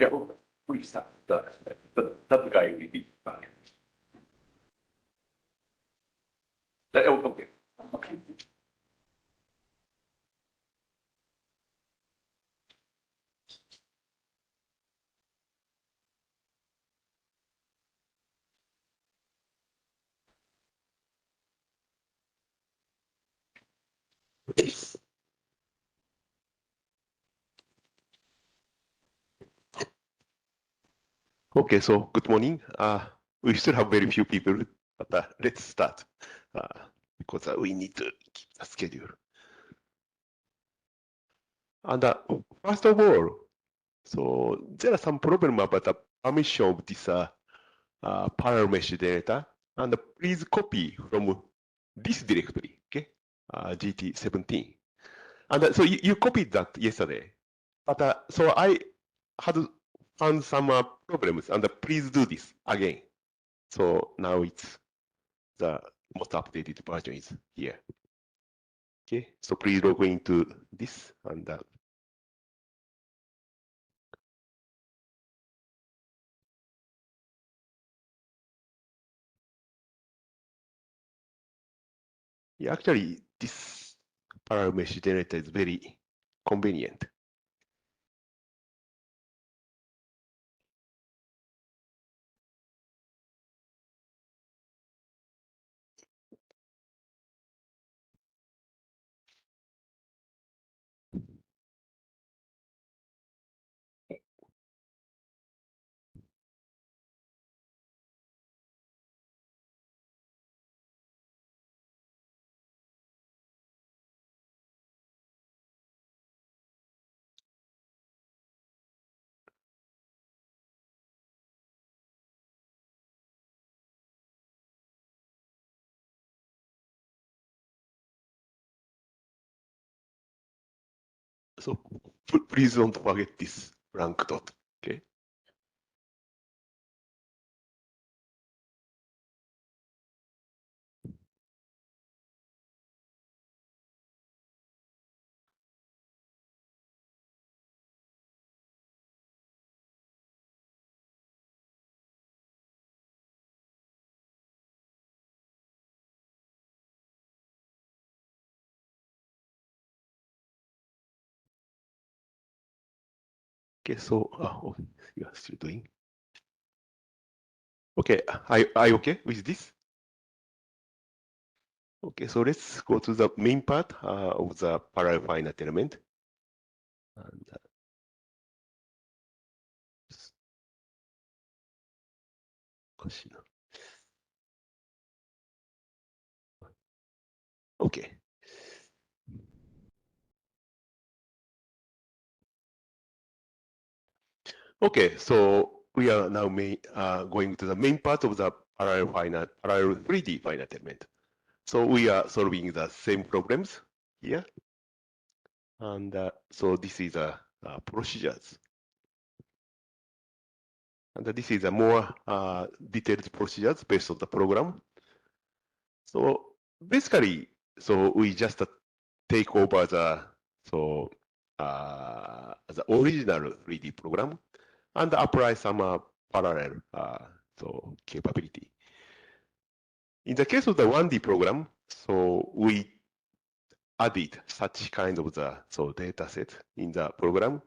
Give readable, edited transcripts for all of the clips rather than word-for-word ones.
Yeah, we start that guy will be back. Okay. Okay. Okay, so good morning. We still have very few people, but let's start because we need to keep the schedule. And first of all, so there are some problem about the permission of this parallel mesh data, and please copy from this directory, okay, GT17. And so you copied that yesterday, but so I had found some problems, and please do this again. So now it's the most updated version is here. Okay, so please log into this and yeah, actually this parallel mesh generator is very convenient. So please don't forget this blank dot. Okay. Okay, so you are still doing. Okay, are you okay with this? Okay, so let's go to the main part of the parallel finite element. And, okay. Okay, so we are now going to the main part of the parallel 3D finite element. So we are solving the same problems here. And so this is a procedures. And this is a more detailed procedures based on the program. So basically, so we just take over the original 3D program and apply some parallel capability. In the case of the 1D program, so we added such kind of data set in the program.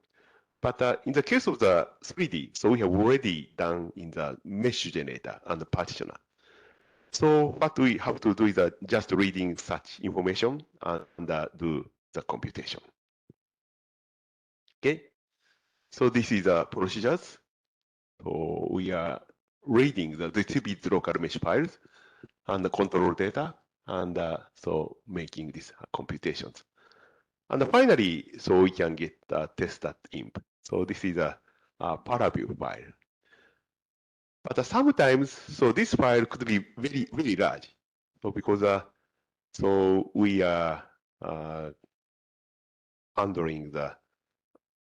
But in the case of the 3D, so we have already done in the mesh generator and the partitioner. So what we have to do is just reading such information and do the computation. Okay, so this is the procedures. So we are reading the distributed local mesh files and the control data, and so making these computations. And finally, so we can get the test.imp. So this is a paraview file. But sometimes, so this file could be very, very large. So because so we are handling the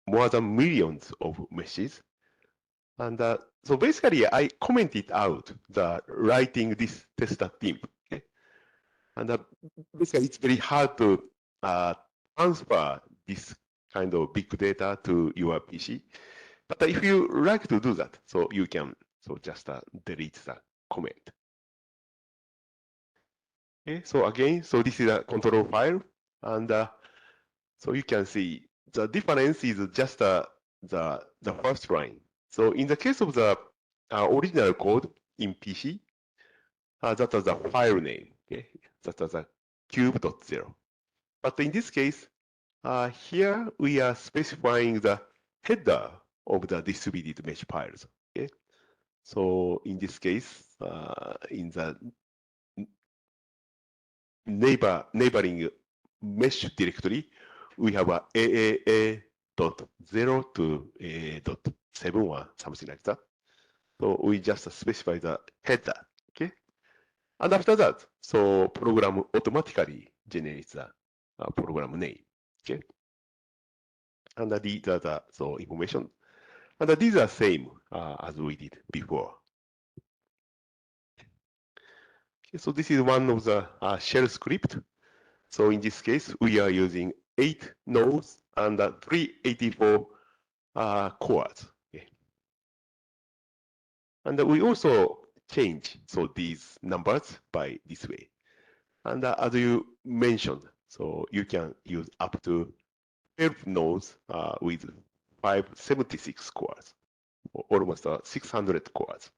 more than millions of meshes. And so basically, I commented out the writing this test.imp. Okay? And basically, it's very hard to transfer this kind of big data to your PC. But if you like to do that, so you can just delete the comment. Okay, so again, so this is a control file, and so you can see the difference is just the first line. So in the case of the original code in PC, that is the file name. Okay, that is a cube.0. But in this case, here we are specifying the header of the distributed mesh files. Okay, so in this case, in the neighboring mesh directory, we have a AAA.0 to AA.7 or something like that. So we just specify the header, okay? And after that, so program automatically generates the program name, okay? And these are the information. And these are same as we did before. Okay, so this is one of the shell script. So in this case, we are using 8 nodes and 384 cores. Okay. And we also change these numbers by this way. And as you mentioned, so you can use up to 12 nodes with 576 cores, or almost 600 cores.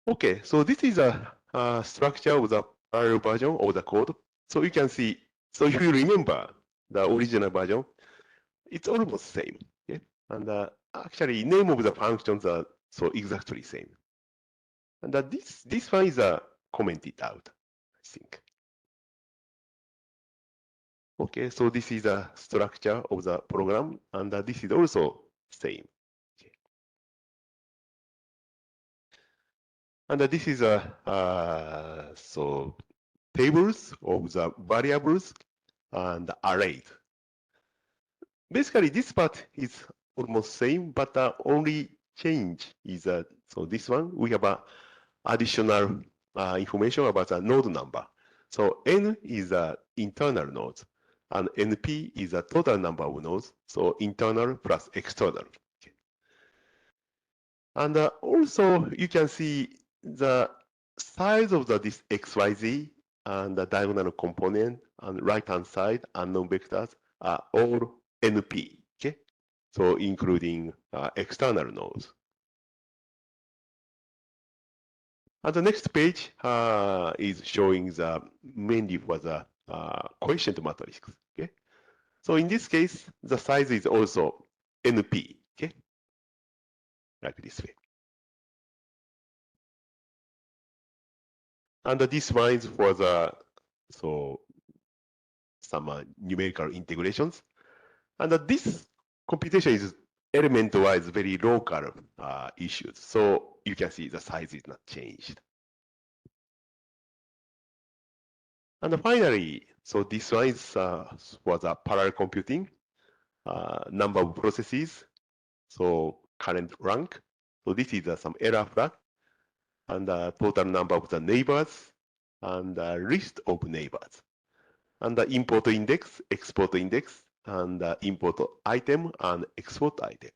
Okay, so this is a structure of the prior version of the code. So you can see, so if you remember the original version, it's almost same. Okay? And actually, name of the functions are so exactly same. And this one is commented out, I think. Okay, so this is the structure of the program, and this is also same. Okay. And this is so tables of the variables and arrays. Basically, this part is almost same, but the only change is so this one we have additional information about the node number. So n is internal nodes, and np is the total number of nodes. So internal plus external. Okay. And also you can see the size of this xyz and the diagonal component and right hand side unknown vectors are all NP, okay? So including external nodes. And the next page is showing the mainly for the quotient matrix, okay? So in this case, the size is also NP, okay? Like this way. And this one is for the some numerical integrations. And this computation is element-wise very local issues. So you can see the size is not changed. And finally, so this one is for the parallel computing, number of processes, so current rank. So this is some error flag, and total number of the neighbors, and list of neighbors, and the import index, export index, and import item and export item.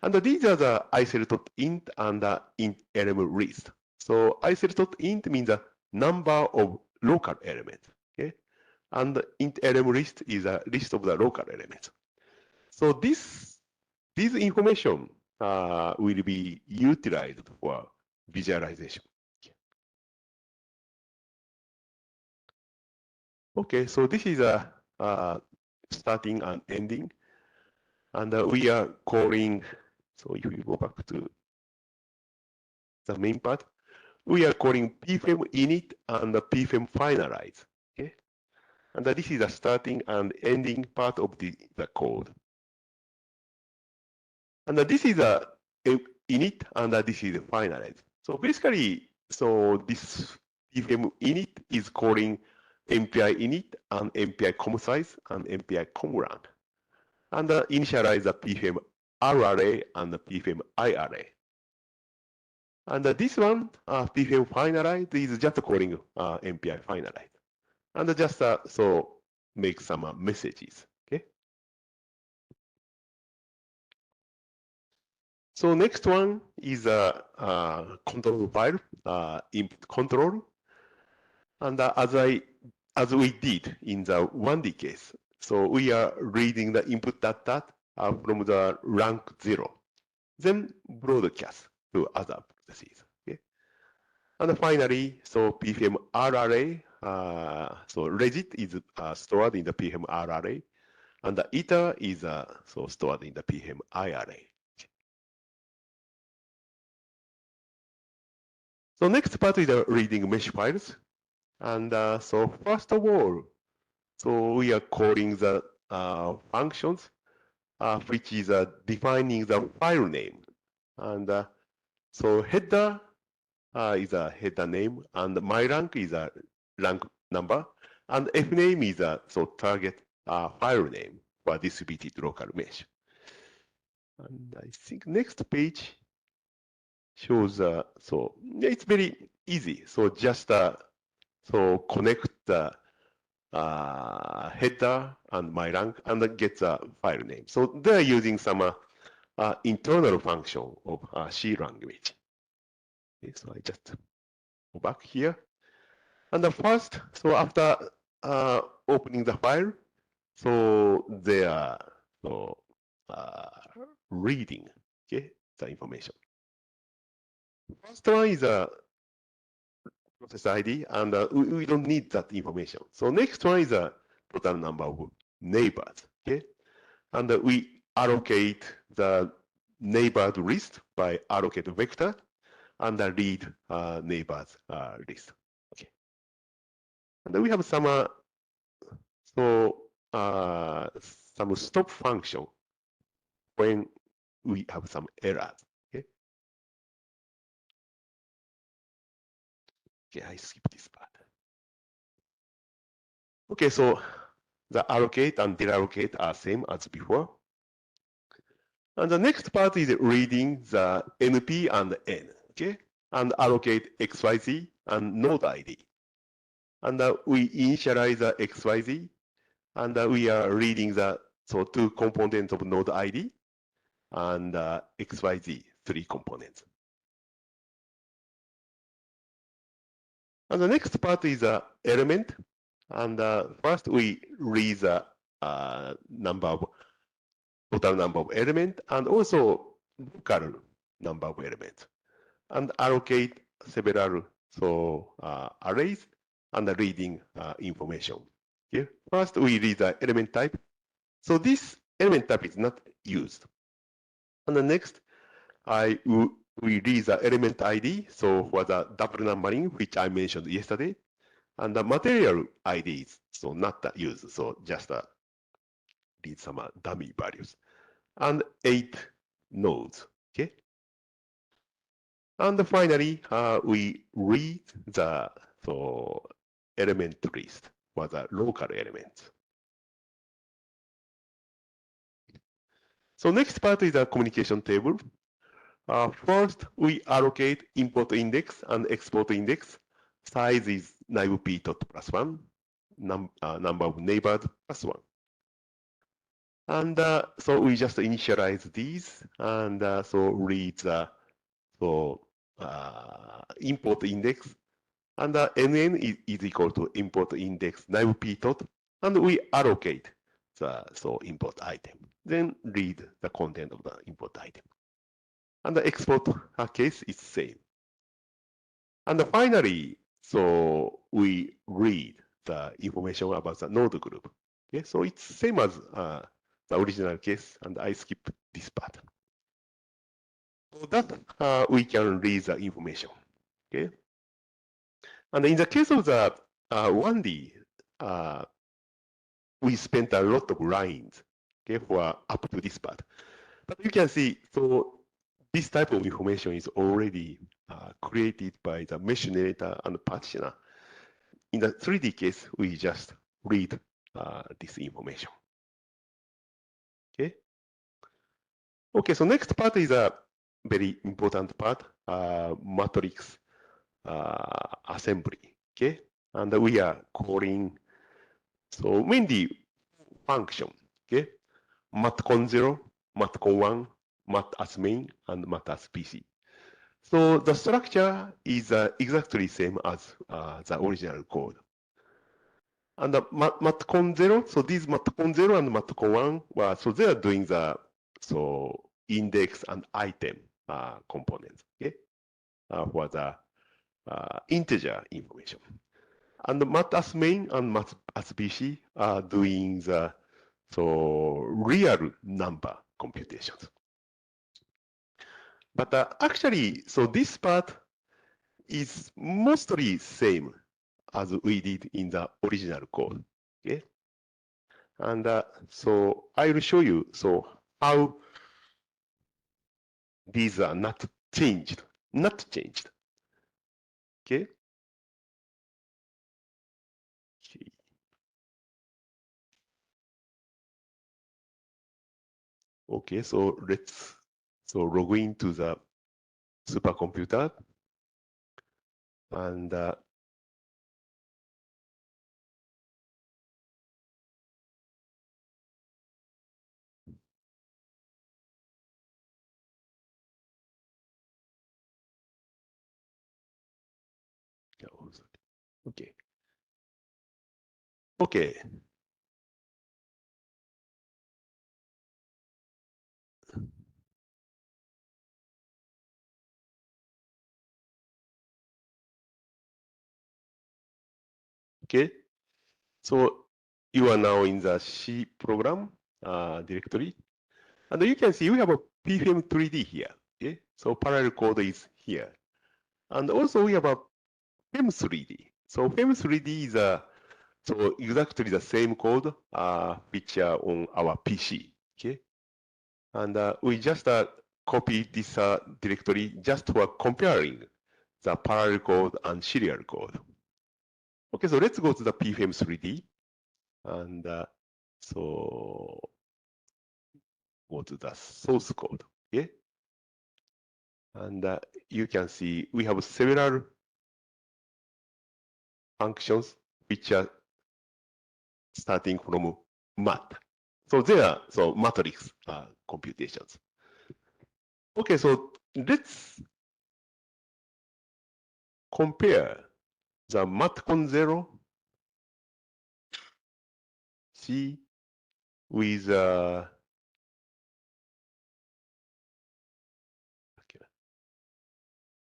And these are the isl.int and int element list. So isl.int means the number of local elements, okay? And int element list is a list of the local elements. So this information will be utilized for visualization. Okay, so this is a starting and ending, and we are calling. So if we go back to the main part, we are calling pfm init and pfm finalize. Okay, and this is the starting and ending part of the code. And this is a init and this is finalize. So basically, so this pfm init is calling MPI init and MPI com size and MPI com rank, and initialize the pfm R array and the pfm I array. And this one, pfm finalize, is just calling MPI finalize, and just so make some messages. Okay. So next one is a, control file, input control. And as we did in the 1D case, so we are reading the input data from the rank 0, then broadcast to other processes. Okay? And finally, so PFM RRA, so regit is stored in the PFM RRA, and the iter is so stored in the PFM IRA. So next part is reading mesh files. And so first of all, so we are calling the functions, which is defining the file name. And so header is a header name, and my rank is a rank number, and fname is a so target file name for distributed local mesh. And I think next page shows so it's very easy. So just so connect the header and my rank and then get a file name. So they're using some internal function of C language. Okay, so I just go back here. And the first, so after opening the file, so they are so, reading, okay, the information. First one is a process ID, and we don't need that information. So next one is a total number of neighbors, okay? And we allocate the neighbors list by allocate vector and read neighbors list, okay? And then we have some some stop function when we have some errors, okay? Okay, I skip this part. Okay, so the allocate and deallocate are same as before. And the next part is reading the NP and N, okay? And allocate XYZ and node ID. And we initialize the XYZ, and we are reading the so two components of node ID and XYZ, three components. And the next part is element. And first we read the total number of elements and also local number of elements, and allocate several arrays and reading information. Okay? First, we read the element type. So this element type is not used. And the next, we read the element ID. So for the double numbering, which I mentioned yesterday, and the material ID is so not used. So just read some dummy values. And 8 nodes, okay? And finally, we read the element list for the local elements. So next part is the communication table. First, we allocate import index and export index. Size is naive p dot plus 1, number of neighbors plus 1. And so we just initialize these and so read the import index, and nn is equal to import index naive p dot, and we allocate the import item. Then read the content of the import item. And the export case is same. And finally, so we read the information about the node group. Okay, so it's same as the original case, and I skip this part. So that we can read the information. Okay, and in the case of the 1D, we spent a lot of lines, okay, for up to this part. But you can see, so this type of information is already created by the mesh narrator and partitioner. In the 3D case, we just read this information. Okay. Okay, so next part is a very important part, matrix assembly. Okay, and we are calling so mainly function. Okay, matcon 0, matcon 1, math as main and math as PC. So the structure is exactly same as the original code. And the matcon 0, so these matcon 0 and matcon 1, so they are doing the index and item components, okay, for the integer information. And the math as main and math as PC are doing the real number computations. But actually, so this part is mostly same as we did in the original code. Okay, and so I will show you how these are not changed. Okay. Okay, so let's log into the supercomputer and okay. Okay. Okay. So you are now in the C program directory. And you can see we have a PFM3D here. Okay. So parallel code is here. And also we have a FEM3D. So FEM3D is exactly the same code which are on our PC. Okay. And we just copy this directory just for comparing the parallel code and serial code. Okay, so let's go to the PFM3D and so go to the source code. Okay, and you can see we have several functions which are starting from math. So they are matrix computations. Okay, so let's compare the matcon 0 C with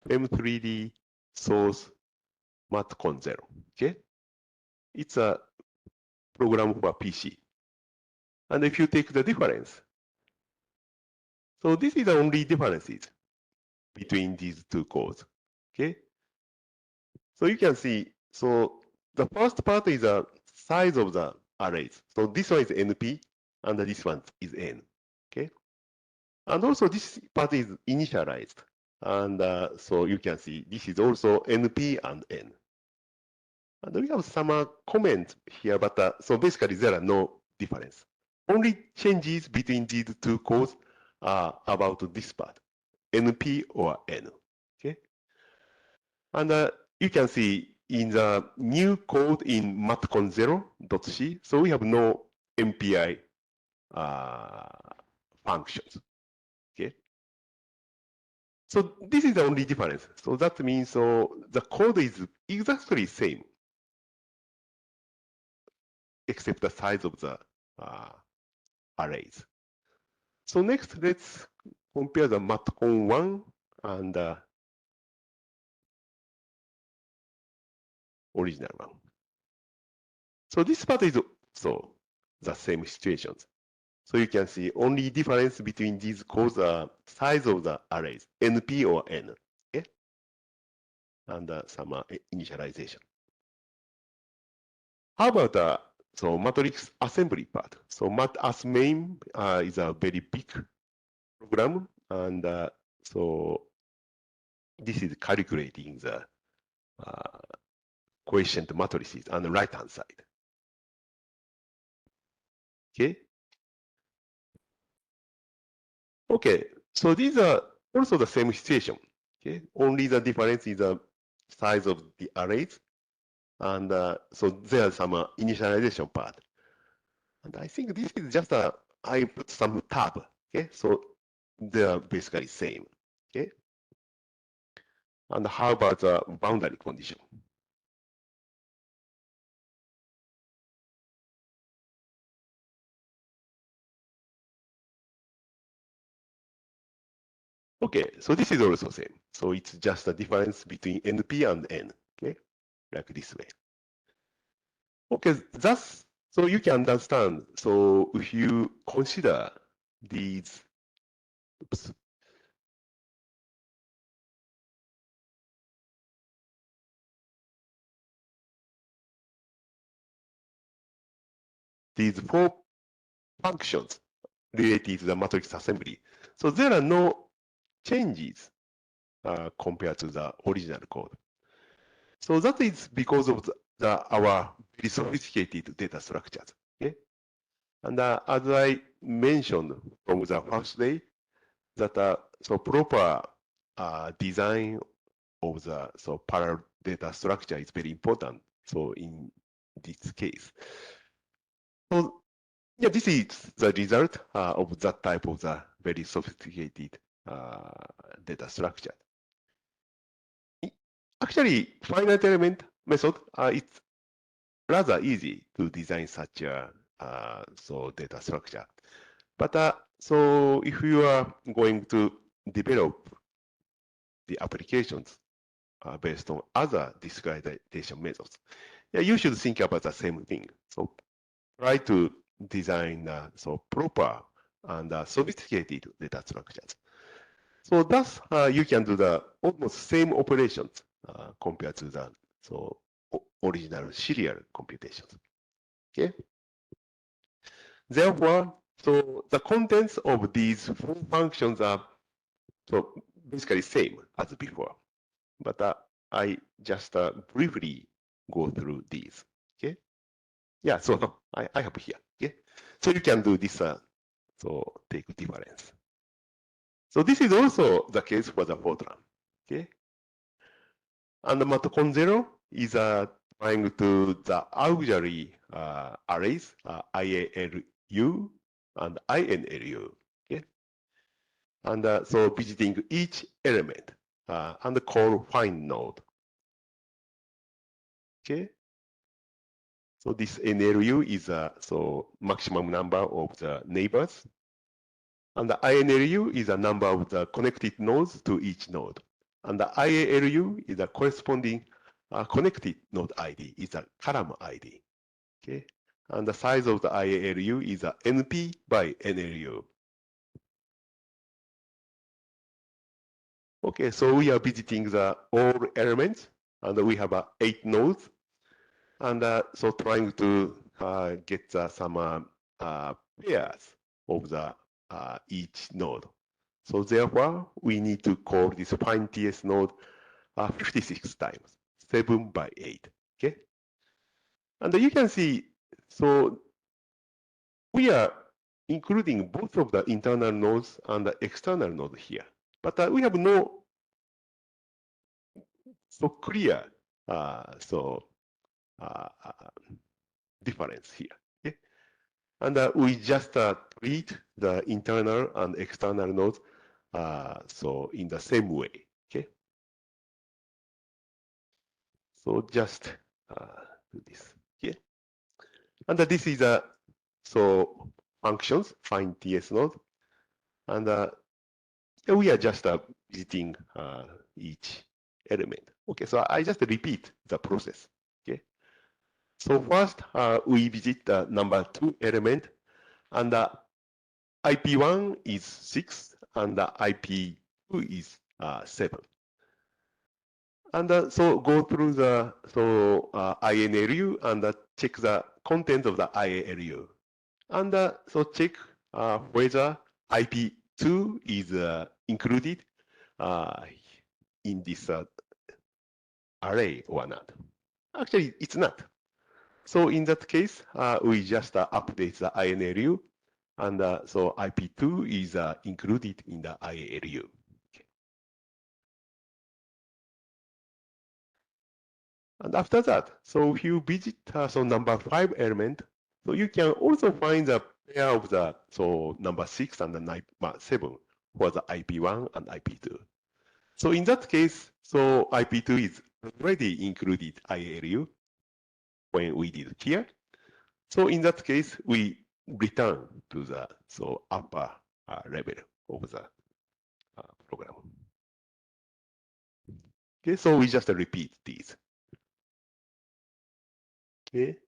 M3D source matcon 0. Okay, it's a program for PC. And if you take the difference, so this is the only differences between these two codes. Okay, so you can see, so the first part is the size of the arrays. So this one is NP and this one is N. Okay, and also this part is initialized. And so you can see this is also NP and N. And we have some comments here, but so basically there are no difference. Only changes between these two codes are about this part, NP or N. Okay, and you can see in the new code in matcon0.c, so we have no MPI functions. Okay, so this is the only difference. So that means the code is exactly same, except the size of the arrays. So next, let's compare the matcon1 and original one. So this part is the same situations. So you can see only difference between these codes are size of the arrays, NP or N, okay? And some initialization. How about matrix assembly part? So math as main is a very big program, and so this is calculating the quotient matrices on the right hand side. Okay. Okay, so these are also the same situation. Okay, only the difference is the size of the arrays, and so there's some initialization part. And I think this is just I put some tab. Okay, so they are basically same. Okay. And how about the boundary condition? Okay, so this is also same. So it's just a difference between NP and N. Okay, like this way. Okay, that's so you can understand. So if you consider these, oops, these four functions related to the matrix assembly. So there are no changes compared to the original code. So that is because of our very sophisticated data structures. Okay, and as I mentioned from the first day, that so proper design of the parallel data structure is very important. So in this case, so yeah, this is the result of that type of the very sophisticated data structure. Actually, finite element method, it's rather easy to design such a data structure. But so if you are going to develop the applications based on other discretization methods, yeah, you should think about the same thing. So try to design proper and sophisticated data structures. So thus you can do the almost same operations compared to the original serial computations. Okay. Therefore, so the contents of these four functions are so basically same as before. But I just briefly go through these. Okay. Yeah. So I have here. Okay. So you can do this. So take difference. So this is also the case for the Fortran. Okay. And the matcon 0 is trying to the auxiliary arrays, IALU and INLU. Okay. And so visiting each element and call find node. Okay. So this NLU is maximum number of the neighbors. And the INLU is a number of the connected nodes to each node. And the IALU is a corresponding connected node ID, is a column ID. Okay. And the size of the IALU is a NP by NLU. Okay, so we are visiting the all elements, and we have 8 nodes. And so trying to get some pairs of the each node. So therefore, we need to call this find TS node 56 times, 7 by 8. Okay. And you can see, so we are including both of the internal nodes and the external node here. But we have no so clear difference here. Okay? And we just treat the internal and external nodes so in the same way. Okay. So just do this. Okay. And this is a functions find TS node, and we are just visiting each element. Okay, so I just repeat the process. Okay. So first we visit the number 2 element, and IP1 is 6 and the IP2 is 7. And so go through the INLU and check the content of the INLU. And so check whether IP2 is included in this array or not. Actually, it's not. So in that case, we just update the INLU, and so IP2 is included in the INLU. Okay. And after that, so if you visit number 5 element, so you can also find the pair of the number 6 and the 7 for the IP1 and IP2. So in that case, so IP2 is already included IALU when we did here. So in that case, we return to the upper level of the program. Okay, so we just repeat these. Okay.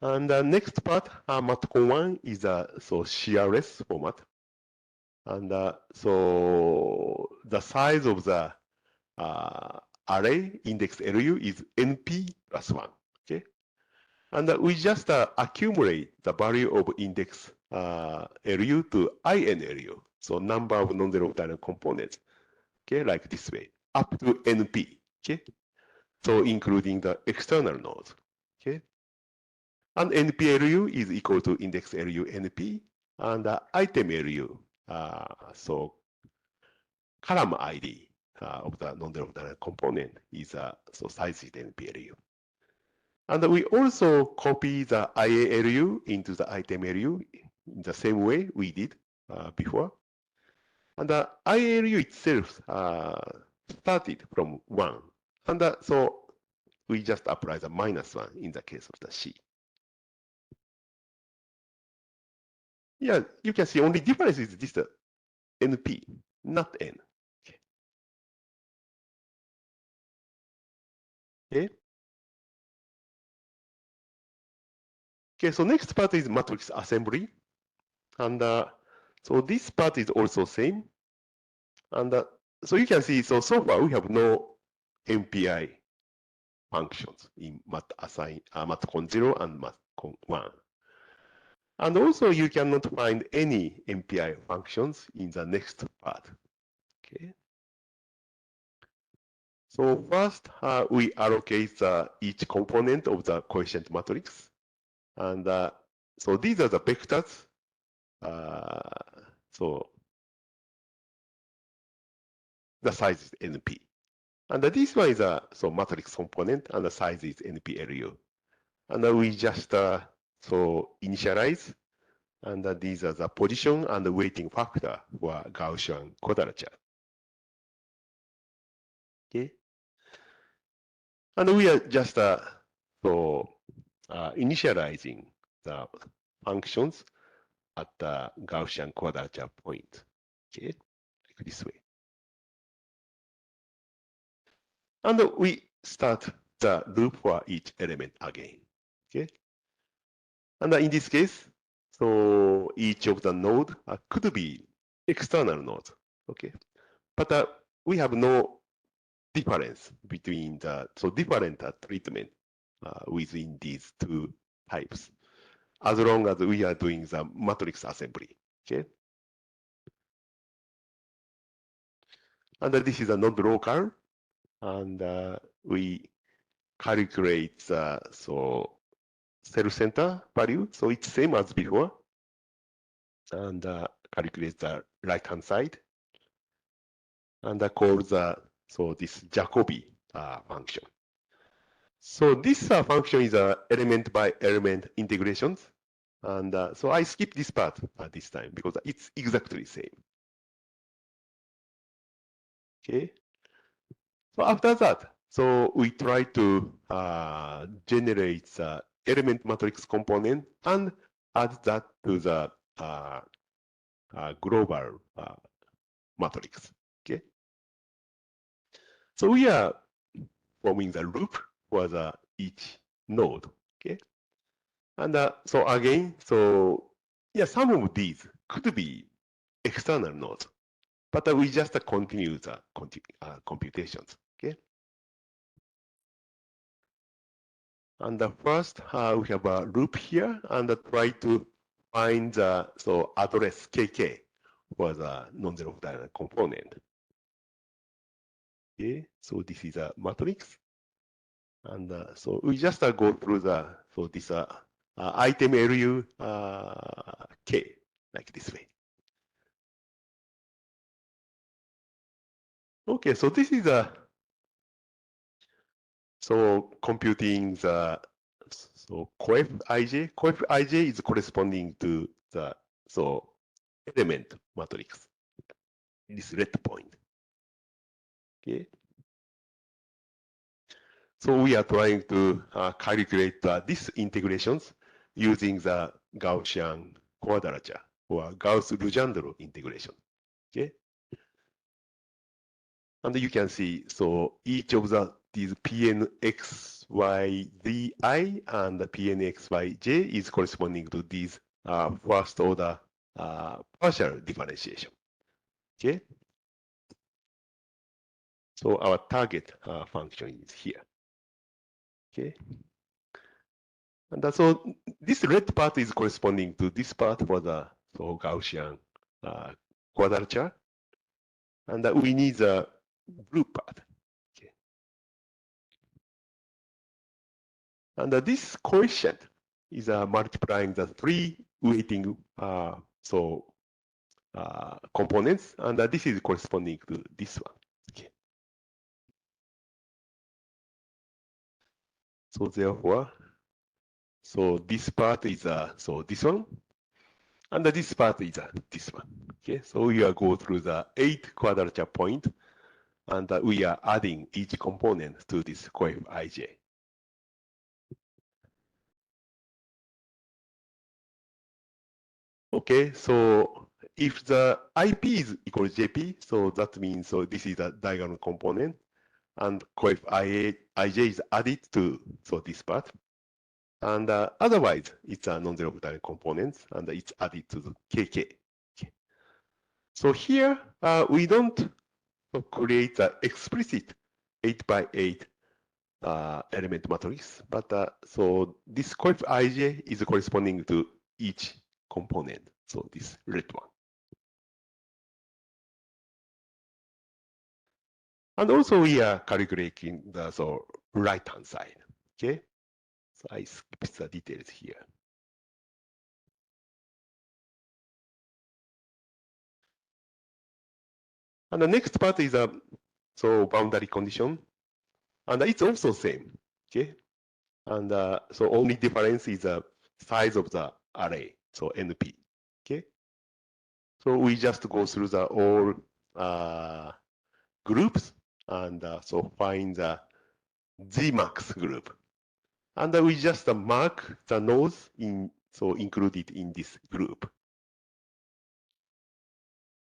And the next part, matcon1 is CRS format. And so the size of the array index LU is NP plus 1. Okay. And we just accumulate the value of index LU to INLU. So number of non-zero dynamic components. Okay, like this way, up to NP. Okay. So including the external nodes. Okay. And NPLU is equal to index LU NP, and item LU, so column ID of the non-zero dynamic component is so size is NPLU. And we also copy the IALU into the item LU in the same way we did before. And the IALU itself started from 1. And so we just apply the -1 in the case of the C. Yeah, you can see only difference is this NP, not N. Okay. Okay, so next part is matrix assembly. And so this part is also same. And so you can see, so far we have no MPI functions in matcon 0 and matcon 1. And also you cannot find any MPI functions in the next part. Okay. So first, we allocate each component of the coefficient matrix. And so these are the vectors. So the size is NP. And this one is a matrix component, and the size is NPLU. And we just so initialize, and these are the position and the weighting factor for Gaussian quadrature. Okay. And we are just initializing the functions at the Gaussian quadrature point. Okay, like this way. And we start the loop for each element again. Okay. And in this case, so each of the node could be external nodes. Okay. But we have no difference between the different treatment within these two types, as long as we are doing the matrix assembly. Okay. And this is a node local, and we calculate the cell center value. So it's same as before, and calculate the right hand side, and call the this Jacobi function. So this function is element by element integrations, and so I skip this part this time because it's exactly same. Okay. So after that, so we try to generate the element matrix component and add that to the global matrix. Okay. So we are forming the loop for each node. Okay. And so again, so yeah, some of these could be external nodes, but we just continue the computations. Okay. And first, we have a loop here, and try to find the address KK for the non-zero dynamic component. Okay, so this is a matrix, and so we just go through the this item LU K like this way. Okay, so this is a computing the coef ij. Coef ij is corresponding to the element matrix, this red point. Okay. So we are trying to calculate these integrations using the Gaussian quadrature or Gauss-Legendre integration. Okay. And you can see, so each of these Pnxyzi and Pnxyj is corresponding to these first order partial differentiation. Okay. So our target function is here. Okay. And so this red part is corresponding to this part for the Gaussian quadrature. And we need the blue part. Okay. And this coefficient is multiplying the three weighting components, and this is corresponding to this one. Okay. So therefore, so this part is this one, and this part is this one. Okay, so we are go through the 8 quadrature point, and we are adding each component to this coef ij. Okay, so if the IP is equal to JP, so that means this is a diagonal component, and coef ij is added to this part. And otherwise, it's a non-zero component, and it's added to the KK. Okay. So here, we don't create an explicit 8 by 8 element matrix, but so this coef ij is corresponding to each component. So this red one. And also we are calculating the right hand side. Okay. So I skip the details here. And the next part is a boundary condition, and it's also same. Okay. And so only difference is the size of the array, so NP. Okay. So we just go through the all groups, and so find the Gmax group, and we just mark the nodes included in this group.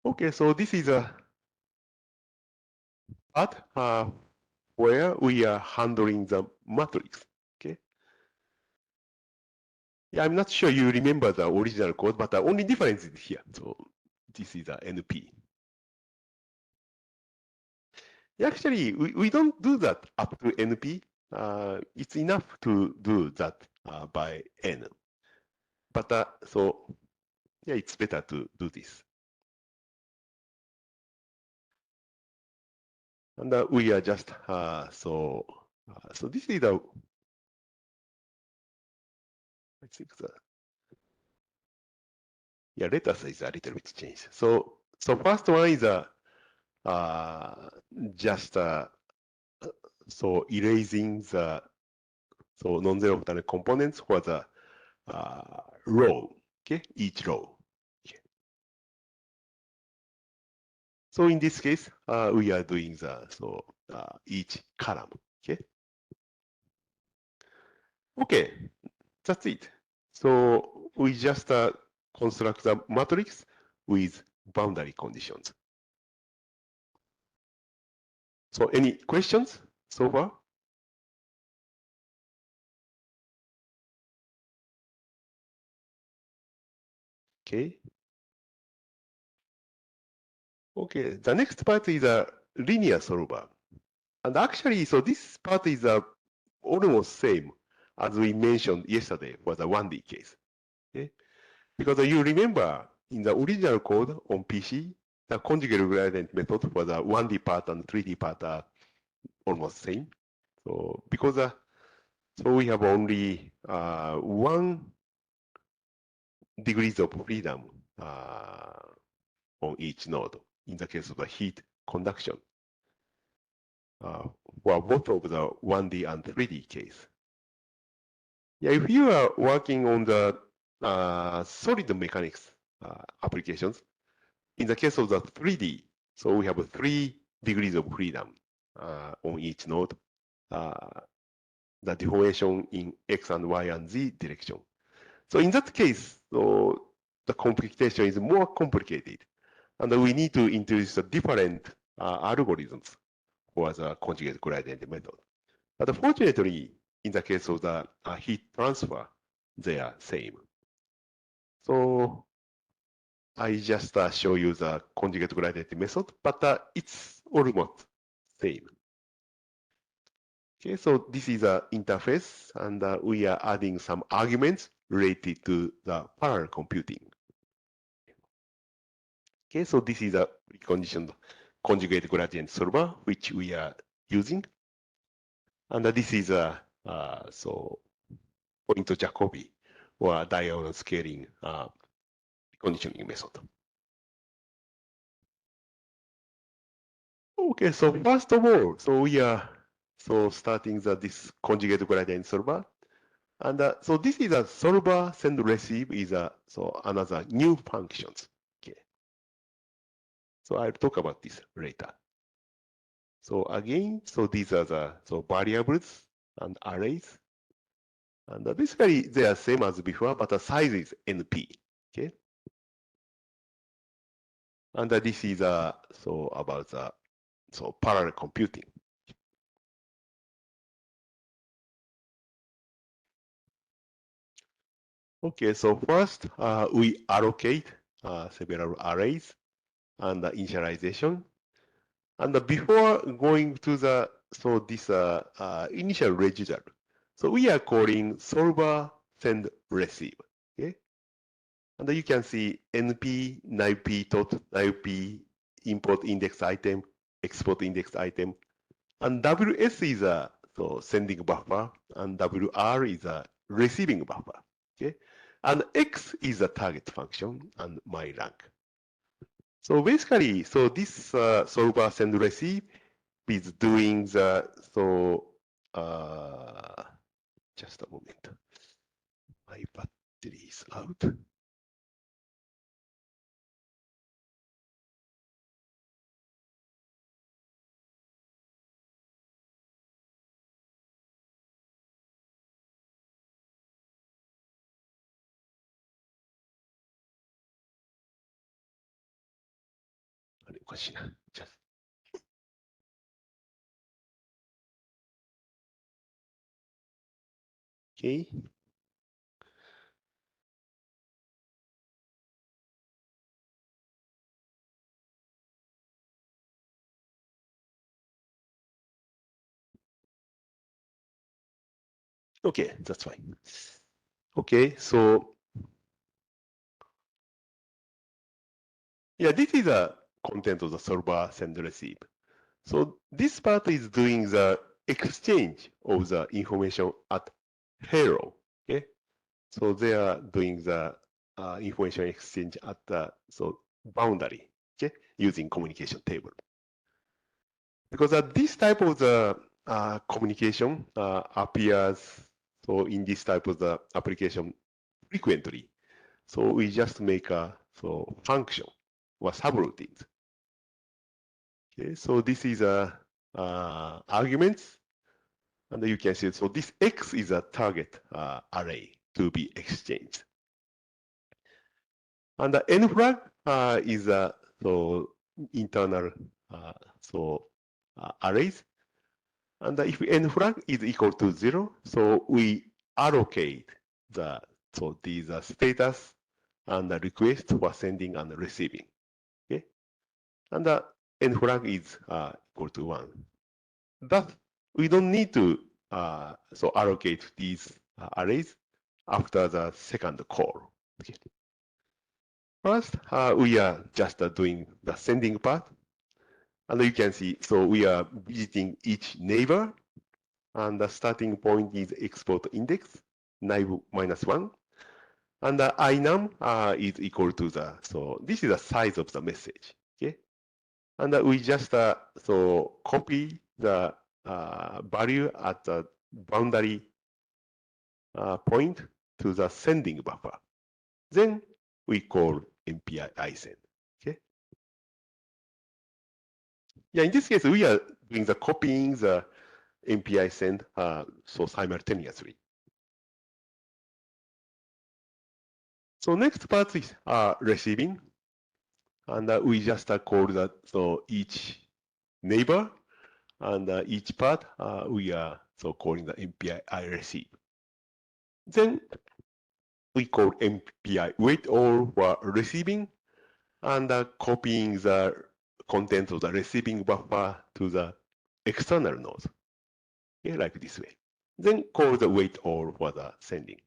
Okay, so this is a part where we are handling the matrix. Okay. Yeah, I'm not sure you remember the original code, but the only difference is here. So this is a NP. Actually, we don't do that up to NP. It's enough to do that by N. But so yeah, it's better to do this. And we are just so this is the I think let us is a little bit changed. So first one is just erasing the non-zero components for the row. Okay, each row. Okay. So in this case, we are doing the each column. Okay. Okay, that's it. So we just construct the matrix with boundary conditions. So any questions so far? Okay. Okay, the next part is a linear solver. And actually, so this part is almost same as we mentioned yesterday for the 1D case. Okay? Because you remember in the original code on PC, the conjugate gradient method for the 1D part and 3D part are almost same. So because so we have only 1 degrees of freedom on each node in the case of the heat conduction. For both of the 1D and 3D case. Yeah, if you are working on the solid mechanics, applications. In the case of the 3D, so we have 3 degrees of freedom on each node. The deformation in X and Y and Z direction. So in that case, so the computation is more complicated, and we need to introduce different algorithms for the conjugate gradient method. But fortunately, in the case of the heat transfer, they are same. So I just show you the conjugate gradient method, but it's almost same. Okay, so this is an interface, and we are adding some arguments related to the parallel computing. Okay, so this is a preconditioned conjugate gradient solver which we are using, and this is a point Jacobi or diagonal scaling conditioning method. Okay, so first of all, so we are starting this conjugate gradient solver. And so this is a solver send receive is another new functions. Okay. So I'll talk about this later. So again, so these are the variables and arrays. And basically they are same as before, but the size is NP. Okay. And this is about the parallel computing. Okay, so first we allocate several arrays and the initialization. And before going to the this initial residual, so we are calling solver send receive. Okay, and you can see np naive dot naive import index item, export index item, and ws is a sending buffer, and wr is a receiving buffer. Okay, and x is a target function and my rank. So basically, so this solver send receive is doing the just a moment. My battery is out. Just okay. Okay, that's fine. Okay, so yeah, this is a content of the solver send receive. So this part is doing the exchange of the information at hello. Okay, so they are doing the information exchange at the boundary. Okay, using communication table. Because this type of the communication appears in this type of the application frequently. So we just make a function or subroutines. Okay, so this is a arguments, and you can see so this X is a target array to be exchanged, and the N flag is a internal arrays. And if N flag is equal to 0, so we allocate these status and the request for sending and receiving. Okay, and the N flag is equal to 1. That we don't need to allocate these arrays after the second call. Okay. First, we are just doing the sending part. And you can see, so we are visiting each neighbor, and the starting point is export index, naive -1. And the inum is equal to this is the size of the message, okay? And we just copy the value at the boundary point to the sending buffer. Then we call MPI send. Okay. Yeah, in this case, we are doing the copying the MPI send so simultaneously. So next part is receiving, and we just call that so each neighbor and each part we are so calling the MPI receive. Then we call MPI wait all for receiving and copying the content of the receiving buffer to the external node. Okay, like this way. Then call the wait all for the sending.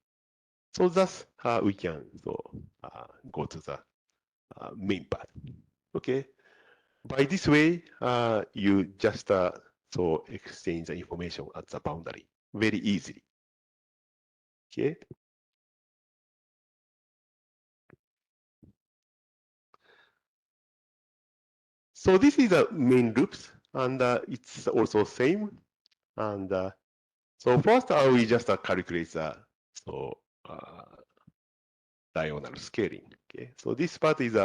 So thus we can go to the main part. Okay. By this way, you just so exchange the information at the boundary very easily. Okay. So this is the main loops, and it's also same. And so first, we just calculate the so diagonal scaling. Okay. So this part is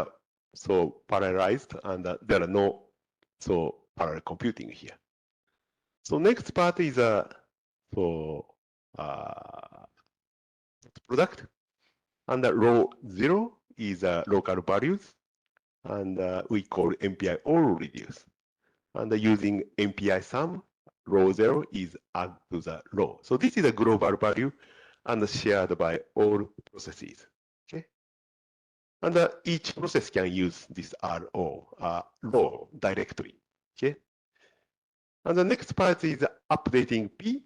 so parallelized, and there are no so parallel computing here. So next part is so product, and the row 0 is local values, and we call MPI all reduce. And using MPI sum, row 0 is add to the row. So this is a global value and shared by all processes. Okay. And each process can use this row directly. Okay. And the next part is updating P,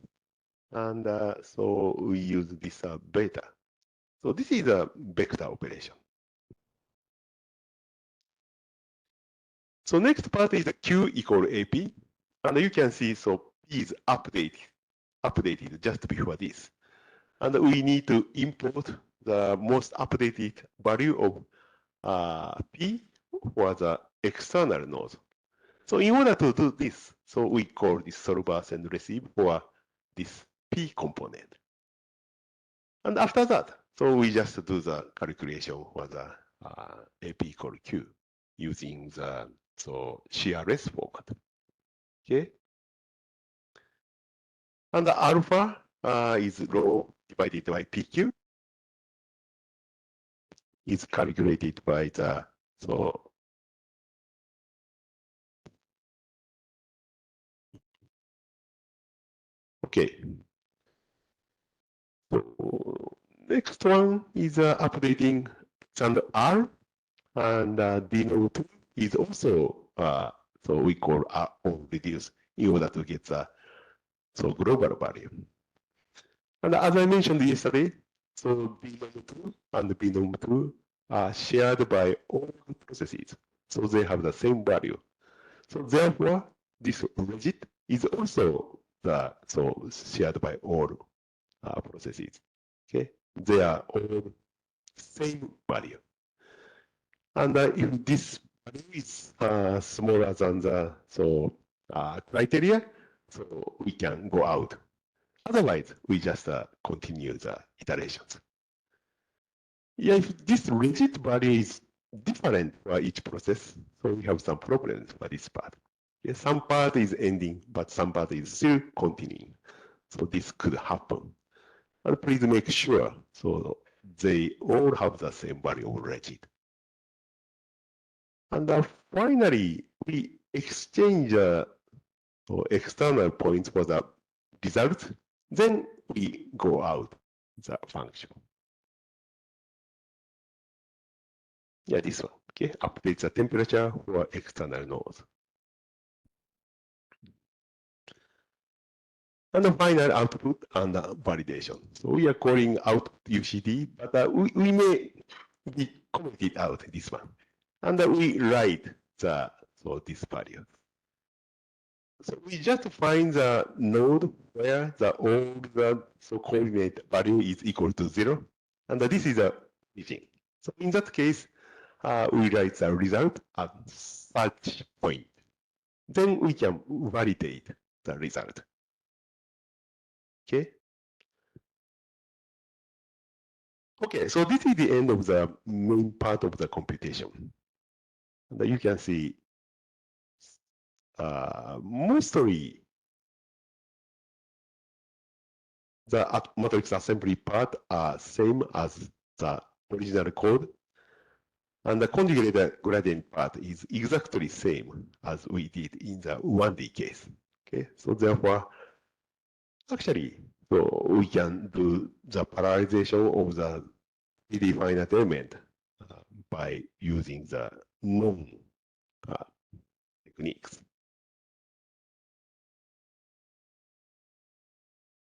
and so we use this beta. So this is a vector operation. So next part is Q equal AP, and you can see so P is updated just before this, and we need to import the most updated value of P for the external node. So in order to do this, so we call this solver send receive for this P component. And after that, so we just do the calculation for the AP equal Q using the so CRS format. Okay. And the alpha is rho divided by PQ is calculated by the so okay. So next one is updating and R, and denote is also so we call R on reduce in order to get the so global value. And as I mentioned yesterday, so binom2 and binom2 are shared by all processes, so they have the same value. So therefore, this logit is also so shared by all processes. Okay, they are all same value. And if this value is smaller than the criteria, so we can go out. Otherwise, we just continue the iterations. Yeah, if this rigid value is different for each process, so we have some problems for this part. Yeah, some part is ending, but some part is still continuing. So this could happen. And please make sure so they all have the same value of rigid. And finally, we exchange external points for the result. Then we go out the function. Yeah, this one. Okay, update the temperature for external nodes. And the final output and validation. So we are calling out UCD, but we may be commented out this one. And we write this value. So we just find the node where all the coordinate value is equal to 0. And this is a region. So in that case, we write the result at such point. Then we can validate the result. Okay. Okay, so this is the end of the main part of the computation. And you can see mostly the matrix assembly part are same as the original code. And the conjugated gradient part is exactly same as we did in the 1D case. Okay, so therefore, actually, so we can do the parallelization of the 3D finite element by using the known techniques.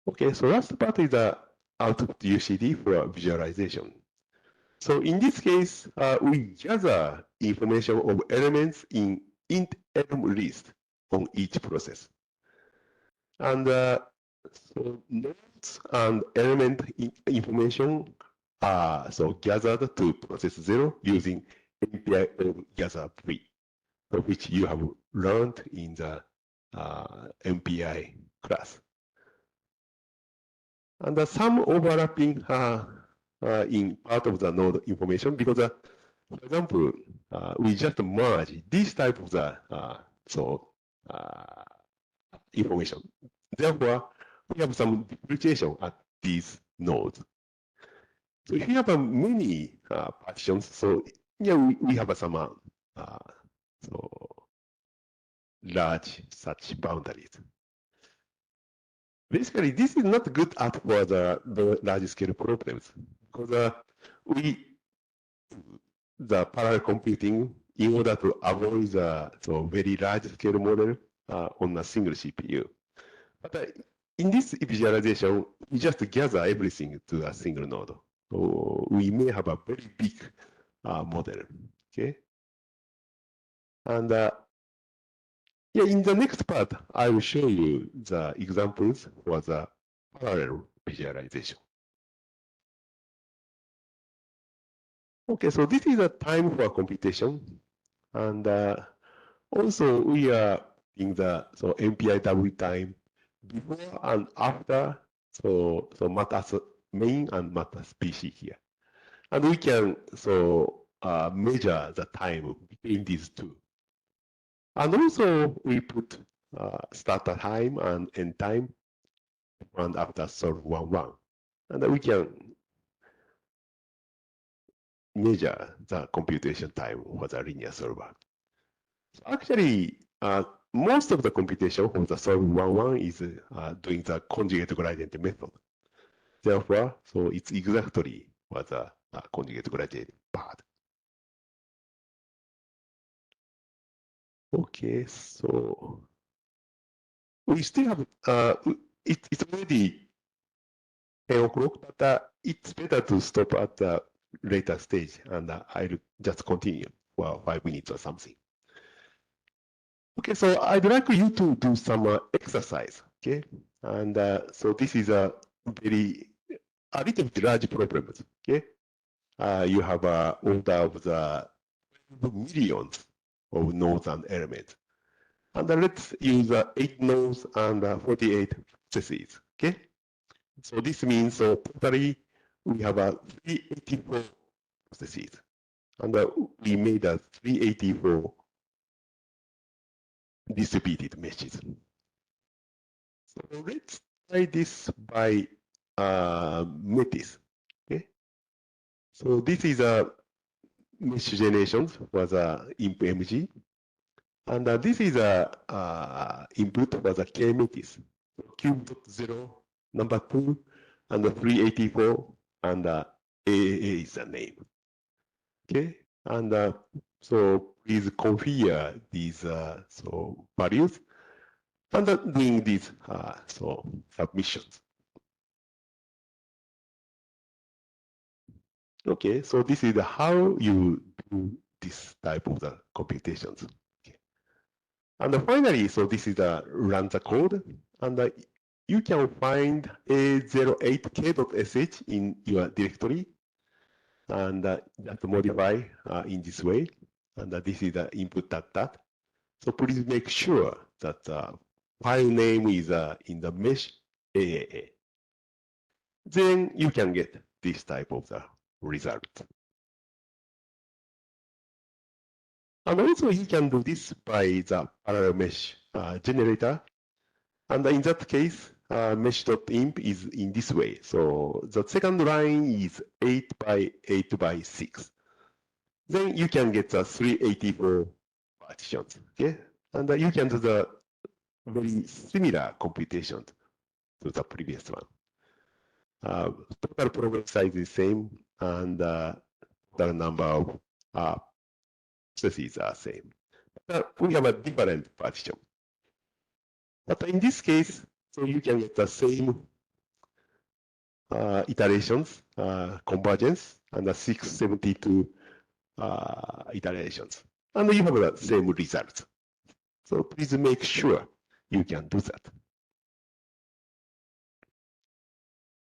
Okay, so last part is the output UCD for visualization. So in this case, we gather information of elements in int elm list on each process. And so nodes and element information are so gathered to process 0 using MPI of gather tree, which you have learned in the MPI class. And some overlapping in part of the node information because, for example, we just merge this type of the information. Therefore, we have some duplication at these nodes. So if you have many partitions, so yeah, we have some large such boundaries. Basically, this is not good at for the large scale problems because the parallel computing in order to avoid the very large scale model on a single CPU. But in this visualization, we just gather everything to a single node. So we may have a very big model. Okay. And yeah, in the next part, I will show you the examples for the parallel visualization. Okay, so this is a time for computation. And also we are in the MPIW time before and after, so matters main and matters PC here. And we can measure the time between these two. And also we put start time and end time and after solve 1-1. And we can measure the computation time for the linear solver. So actually, most of the computation for the solve 1-1 is doing the conjugate gradient method. Therefore, so it's exactly what the conjugate gradient part. Okay, so we still have, it's already 10 o'clock, but it's better to stop at the later stage and I'll just continue for 5 minutes or something. Okay, so I'd like you to do some exercise, okay? And so this is a little bit large problem, okay? You have an order of the millions of nodes and elements. And let's use 8 nodes and 48 processes, okay? So this means totally we have 384 processes. And we made 384 distributed meshes. So let's try this by Metis. Okay. So this is a mesh generation for the IMP-MG. And this is a input for the K-Metis. Cube.0, number 2, and the 384, and AAA is the name. Okay. And so please configure these values and doing these submissions. Okay, so this is how you do this type of the computations. Okay. And finally, so this is run the code, and you can find a08k.sh in your directory, and just modify in this way. And this is the input that. So please make sure that file name is in the mesh AAA. Then you can get this type of the result. And also you can do this by the parallel mesh generator. And in that case, mesh.imp is in this way. So the second line is 8 by 8 by 6. Then you can get the 384 partitions. Okay, and you can do the very similar computation to the previous one. Total program size is same, and the number of processes are same. We have a different partition. But in this case, so you can get the same iterations, convergence, and the 672 iterations. And you have the same results. So please make sure you can do that.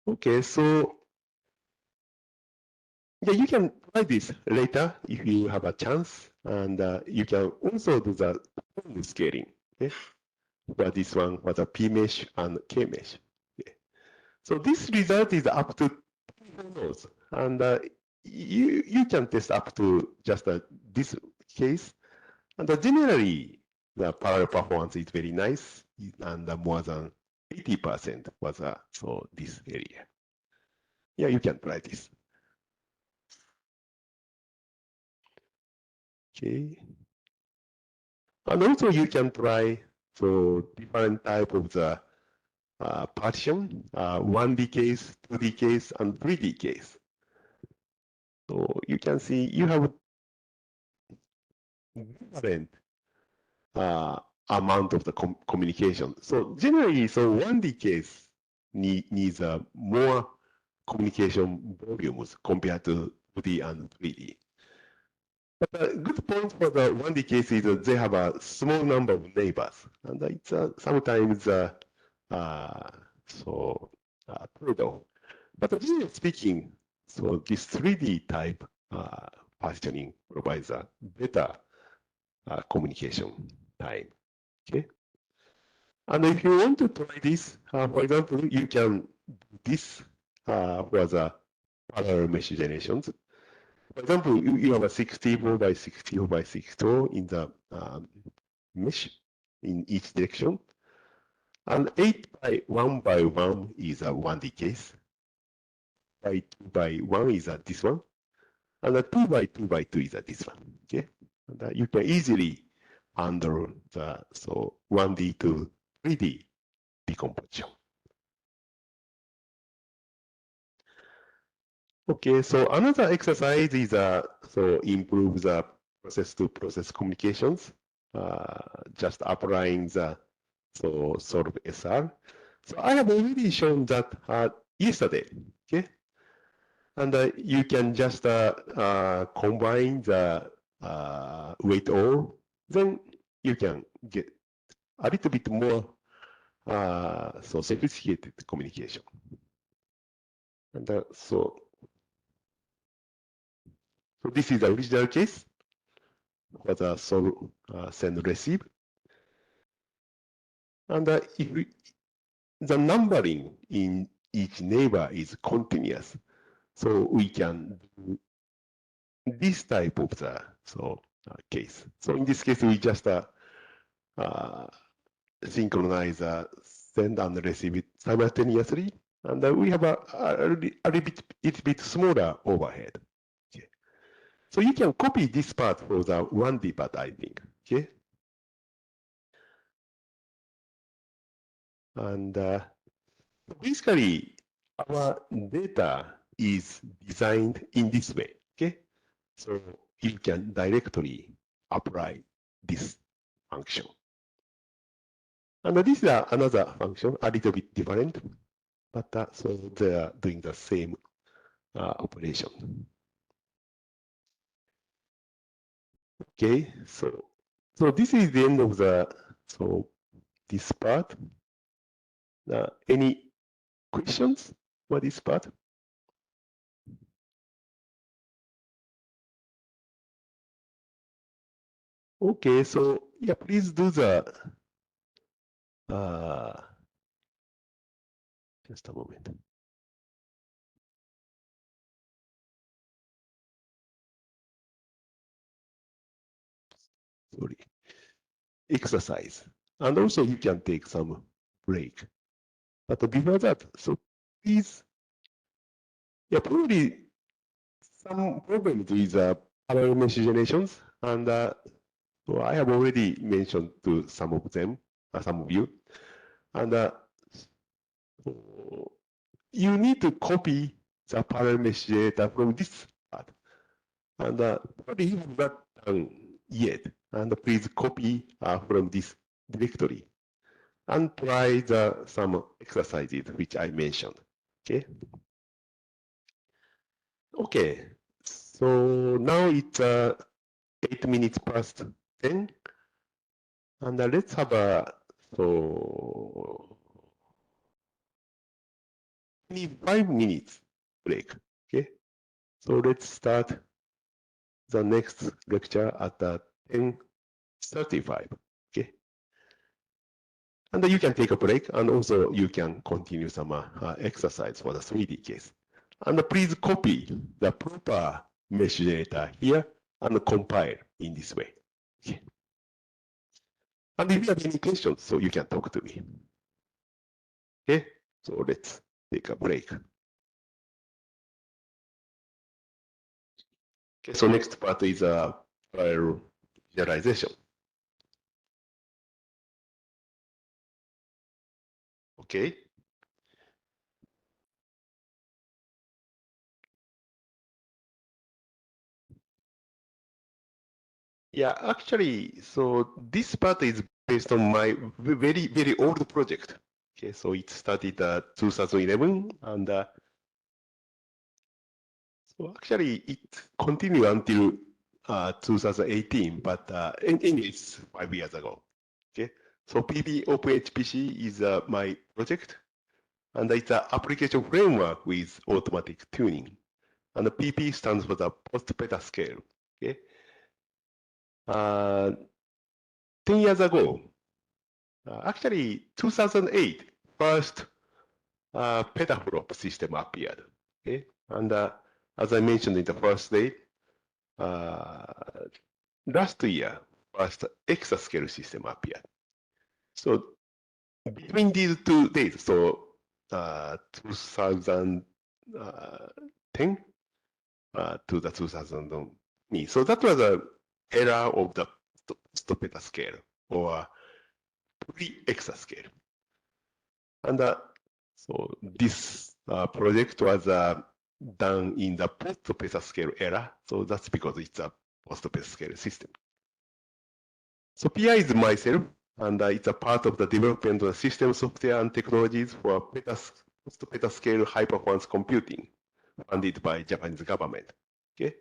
Okay, so yeah, you can try this later if you have a chance, and you can also do the scaling. Okay, for this one for the P mesh and K mesh. Okay. So this result is up to 2 nodes, and you can test up to just this case, and generally the parallel performance is very nice, and more than 80% was so this area. Yeah, you can try this. Okay. And also you can try so different type of the partition, 1D case, 2D case, and 3D case. So you can see you have different amount of the communication. So generally, so 1D case needs more communication volumes compared to 2D and 3D. But a good point for the 1D case is that they have a small number of neighbors, and it's sometimes trade-off. But generally speaking, so this 3D type partitioning provides a better communication time. Okay. And if you want to try this, for example, you can do this for the parallel mesh generations. For example, you have a 64 by 64 by 64 in the mesh in each direction. And 8 by 1 is a 1D case. By 2 by 1 is this one. And 2 by 2 by 2 is this one. Okay. And you can easily handle the 1D to 3D decomposition. Okay, so another exercise is so improve the process-to-process communications. Just applying the solve SR. So I have already shown that yesterday. Okay, and you can just combine the weight all. Then you can get a little bit more sophisticated communication. And so this is the original case for the send receive. And if the numbering in each neighbor is continuous, so we can do this type of the case. So in this case, we just synchronize send and receive it simultaneously, and we have a little bit smaller overhead. Okay. So you can copy this part for the 1D part, I think. Okay. And basically, our data is designed in this way. Okay. So you can directly apply this function. And this is another function, a little bit different, but so they are doing the same operation. Okay, so this is the end of the this part. Any questions for this part? Okay, so yeah, please do the just a moment. exercise. And also you can take some break. But before that, so please, yeah, probably some problems with parallel mesh generations. And so I have already mentioned to some of them, some of you. And so you need to copy the parallel mesh data from this part. And probably you have not done yet. And please copy from this directory and try some exercises which I mentioned. Okay. Okay. So now it's 8 minutes past 10, and let's have a so 25 minutes break. Okay. So let's start the next lecture at 10:35. Okay. And you can take a break, and also you can continue some exercise for the 3D case. And please copy the proper mesh data here and compile in this way. Okay. And if you have any questions, so you can talk to me. Okay, so let's take a break. Okay, so next part is file visualization. Okay. Yeah, actually, so this part is based on my very, very old project. Okay, so it started 2011, and so actually it continued until 2018, but anyway, it's 5 years ago. Okay, so PB OpenHPC is my project, and it's an application framework with automatic tuning. And the PP stands for the post-petascale. Okay, 10 years ago, actually 2008, first petaflop system appeared. Okay, and as I mentioned in the first day, last year, first exascale system appeared. So between these 2 days, so 2010 to the 2000, so that was an era of the post-petascale or pre-exascale. And so this project was done in the post-petascale era. So that's because it's a post-petascale system. So PI is myself, and it's a part of the development of system software and technologies for post-petascale high-performance computing, funded by Japanese government. Okay,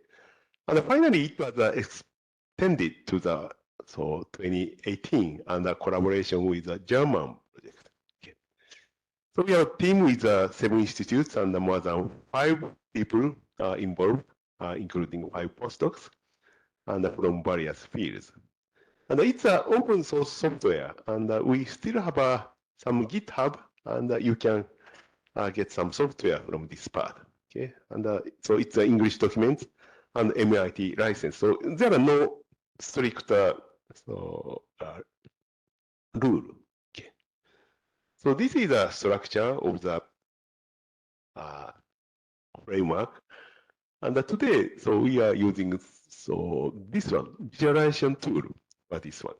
and finally it was extended to the 2018 under collaboration with the German project. Okay. So we have a team with 7 institutes and more than 5 people involved, including 5 postdocs, and from various fields. And it's an open source software, and we still have some GitHub, and you can get some software from this part. Okay, and so it's an English document and MIT license. So there are no strict rule. Okay, so this is a structure of the framework, and today, so we are using this one, visualization tool for this one.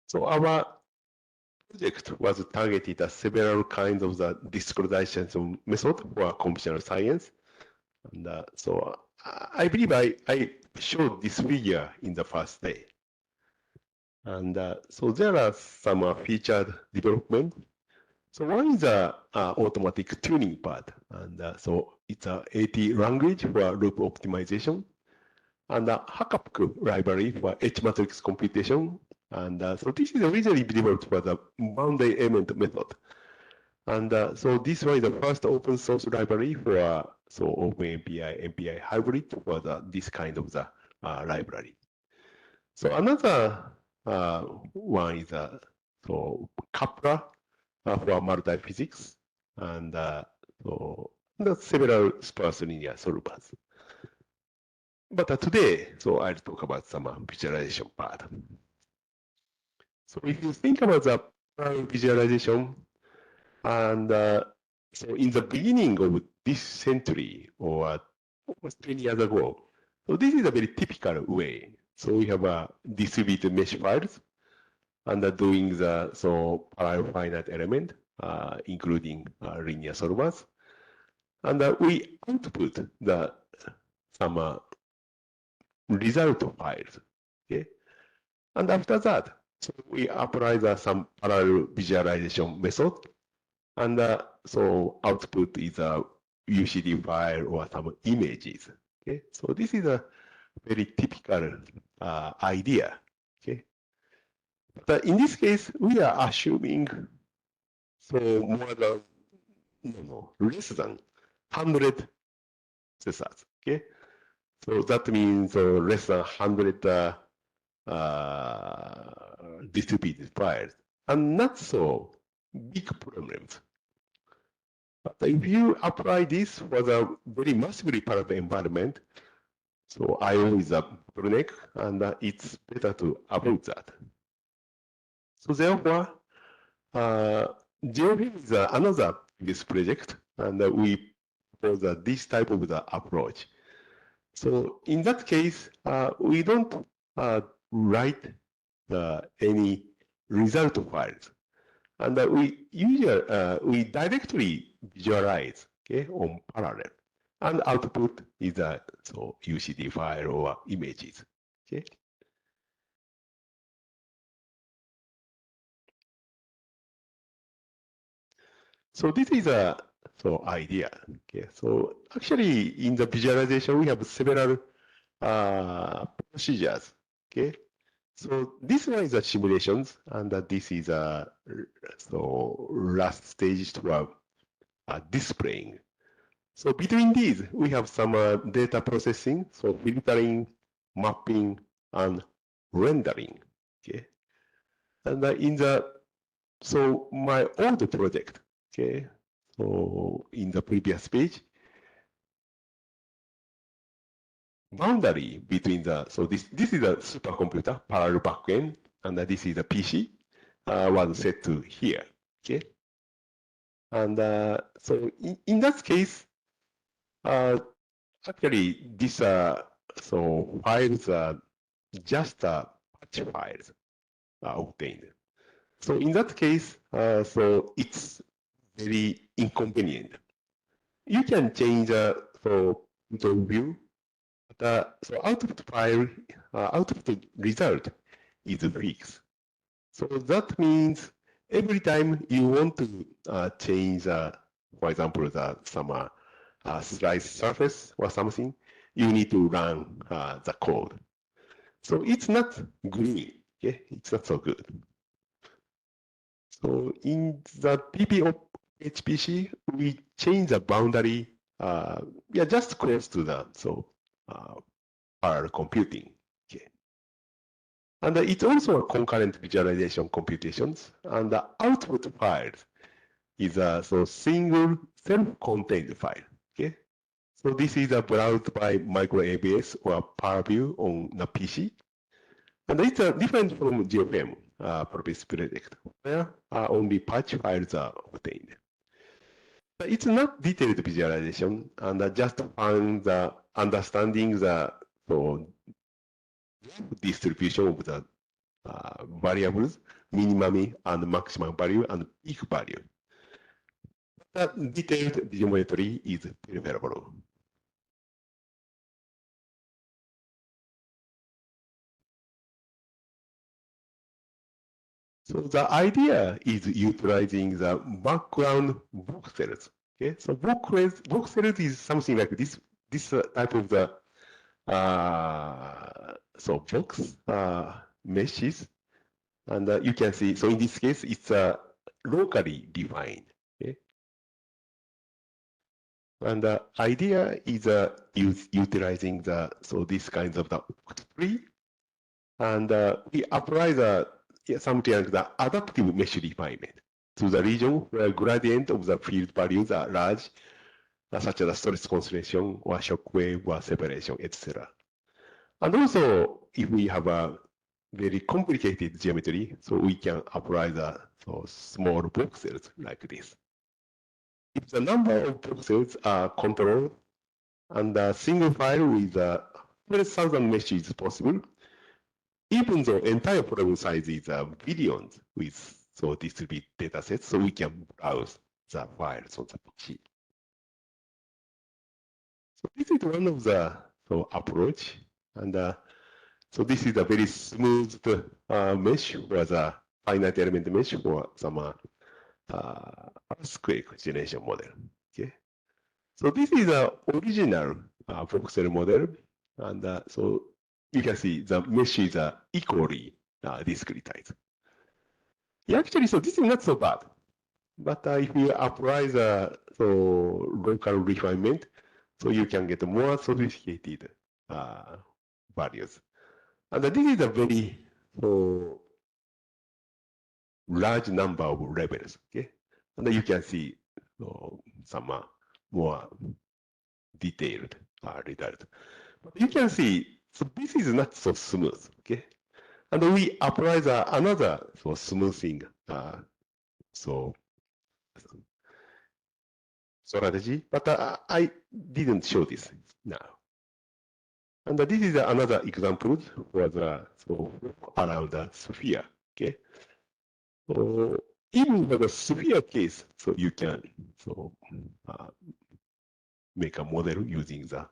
So our project was targeted at several kinds of the discretization method for computational science. And so I believe I showed this figure in the first day. And so there are some featured development. So one is the automatic tuning part. And so it's a AT language for loop optimization. And the HACCP library for H-matrix computation. And so this is originally developed for the boundary element method. And so this one is the first open source library for OpenMPI, MPI hybrid for this kind of the library. So another one is Kappa for multiphysics, and so several sparse linear solvers. But today, so I'll talk about some visualization part. So if you think about the visualization, and so in the beginning of this century, or almost 20 years ago, so this is a very typical way. So we have distributed mesh files, and doing the parallel finite element, including linear solvers, and we output some result files. Okay, and after that, so we apply some parallel visualization method, and so output is a UCD file or some images. Okay, so this is a very typical idea. Okay, but in this case, we are assuming more than less than 100 processors. Okay, so that means less than 100 distributed files, and not so big problems. But if you apply this for the very massively parallel environment, so I/O is a bottleneck, and it's better to avoid that. So therefore, GeoFilm is another previous project, and we propose this type of the approach. So in that case, we don't write any result files, and we usually we directly visualize, okay, on parallel, and output is a UCD file or images. Okay. So this is a idea. Okay. So actually, in the visualization, we have several procedures. Okay. So this one is a simulations, and this is a last stage to displaying. So between these, we have some data processing, so filtering, mapping, and rendering. Okay. And in the my old project, okay, so in the previous page, boundary between this is a supercomputer parallel backend, and this is a PC was set to here. Okay. And so in that case, actually this files are just patch files obtained. So in that case, so it's very inconvenient. You can change the view, but so output file, output result is fixed. So that means every time you want to change, for example, some slice surface or something, you need to run the code. So it's not green. Okay, it's not so good. So in the PPO HPC, we change the boundary, just close to the parallel computing. Okay. And it's also a concurrent visualization computations, and the output files is a single self-contained file. Okay. So this is browsed by micro ABS or PowerView on the PC. And it's different from GFM previous project, where only patch files are obtained. But it's not detailed visualization, and just find the understanding the distribution of the variables, minimum and maximum value and peak value. But detailed geometry is preferable. So the idea is utilizing the background voxels. Okay, so voxels is something like this type of the box meshes, and you can see. So in this case, it's locally defined. Okay, and the idea is utilizing this kinds of the tree, and we apply something like the adaptive mesh refinement to the region where gradient of the field values are large, such as stress concentration or shock wave or separation, etc. And also, if we have a very complicated geometry, so we can apply the small voxels like this. If the number of voxels are controlled and a single file with 100,000 meshes is possible, even though entire problem size is billions with distributed data sets, so we can browse the files on the PC. So this is one of the approach, and so this is a very smooth mesh for the finite element mesh for some earthquake generation model. Okay, so this is the original voxel model, and so you can see the mesh is equally discretized. Yeah, actually, so this is not so bad. But if you apply the local refinement, so you can get more sophisticated values. And this is a very large number of levels. Okay, and you can see some more detailed result. But you can see, so this is not so smooth. Okay, and we apply another smoothing strategy, but I didn't show this now. And this is another example for the around the sphere. Okay, so even for the sphere case, so you can make a model using the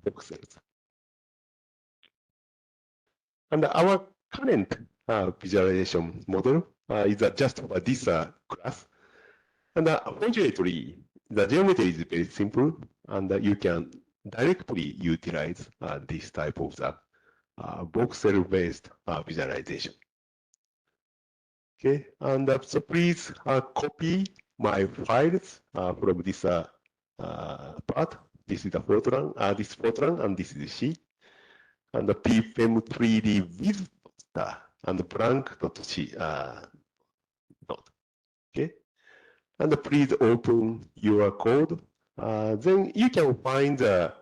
voxels. And our current visualization model is just for this class. And fortunately, the geometry is very simple, and you can directly utilize this type of the voxel-based visualization. Okay, and so please copy my files from this part. This is the Fortran, this Fortran, and this is C, and the pfm3d with and blank.c node. Okay. And please open your code. Then you can find the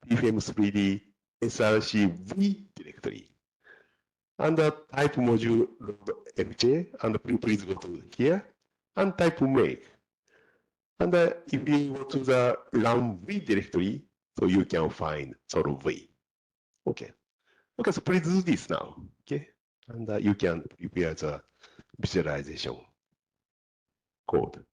pfm3d srcv directory. And type module fj, and please go to here and type make. And if you go to the run v directory, so you can find v. Okay. Okay, so please do this now. Okay. And you can prepare the visualization code.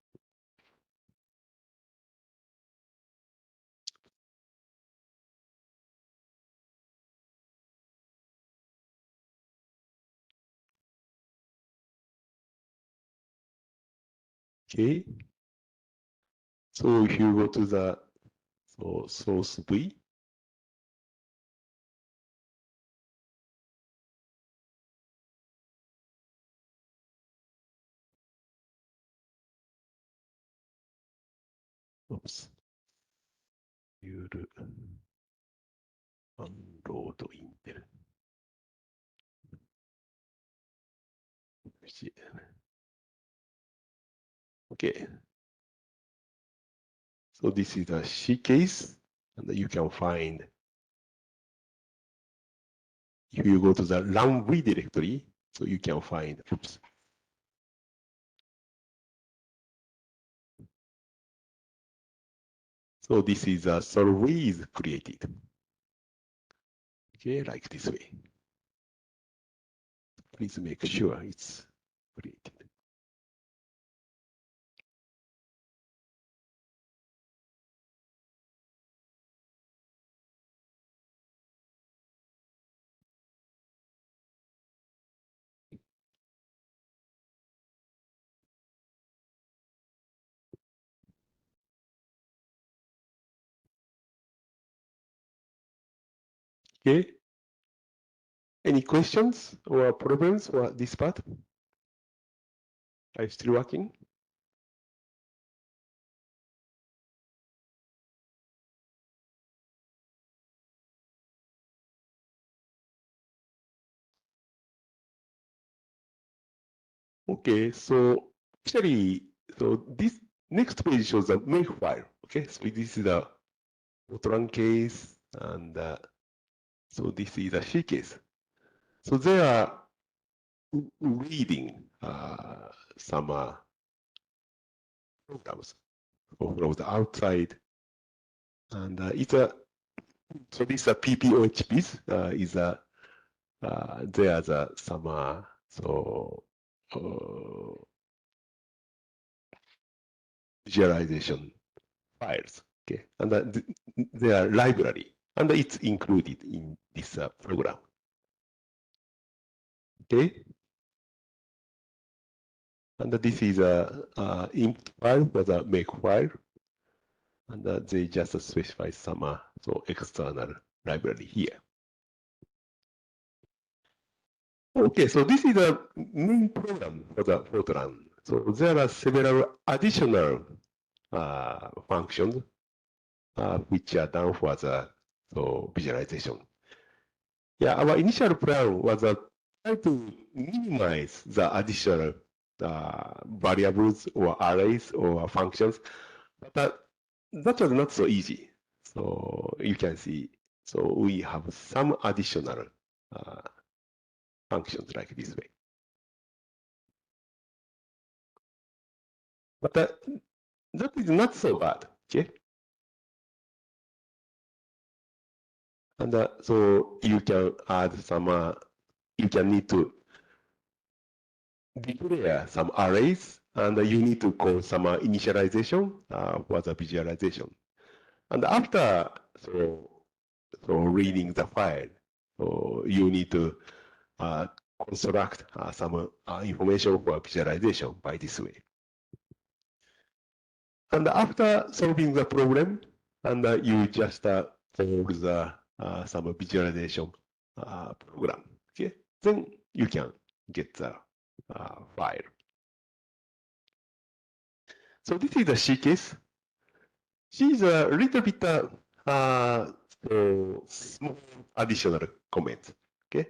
Okay. So if you go to the source V, oops, you unload Intel. Okay. So this is the C case, and you can find, if you go to the run V directory, so you can find, oops. So this is a survey is created. Okay, like this way. Please make sure it's created. Okay. Any questions or problems for this part? Are you still working? Okay, so actually, so this next page shows the make file. Okay, so this is the Fortran case, and So this is a C case. So they are reading some programs from the outside, and it's a so this PPOHPs is a there's some so visualization files, okay, and they are library, and it's included in this program, okay. And this is a input file for the make file, and they just specify some so external library here. Okay, so this is the main program for the Fortran. So there are several additional functions which are done for the visualization. Yeah, our initial plan was try to minimize the additional variables or arrays or functions, but that was not so easy. So you can see, so we have some additional functions like this way. But that is not so bad, okay? And so you can add some, you can need to declare some arrays, and you need to call some initialization for the visualization. And after reading the file, so you need to construct some information for visualization by this way. And after solving the problem, and you just call the some visualization program. Okay, then you can get the file. So this is the C case. C is a little bit small additional comment. Okay,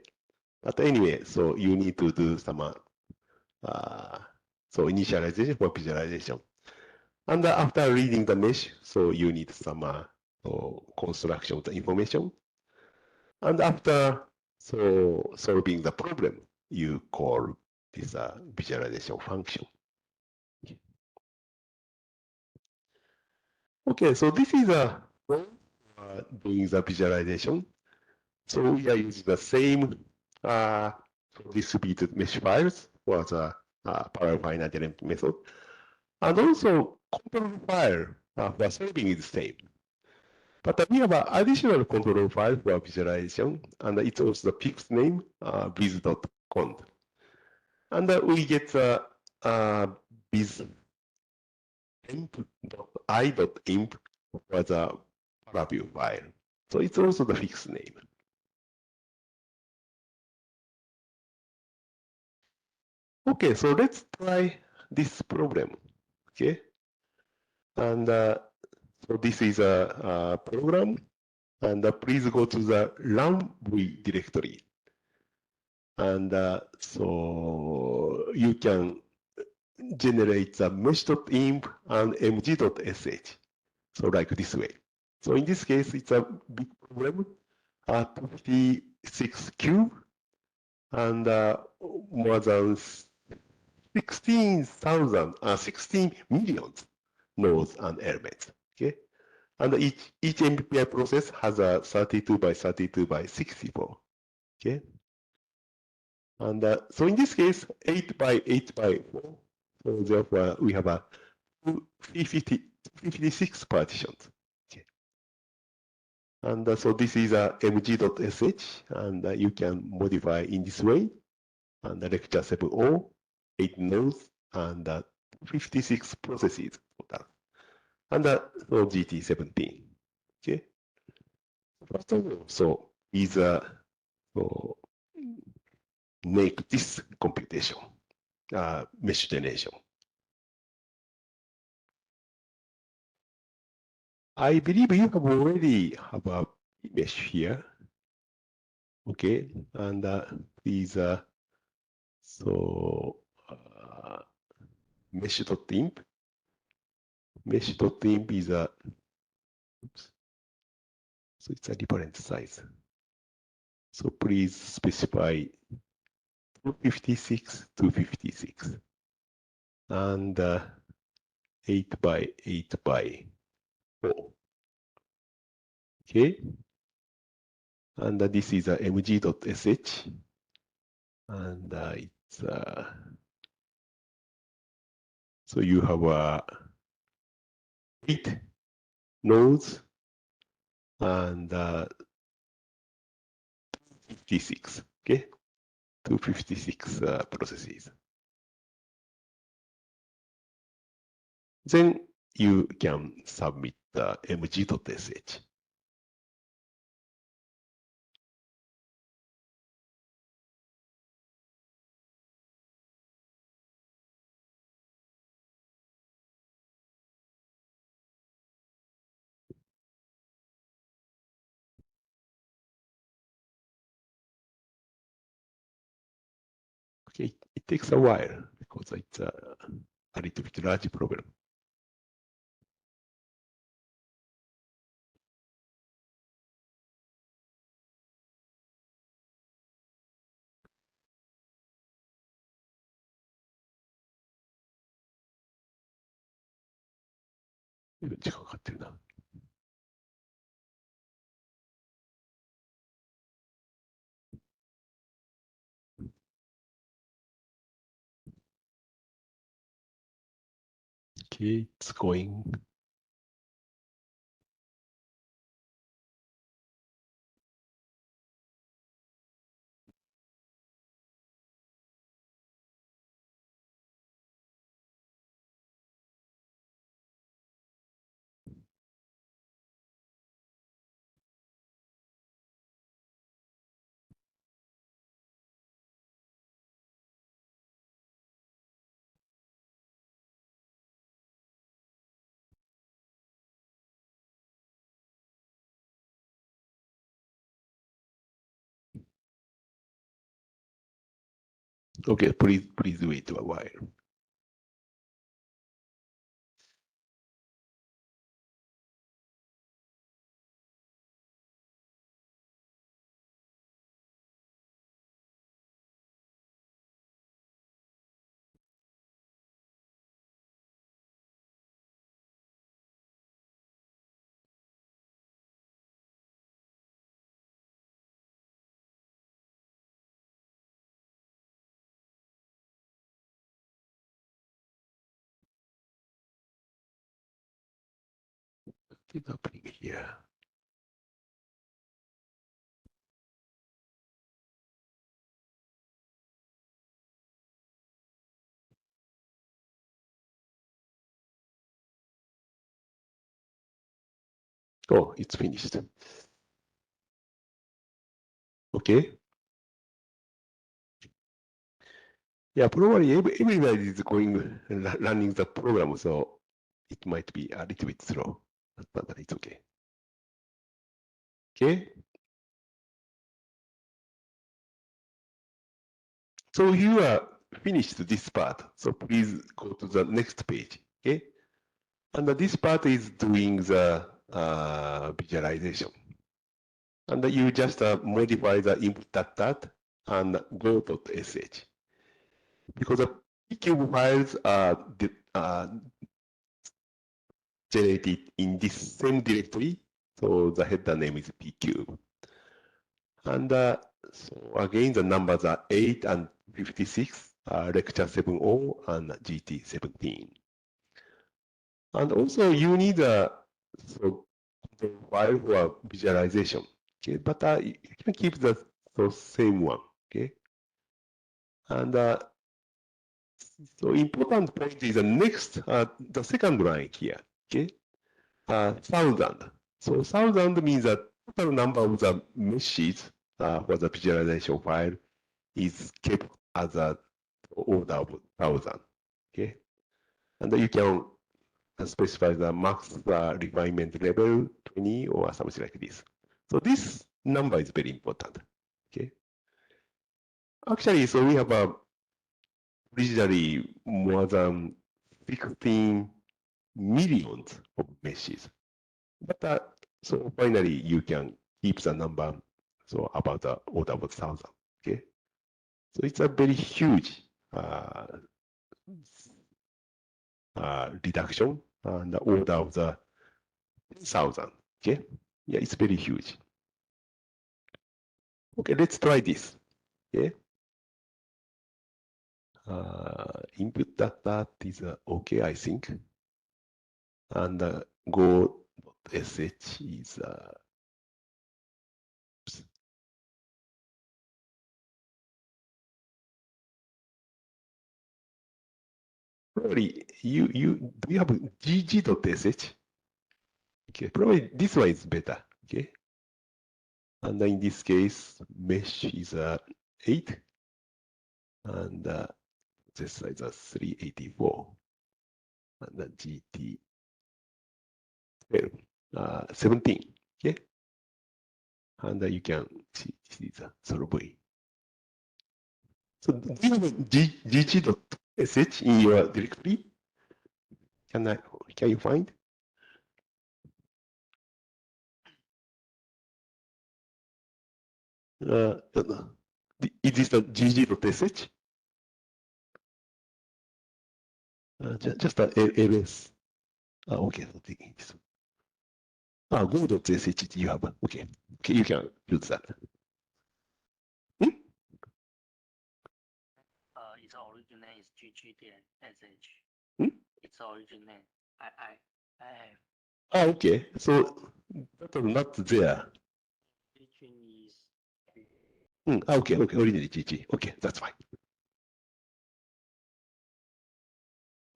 but anyway, so you need to do some so initialization for visualization. And after reading the mesh, so you need some construction of the information. And after solving the problem, you call this visualization function. Okay, so this is doing the visualization. So we are using the same distributed mesh files for the parallel finite element method. And also control file for solving is the same. But we have an additional control file for visualization, and it's also the fixed name viz.cont. And we get the viz.i.imp for the paraview file. So it's also the fixed name. Okay, so let's try this problem. Okay, and so this is a program, and please go to the run.v directory. And so you can generate the mesh.imp and mg.sh. So like this way. So in this case, it's a big problem, 56 cube, and more than 16 million nodes and elements. Okay, and each MPI process has a 32 by 32 by 64. Okay, and so in this case, 8 by 8 by 4. So therefore, we have a 56 partitions. Okay, and so this is a mg.sh, and you can modify in this way. And the lecture 7.0, 8 nodes, and 56 processes total. And so GT17. Okay. First of all, so is so make this computation, mesh generation. I believe you have already have a mesh here. Okay, and please so mesh.imp. Mesh.imp is a oops. So it's a different size. So please specify 256, 256, and 8 by 8 by 4. Okay, and this is a mg.sh, and it's so you have 8 nodes and 56. Okay, 256 processes. Then you can submit the mg.sh. Okay, it takes a while because it's a little bit large program. Okay, it's going. Okay, please wait a while. It's happening here. Oh, it's finished. Okay. Yeah, probably everybody is running the program, so it might be a little bit slow, but it's okay. Okay. So you are finished this part. So please go to the next page. Okay. And this part is doing the visualization. And you just modify the input that and go.sh. Because the pcube files are generated in this same directory. So the header name is pcube. And so again, the numbers are 8 and 56, lecture 7.0 and GT17. And also you need a file for visualization. Okay, but you can keep the same one. Okay, and so important point is the next, the second line here. Okay, 1,000. So 1,000 means that total number of the meshes for the visualization file is kept as a order of 1,000. Okay, and you can specify the max refinement level 20 or something like this. So this number is very important. Okay. Actually, so we have originally more than 16 millions of meshes. But so finally, you can keep the number So about the order of 1,000. Okay. So it's a very huge reduction and the order of the 10,000. Okay. Yeah, it's very huge. Okay, let's try this. Okay. Input data is okay, I think. And go.sh is probably you do you have gg.sh? Okay, probably this one is better. Okay. And in this case, mesh is 8 and this is 384 and the GT 12, 17. Okay. And you can see the solve. So do you have gg.sh in your directory? Can you find? Is this the gg.sh? Just ls. Okay, so this. Go.sh you have. Okay, you can use that. Its origin name is gg.sh. Its origin name. I have. Okay. So that was not there. Origin is. Okay. Originally GG. Okay, that's fine.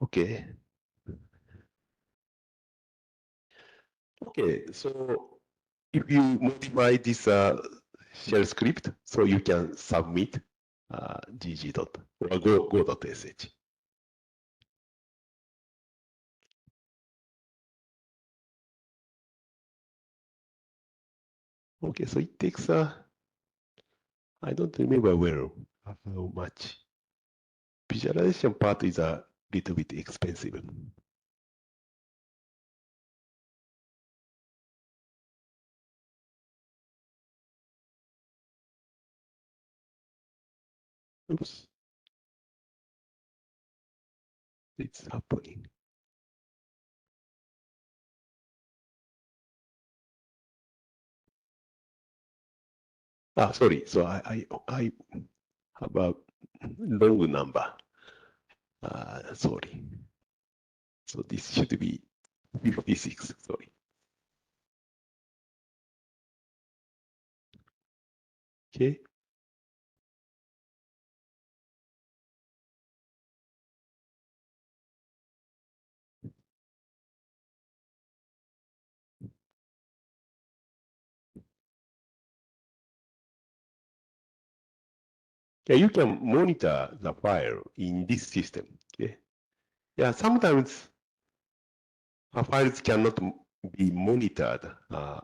Okay. Okay. So if you modify this shell script, so you can submit gg dot or go.sh. Okay, so it takes I don't remember well how much. Visualization part is a little bit expensive. Oops. It's happening. Sorry. So I have a long number. Sorry. So this should be 56. Sorry. Okay. Yeah, you can monitor the file in this system. Okay. Yeah, sometimes files cannot be monitored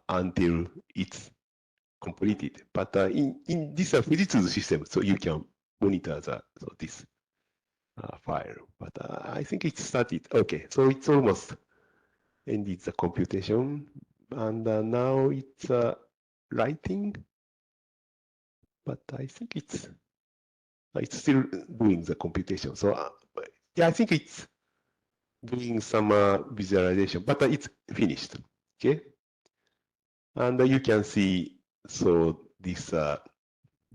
until it's completed. But in this Fujitsu system, so you can monitor this file. But I think it started. Okay, so it's almost ended the computation, and now it's writing. But I think it's still doing the computation. So yeah, I think it's doing some visualization, but it's finished. Okay, and you can see this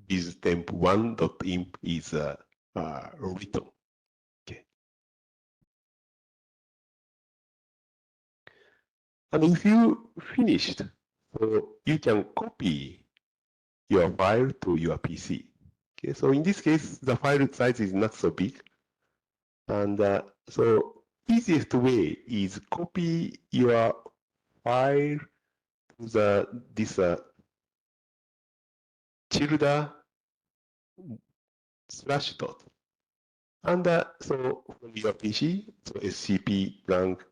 biztemp1.imp is written. Okay, and if you finished, so you can copy your file to your PC. Okay, so in this case, the file size is not so big, and so easiest way is copy your file to this tilde slash dot. And so from your PC, so SCP blank,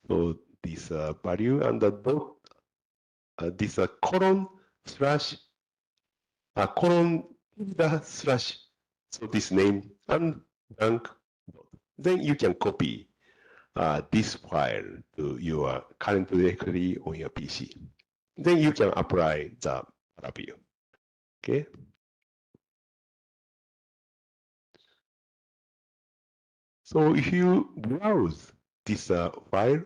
so this value and the dot, this colon slash, colon tilde slash, so this name and blank dot. Then you can copy this file to your current directory on your PC. Then you can apply the value. Okay. So if you browse this file,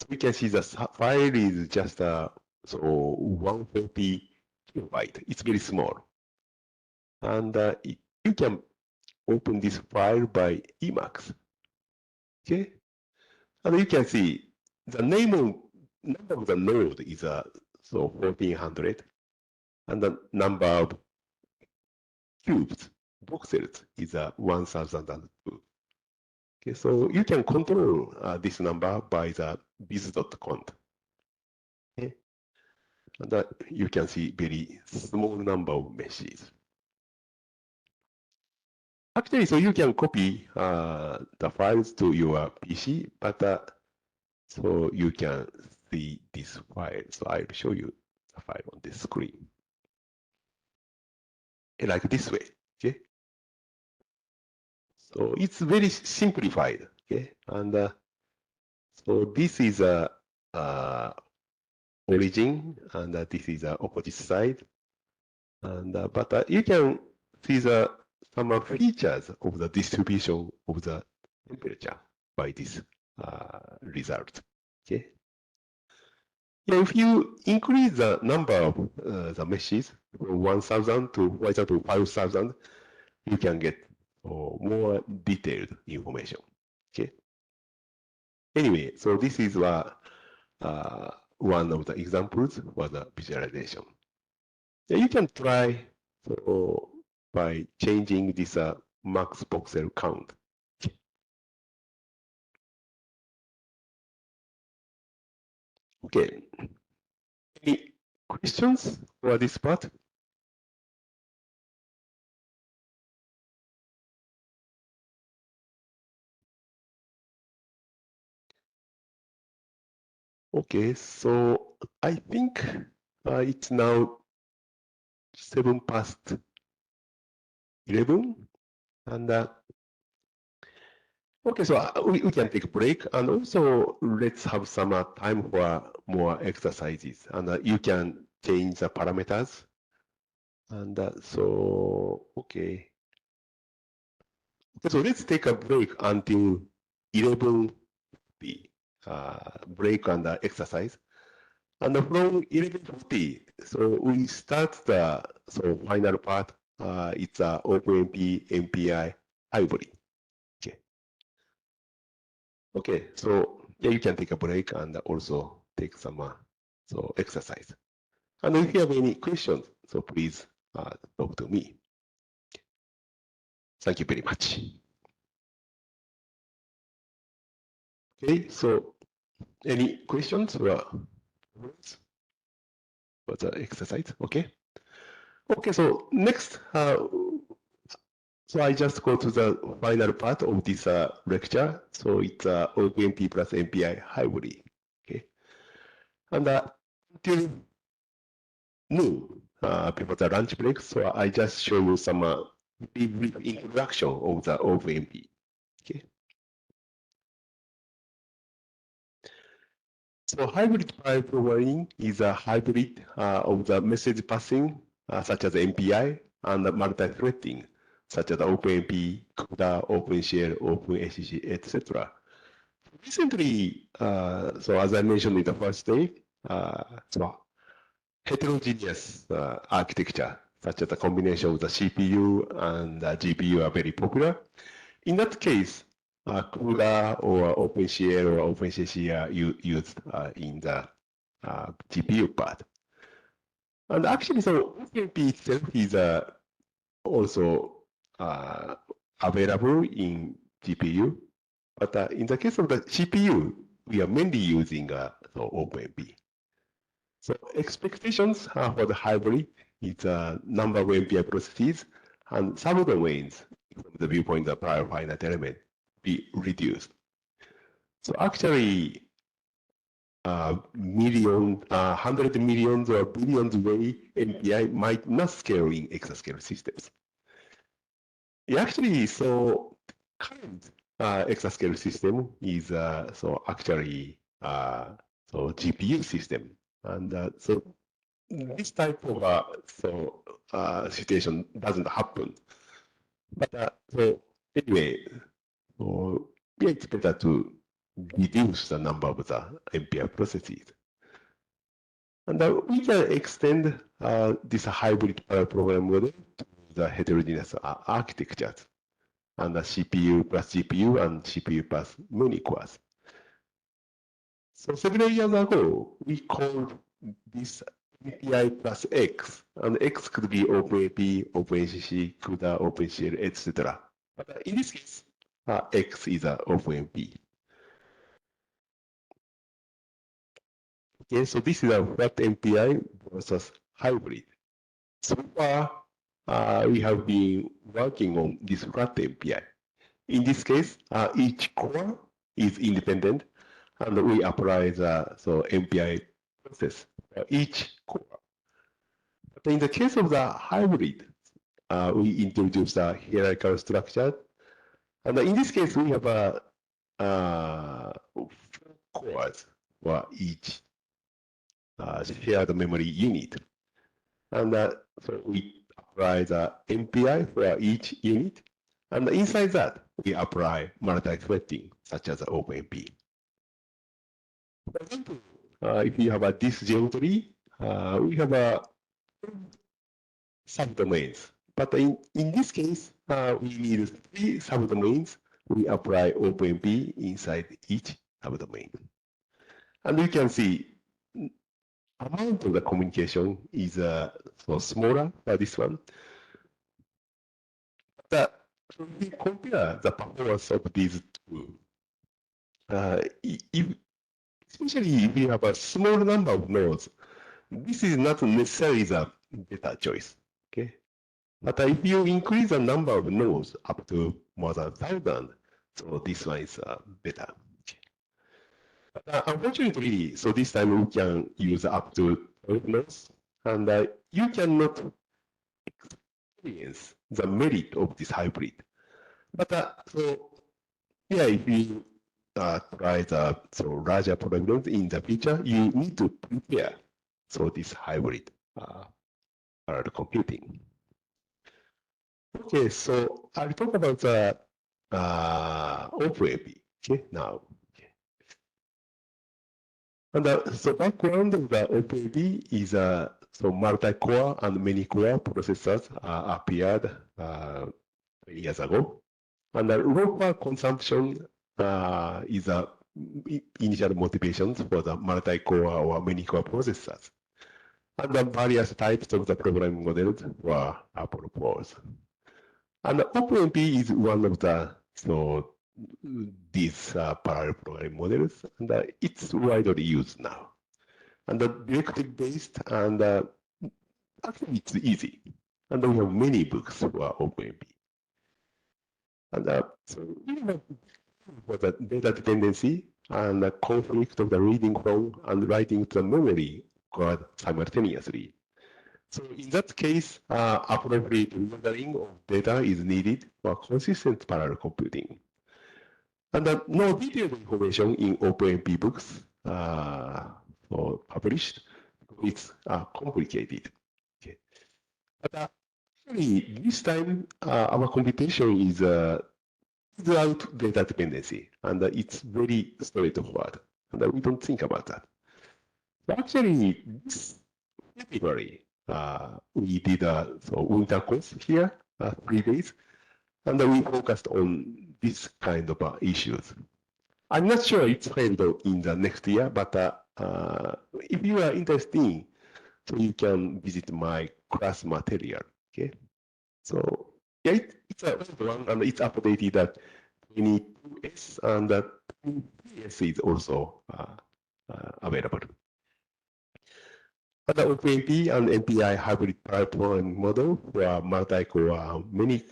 so you can see the file is just so 140 kilobyte. It's very small, and you can open this file by Emacs. Okay, and you can see the number of the node is so 1400, and the number of cubes, voxels is 1002. Okay, so you can control this number by the biz.cont. Okay, and you can see very small number of meshes. Actually, so you can copy the files to your PC, but so you can see this file. So I'll show you the file on the screen. Like this way, okay? So it's very simplified, okay? And so this is a origin, and this is the opposite side. And but you can see some features of the distribution of the temperature by this result. Okay. Yeah, if you increase the number of the meshes from 1,000 to, for example, 5,000, you can get more detailed information. Okay. Anyway, so this is one of the examples for the visualization. Yeah, you can try by changing this max voxel count. Okay. Any questions for this part? Okay, so I think it's now 7 past 11, and okay, so we can take a break, and also let's have some time for more exercises, and you can change the parameters. And so, okay. So let's take a break until 11 p. Break and exercise. And from 11:40, so we start the final part. It's a OpenMP MPI hybrid. Okay. Okay. So yeah, you can take a break and also take some exercise. And if you have any questions, so please talk to me. Thank you very much. Okay. So any questions or for the exercise? Okay. Okay, so next, so I just go to the final part of this lecture. So it's OpenMP plus MPI hybrid. Okay, and until noon, before the lunch break, so I just show you some brief introduction of the OpenMP. Okay. So hybrid file forwarding is a hybrid of the message passing, such as MPI, and multi-threading, such as OpenMP, CUDA, OpenShell, OpenACC, etc. Recently, so as I mentioned in the first day, so heterogeneous architecture, such as a combination of the CPU and the GPU are very popular. In that case, CUDA or OpenShell or OpenACC are used in the GPU part. And actually, so OpenMP itself is also available in GPU. But in the case of the CPU, we are mainly using OpenMP. So expectations for the hybrid is number of MPI processes and subdomains from the viewpoint of prior finite element be reduced. So actually, hundred millions or billions way MPI might not scale in exascale systems. Actually, so current exascale system is so actually so GPU system, and so this type of situation doesn't happen. But so anyway, so it's better to reduce the number of the MPI processes. And we can extend this hybrid parallel program model to the heterogeneous architectures, and the CPU plus GPU and CPU plus many cores. So several years ago, we called this MPI plus X, and X could be OpenAP, OpenACC, CUDA, OpenCL, etc. But in this case, X is OpenAP. Okay, so this is a flat MPI versus hybrid. So far, we have been working on this flat MPI. In this case, each core is independent, and we apply the MPI process for each core. But in the case of the hybrid, we introduce a hierarchical structure, and in this case, we have 4 cores for each shared memory unit. And so we apply the MPI for each unit. And inside that, we apply multi-threading, such as OpenMP. For example, if you have a this geometry, we have a subdomains. But in this case, we need 3 subdomains. We apply OpenMP inside each subdomain. And you can see amount of the communication is smaller for this one. But if we compare the performance of these two, especially if you have a small number of nodes, this is not necessarily the better choice. Okay, but if you increase the number of nodes up to more than 1,000, so this one is better. Unfortunately, so this time we can use up to 12 nodes, and you cannot experience the merit of this hybrid. But so yeah, if you try the larger problems in the future, you need to prepare this hybrid parallel computing. Okay, so I'll talk about the OpenAP. Okay, now. And so background of the OpenAP is multi-core and many-core processors appeared 20 years ago. And the low power consumption is initial motivations for the multi-core or many-core processors. And the various types of the programming models were proposed. And the OpenMP is one of the these parallel programming models, and it's widely used now. And the directive based, and actually it's easy. And we have many books for OpenMP. And so we have for the data dependency and the conflict of the reading from and writing to the memory occurred simultaneously. So in that case, appropriate rendering of data is needed for consistent parallel computing. And no detailed information in OpenMP books published. It's complicated. Okay. But actually, this time our computation is without data dependency, and it's very straightforward, and we don't think about that. But actually, this February, we did a winter course here, 3 days, and we focused on this kind of issues. I'm not sure it's held in the next year, but if you are interested, so you can visit my class material. Okay, so yeah, it's a old one, and it's updated at 22S, and 23S is also available. But the OpenMP and MPI hybrid parallel programming model were multi-core, many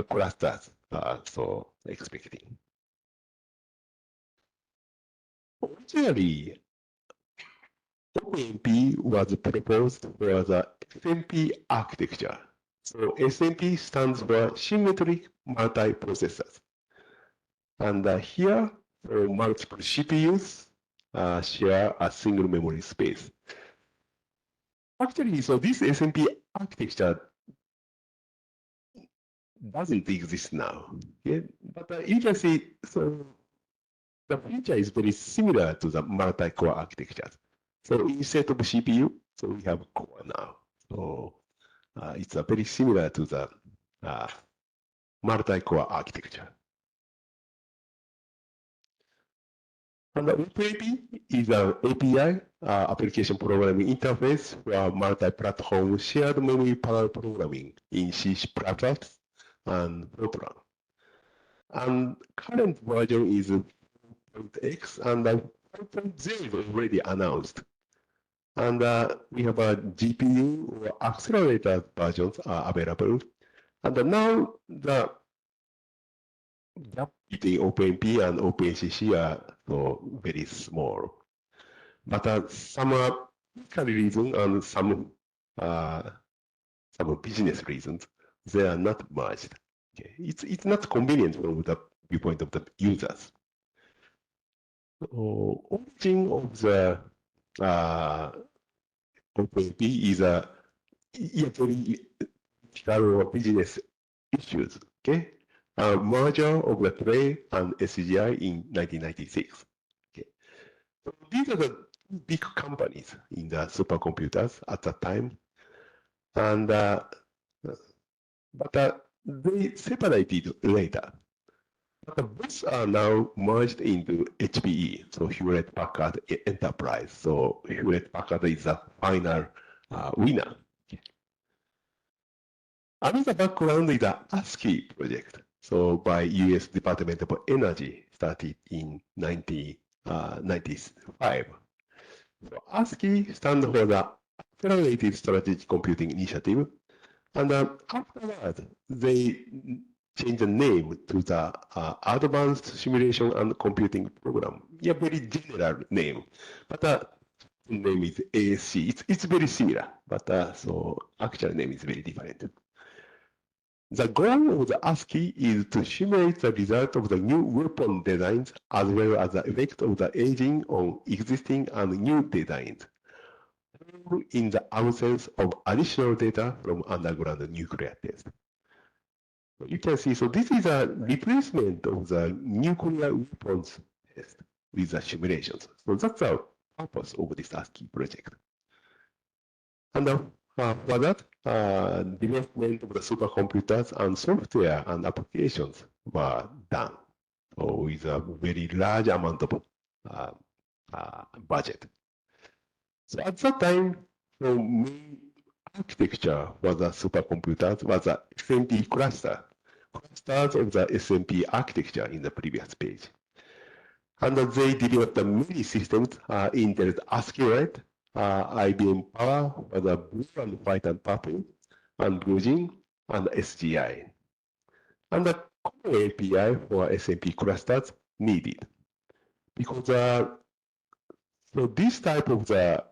clusters, so expecting. Originally, OpenMP was proposed for the SMP architecture. So SMP stands for symmetric multiprocessors. And here, multiple CPUs share a single memory space. Actually, so this SMP architecture doesn't exist now. Okay? But you can see, so the feature is very similar to the multi-core architecture. So instead of CPU, so we have core now. So it's very similar to the multi-core architecture. And the OpenAP is an API, application programming interface for multi-platform shared memory parallel programming in C++ and Fortran. And current version is 4.x, and 5.0 is already announced. And we have a GPU or accelerator versions are available. And now the gap between OpenP and OpenCC are very small. But some technical reasons and some business reasons, they are not merged. Okay. It's not convenient from the viewpoint of the users. Origin of the OpenP is a very business issues. Okay, merger of the Tray and SGI in 1996. Okay, so these are the big companies in the supercomputers at that time, and but they separated later. But both are now merged into HPE, so Hewlett Packard Enterprise. So Hewlett Packard is the final winner. Another background is the ASCII project. So by US Department of Energy, started in 1995. So ASCII stands for the Accelerated Strategic Computing Initiative. And afterward, they changed the name to the Advanced Simulation and Computing Program. Yeah, very general name. But the name is ASC. It's very similar, but so actual name is very different. The goal of the ASCII is to simulate the result of the new weapon designs as well as the effect of the aging on existing and new designs, in the absence of additional data from underground nuclear test. You can see, so this is a replacement of the nuclear weapons test with the simulations. So that's the purpose of this ASCII project. And for that, development of the supercomputers and software and applications were done with a very large amount of budget. So at that time, the main architecture for the supercomputers was the SMP clusters of the SMP architecture in the previous page. And they developed many systems, Intel's ASCII, IBM Power for the blue and white and purple, and Blue and SGI. And the common API for SMP clusters needed. Because so this type of the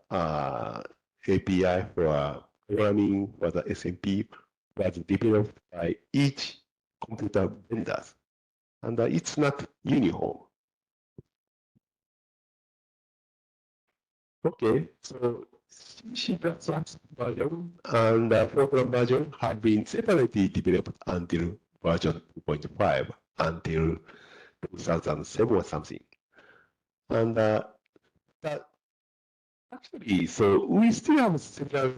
API for programming for the SMP was developed by each computer vendors. And it's not uniform. Okay, so C++ version and Fortran version have been separately developed until version 2.5 until 2007 or something. And actually, so we still have several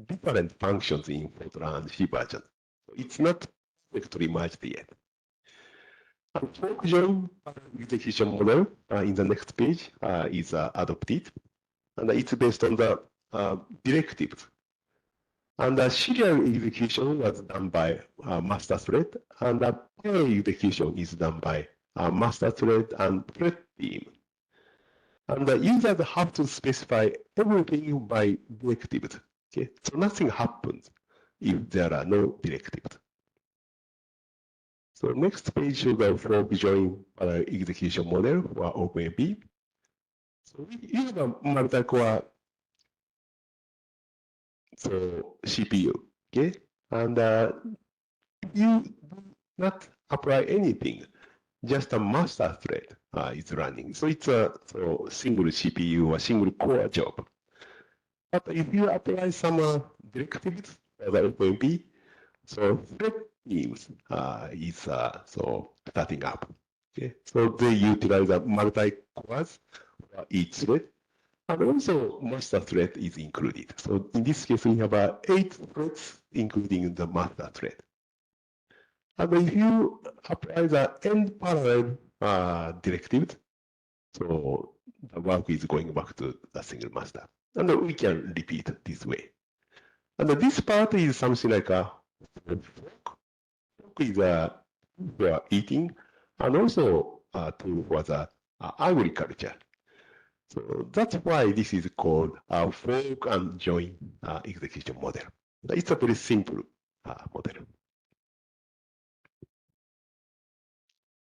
different functions in Fortran and C version. So it's not perfectly merged yet. And function execution model in the next page is adopted. And it's based on the directives. And the serial execution was done by master thread, and the parallel execution is done by master thread and thread team. And the users have to specify everything by directives. Okay, so nothing happens if there are no directives. So next page shows the flow visual parallel execution model for OpenAP. So you have a multi-core CPU, okay? And you do not apply anything, just a master thread is running. So it's a single CPU or single core job. But if you apply some directives for the OpenMP, so thread teams is so starting up. Okay, so they utilize a multi-cores for each thread, and also master thread is included. So in this case, we have 8 threads, including the master thread. And if you apply the end parallel directive, so the work is going back to the single master. And we can repeat this way. And this part is something like a fork. Fork is for eating, and also a tool for the agriculture. So that's why this is called a fork and join execution model. It's a very simple model.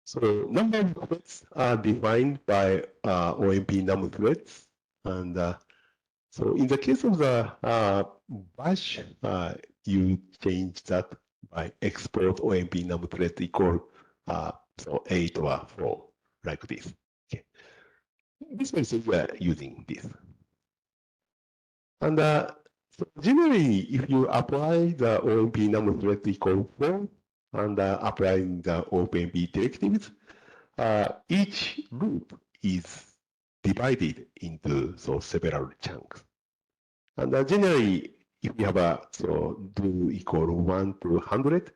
So number of threads are defined by OMP num threads. And so in the case of the bash, you change that by export OMP num thread equal so 8 or 4, like this. Okay. This means we are using this. And so generally, if you apply the OMP num thread equal 4 and applying the OMP directives, each loop is divided into several chunks. And generally, if you have a do equal 1 to 100,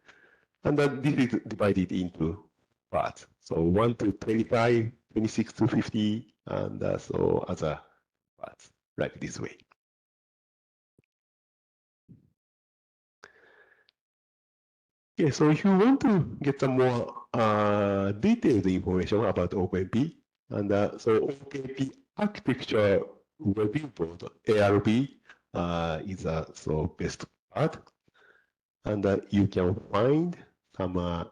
and this is divided into parts. So 1 to 25, 26 to 50, and so other parts, like this way. Okay, so if you want to get some more detailed information about OpenP, and so OpenP architecture review board, ARB, is a best part, and you can find some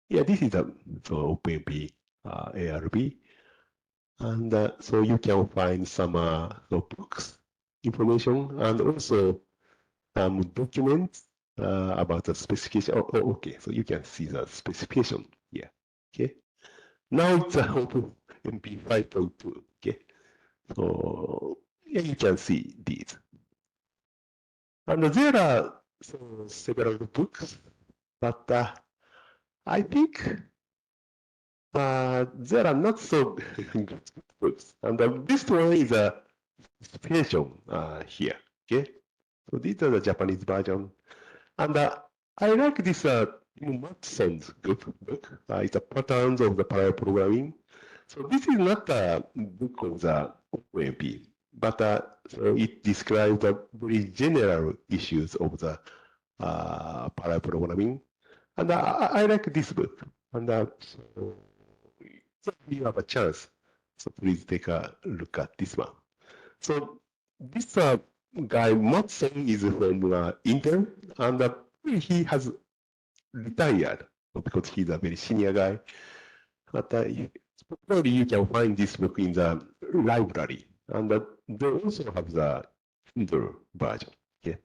yeah, this is a OpenP ARB, and so you can find some books information and also documents about the specification. Oh, okay, so you can see the specification here. Okay, now it's OpenMP 5.2. Okay, so yeah, you can see these, and there are several books, but I think there are not so good books, and this one is a specification here. Okay, so these are the Japanese version. And I like this Matson's book. It's a patterns of the parallel programming. So this is not a book of the OMP, but so it describes the very general issues of the parallel programming. And I like this book. And so if you have a chance, so please take a look at this one. So this guy, Matson, is from Intel, and he has retired because he's a very senior guy. But probably you can find this book in the library, and they also have the Kindle version. Okay,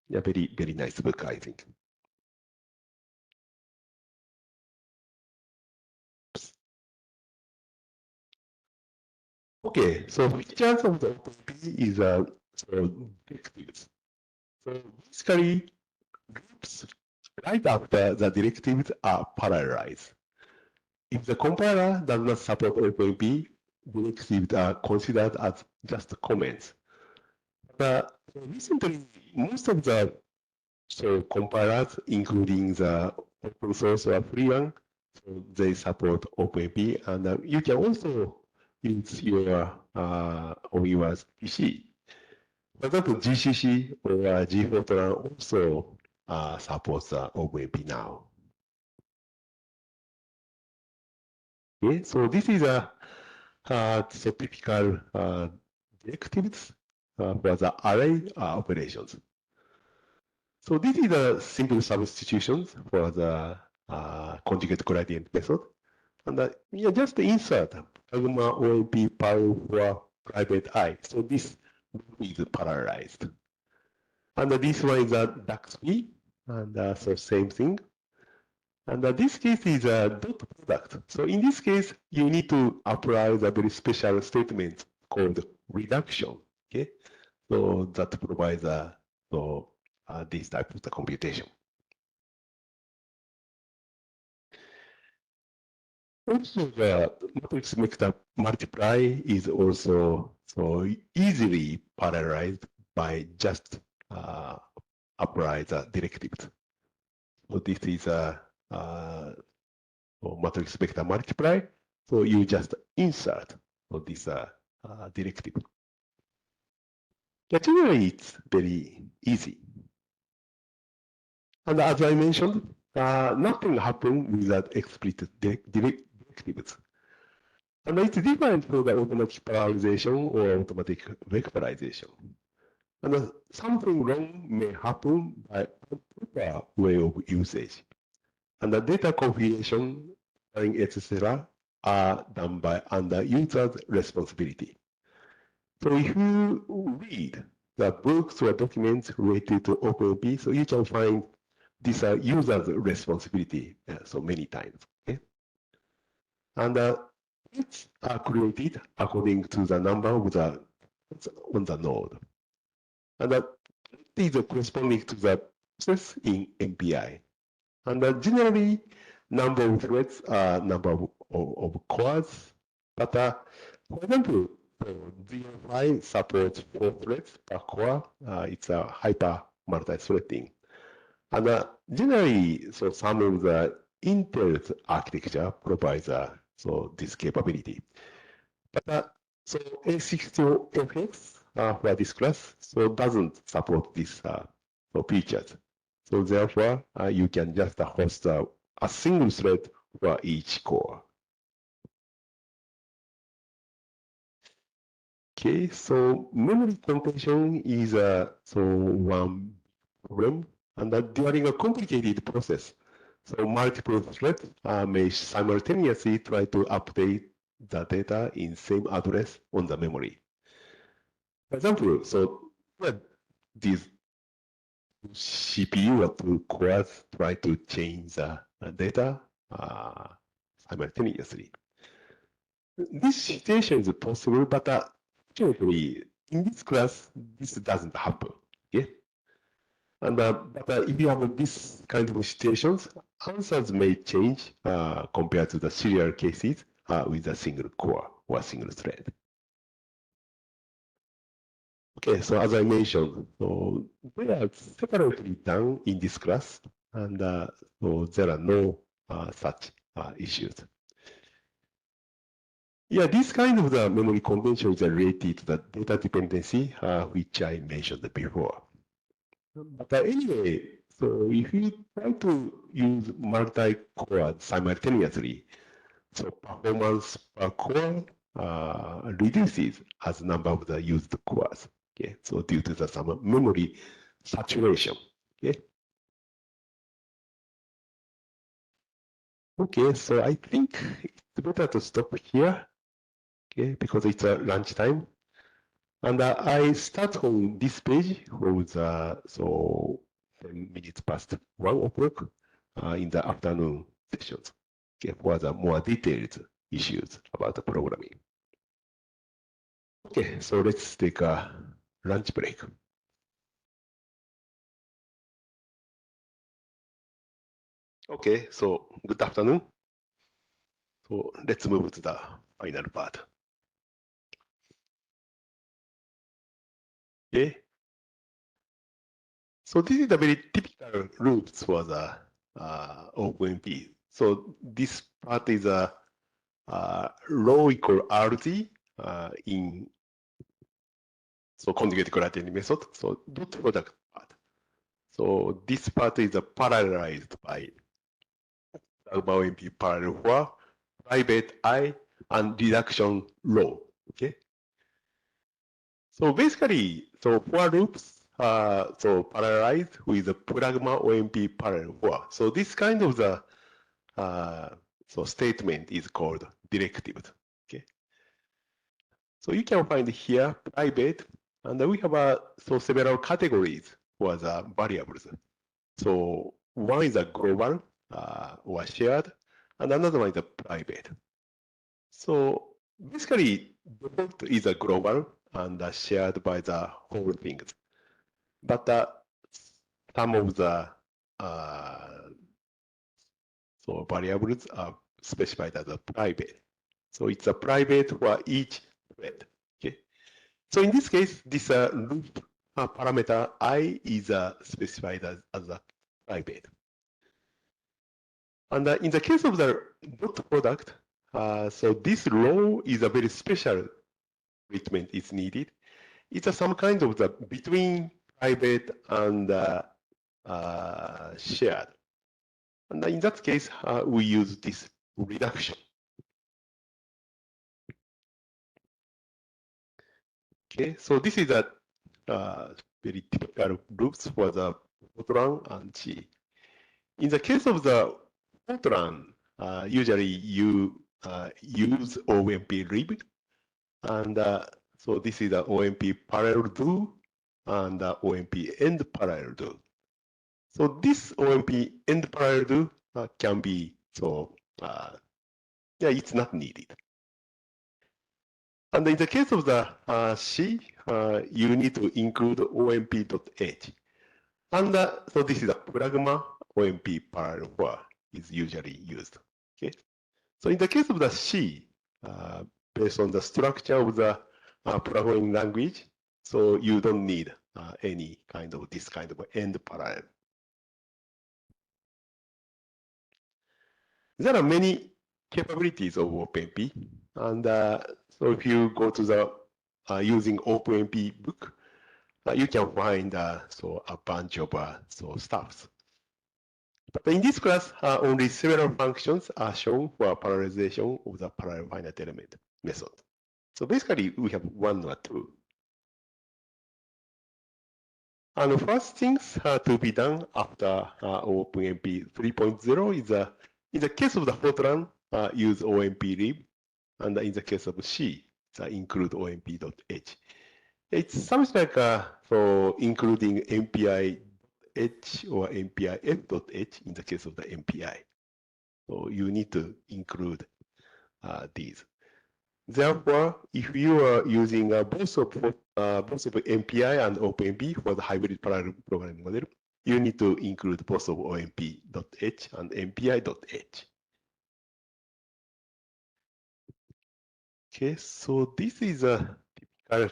yeah, very very nice book, I think. Okay, so features of the OpenP is directives. So basically, groups right after the directives are parallelized. If the compiler does not support OpenP, directives are considered as just comments. But recently, most of the compilers, including the open source or free one, so they support OpenP, and you can also use your on your PC. For example, GCC or G-Fortran also supports OpenP now. Okay, so this is a typical directives for the array operations. So this is a simple substitutions for the conjugate gradient method. And yeah, just insert pragma OMP pile for private I. So this is parallelized. And this one is a DAX-free. and so same thing. And this case is a dot product. So in this case, you need to apply the very special statement called reduction. Okay, so that provides this type of the computation. Also, the matrix vector multiply is also so easily parallelized by just apply the directives. So this is a matrix vector multiply. So you just insert this directive. Yeah, generally, it's very easy. And as I mentioned, nothing happens without explicit directives. And it's different from the automatic parallelization or automatic vectorization. And something wrong may happen by improper way of usage. And the data configuration, etc., are done by under user's responsibility. So if you read the books or documents related to OpenP, so you can find this user's responsibility so many times. Okay? And it's created according to the number of the on the node. And that is corresponding to the process in MPI. And generally, number of threads are number of cores. But for example, ZFI supports 4 threads per core. It's a hyper multi-threading. And generally, so some of the Intel's architecture provides so this capability. But so A60FX for this class so doesn't support this features. So therefore, you can just host a single thread for each core. Okay, so memory contention is so one problem, and during a complicated process, so multiple threads may simultaneously try to update the data in same address on the memory. For example, so these CPU or 2 cores try to change the data simultaneously. This situation is possible, but fortunately, in this class, this doesn't happen. Okay? And but if you have this kind of situations, answers may change compared to the serial cases with a single core or a single thread. Okay, so as I mentioned, so they are separately done in this class, and so there are no such issues. Yeah, this kind of the memory convention is related to the data dependency, which I mentioned before. But anyway, so if you try to use multi-core simultaneously, so performance per core reduces as number of the used cores. Okay, so due to the some memory saturation. Okay. Okay, so I think it's better to stop here. Okay, because it's lunchtime. And I start on this page with so 10 minutes past 1 o'clock in the afternoon sessions. Okay, for the more detailed issues about the programming. Okay, so let's take a lunch break. Okay, so good afternoon. So let's move to the final part. Okay. So this is a very typical loops for the OpenP. So this part is a rho equal RT in so conjugate gradient method. So dot product part. So this part is parallelized by alpha OMP parallel for private I and reduction rho. Okay. So basically, so for loops, so parallelized with the pragma OMP parallel for. So this kind of the so statement is called directive. Okay. So you can find here private, and we have so several categories for the variables. So one is a global or shared, and another one is a private. So basically, default is a global and shared by the whole things. But some of the so variables are specified as a private. So it's a private for each thread. Okay. So in this case, this loop parameter I is specified as a private. And in the case of the dot product, so this row is a very special treatment is needed. It's some kind of the between private and shared. And in that case, we use this reduction. Okay, so this is a very typical loops for the Fortran and C. In the case of the Fortran, usually you use OMP lib, and so this is the OMP parallel do and OMP end parallel do. So this OMP end parallel do can be yeah, it's not needed. And in the case of the C, you need to include OMP.h. And so this is a pragma OMP parallel for is usually used. Okay. So in the case of the C, based on the structure of the programming language, so you don't need any kind of this kind of end parallel. There are many capabilities of OpenMP, and so if you go to the using OpenMP book, you can find so a bunch of so stuffs. But in this class, only several functions are shown for parallelization of the parallel finite element method. So basically, we have one or two. And the first things to be done after OpenMP 3.0 is in the case of the Fortran, use OMP lib, and in the case of C, include OMP.h. It's something like so including MPI H or MPI F.h in the case of the MPI. So you need to include these. Therefore, if you are using both of MPI and OpenMP for the hybrid parallel programming model, you need to include both of OMP.h and MPI.h. Okay, so this is a typical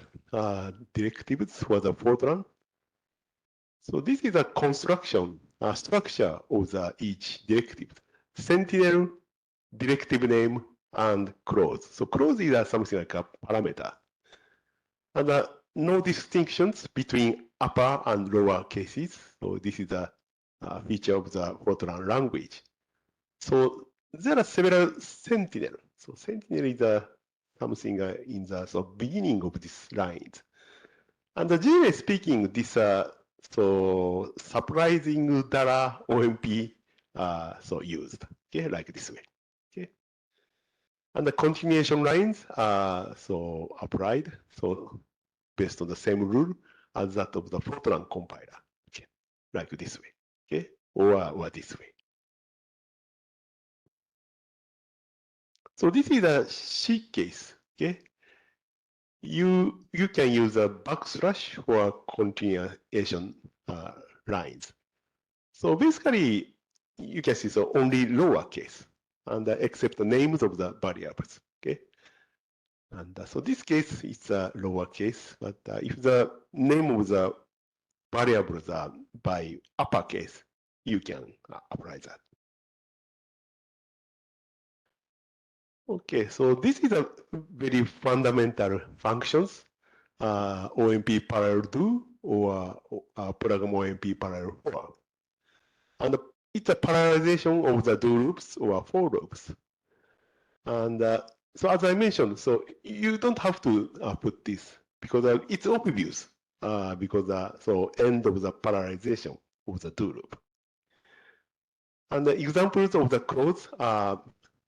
directives for the Fortran. So this is a construction, structure of the each directive. Sentinel, directive name, and clause. So clause is something like a parameter. And no distinctions between upper and lower cases. So this is a feature of the Fortran language. So there are several sentinel. So sentinel is something in the beginning of this lines. And generally speaking, this so surprising data OMP so used, okay, like this way, okay. And the continuation lines are so applied, so based on the same rule as that of the Fortran compiler, okay, like this way, okay, or this way. So this is a C case, okay. You can use a backslash for continuation lines. So basically, you can see so only lowercase, and except the names of the variables. Okay, and so this case is a lowercase, but if the name of the variables are by uppercase, you can apply that. Okay, so this is a very fundamental functions, OMP parallel do or program OMP parallel for. And it's a parallelization of the do loops or for loops. And so as I mentioned, so you don't have to put this because it's obvious because so end of the parallelization of the do loop. And the examples of the clause are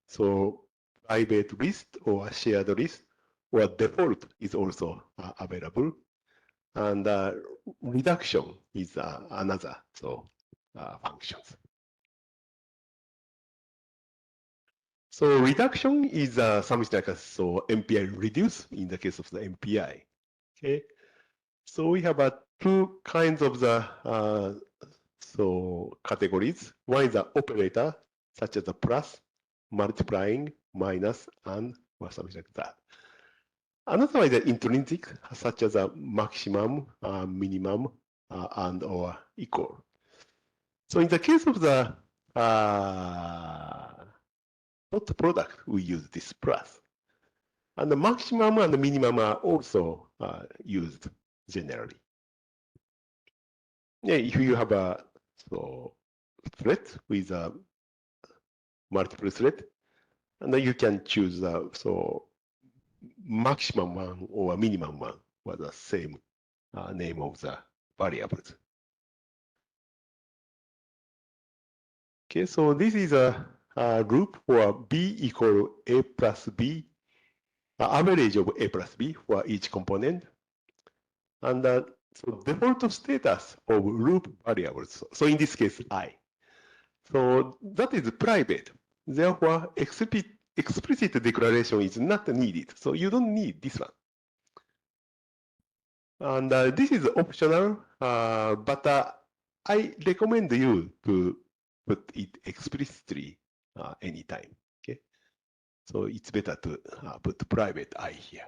so private list or shared list or default is also available. And reduction is another. So functions. So reduction is something like MPI reduce in the case of the MPI. Okay, so we have two kinds of the categories. One is the operator, such as the plus, multiplying, minus, and or something like that. Another one is the intrinsic, such as a maximum, minimum, and or equal. So in the case of the dot product, we use this plus. And the maximum and the minimum are also used generally. Yeah, if you have a thread with a multiple thread, and then you can choose maximum one or minimum one with the same name of the variables. Okay, so this is a loop for b equal a plus b, average of a plus b for each component. And so default status of loop variables. So in this case, I. So that is private. Therefore, explicit declaration is not needed. So you don't need this one. And this is optional, but I recommend you to put it explicitly anytime. Okay, so it's better to put private I here.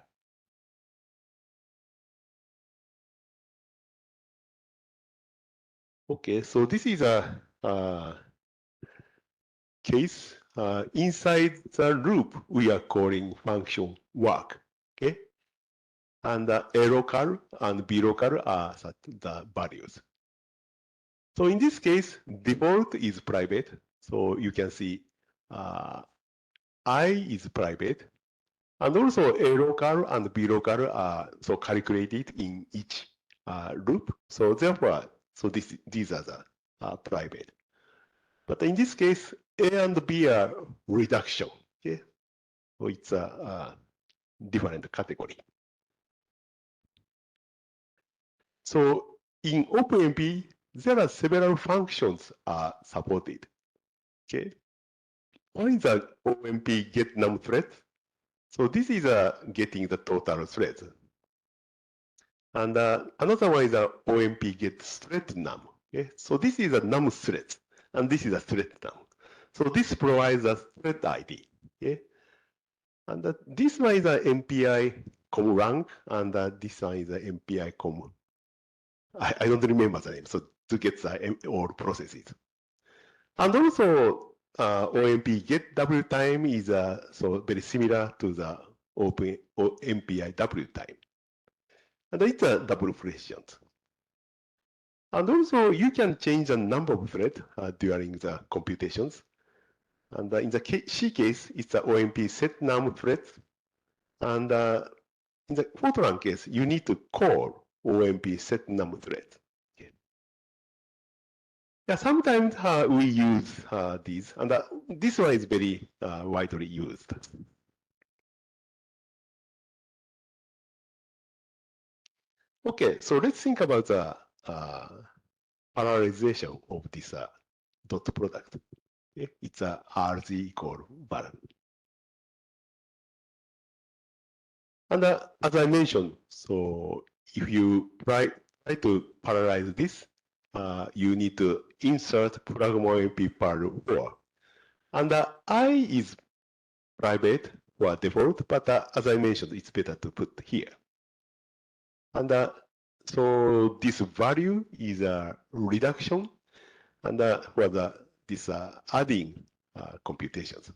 Okay, so this is a case inside the loop we are calling function work. Okay, and A local and B local are the values. So in this case, default is private. So you can see I is private, and also A local and B local are calculated in each loop. So therefore, these are the private. But in this case, A and B are reduction. Okay, so it's a different category. So in OpenMP, there are several functions are supported. Okay, one is the OMP get num thread. So this is getting the total threads. And another one is the OMP get thread num. Okay, so this is a num thread, and this is a thread num. So this provides a thread ID. Okay, and this one is a MPI com rank, and this one is a MPI com. I don't remember the name. So to get the all processes. And also OMP get W time is very similar to the Open MPI W time. And it's a double precision. And also you can change the number of threads during the computations. And in the C case, it's the OMP set num threads. And in the Fortran case, you need to call OMP set num threads. Okay. Yeah, sometimes we use these, and this one is very widely used. Okay, so let's think about the parallelization of this dot product. Okay? It's a RZ equal val. And as I mentioned, so if you try to parallelize this, you need to insert pragma-mp par 4. And I is private or default, but as I mentioned, it's better to put here. And so this value is a reduction, and for this adding computations.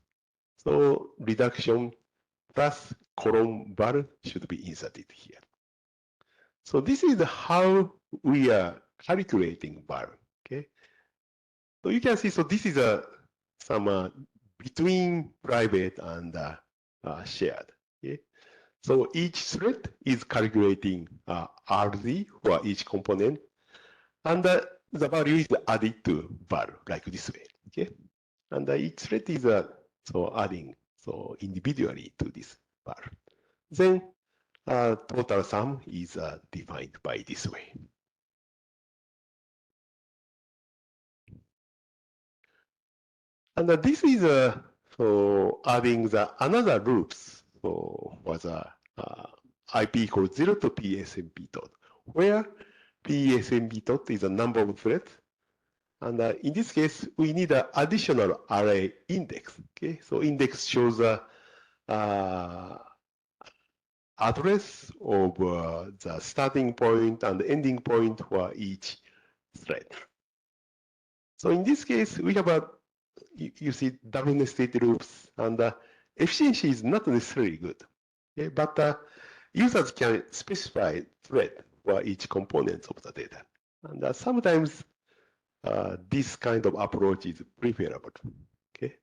So reduction plus column val should be inserted here. So this is how we are calculating val. Okay. So you can see. So this is some between private and shared. Okay. So each thread is calculating RZ for each component, and the value is added to val like this way. Okay. And each thread is adding individually to this val. Then total sum is defined by this way. And this is so adding the another loops for the IP called 0 to PSMP dot, where PSMP dot is a number of threads. And in this case, we need an additional array index. Okay, so index shows the address of the starting point and ending point for each thread. So in this case, we have you see double nested loops, and efficiency is not necessarily good. Okay, but users can specify thread for each component of the data. And sometimes this kind of approach is preferable. Okay.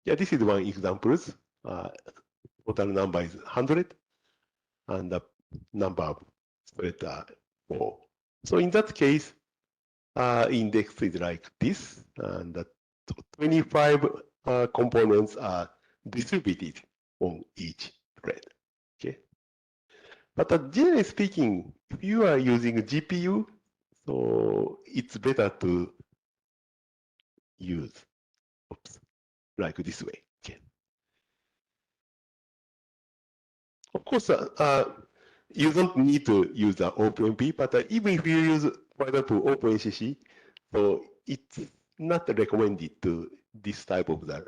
Yeah, this is one example. Total number is 100, and the number of threads are 4. So in that case, index is like this, and the 25 components are distributed on each thread. Okay. But generally speaking, if you are using GPU, so it's better to use like this way. Okay. Of course, you don't need to use the OpenMP, but even if you use, for example, OpenCC, so it's not recommended to this type of the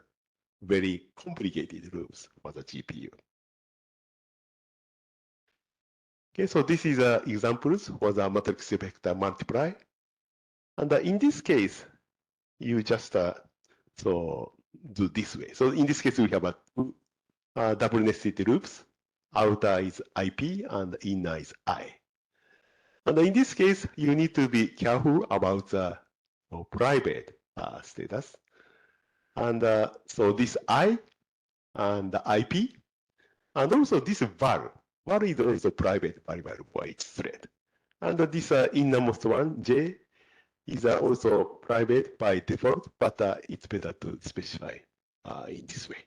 very complicated loops for the GPU. Okay, so this is examples for the matrix vector multiply. And in this case, you just so do this way. So in this case, we have two double nested loops. Outer is IP and inner is I. And in this case, you need to be careful about the private status. And so this I and the IP, and also this var. Var is also private variable for each thread. And this innermost one, J, is also private by default, but it's better to specify in this way.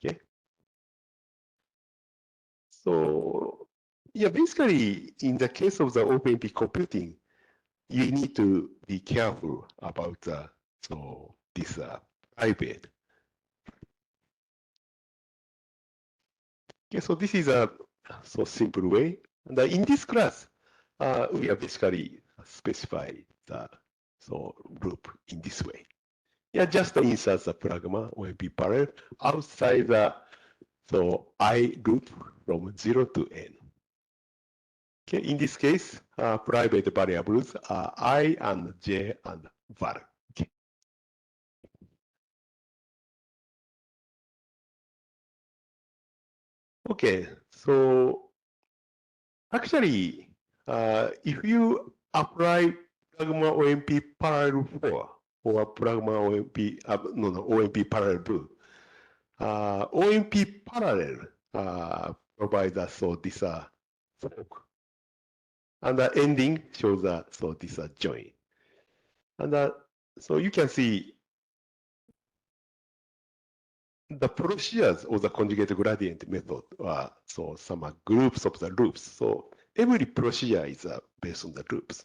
Okay. So yeah, basically, in the case of the OpenMP computing, you need to be careful about so this private. Okay, so this is a so simple way. And in this class, we have basically specified the so loop in this way. Yeah, just insert the pragma OMP parallel outside the so I loop from 0 to n. Okay, in this case, private variables are I and j and var. Okay. Okay, so actually, if you apply pragma OMP parallel 4 or pragma OMP, OMP parallel 2, OMP parallel provides us so this fork. And the ending shows so this join. And so you can see the procedures of the conjugate gradient method are so some groups of the loops. So every procedure is based on the loops.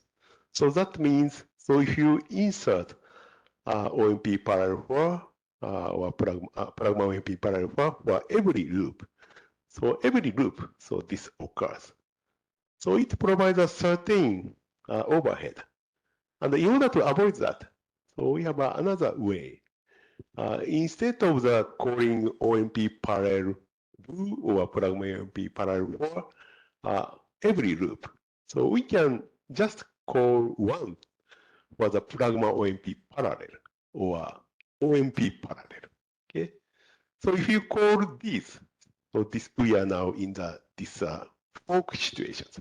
So that means, so if you insert OMP parallel 4 or pragma OMP parallel 4 for every loop, so every loop, so this occurs. So it provides a certain overhead. And in order to avoid that, so we have another way. Instead of the calling OMP parallel 2 or pragma OMP parallel 4, every loop, so we can just call 1 for the pragma OMP parallel or OMP parallel. Okay. So if you call this, so this we are now in this fork situations.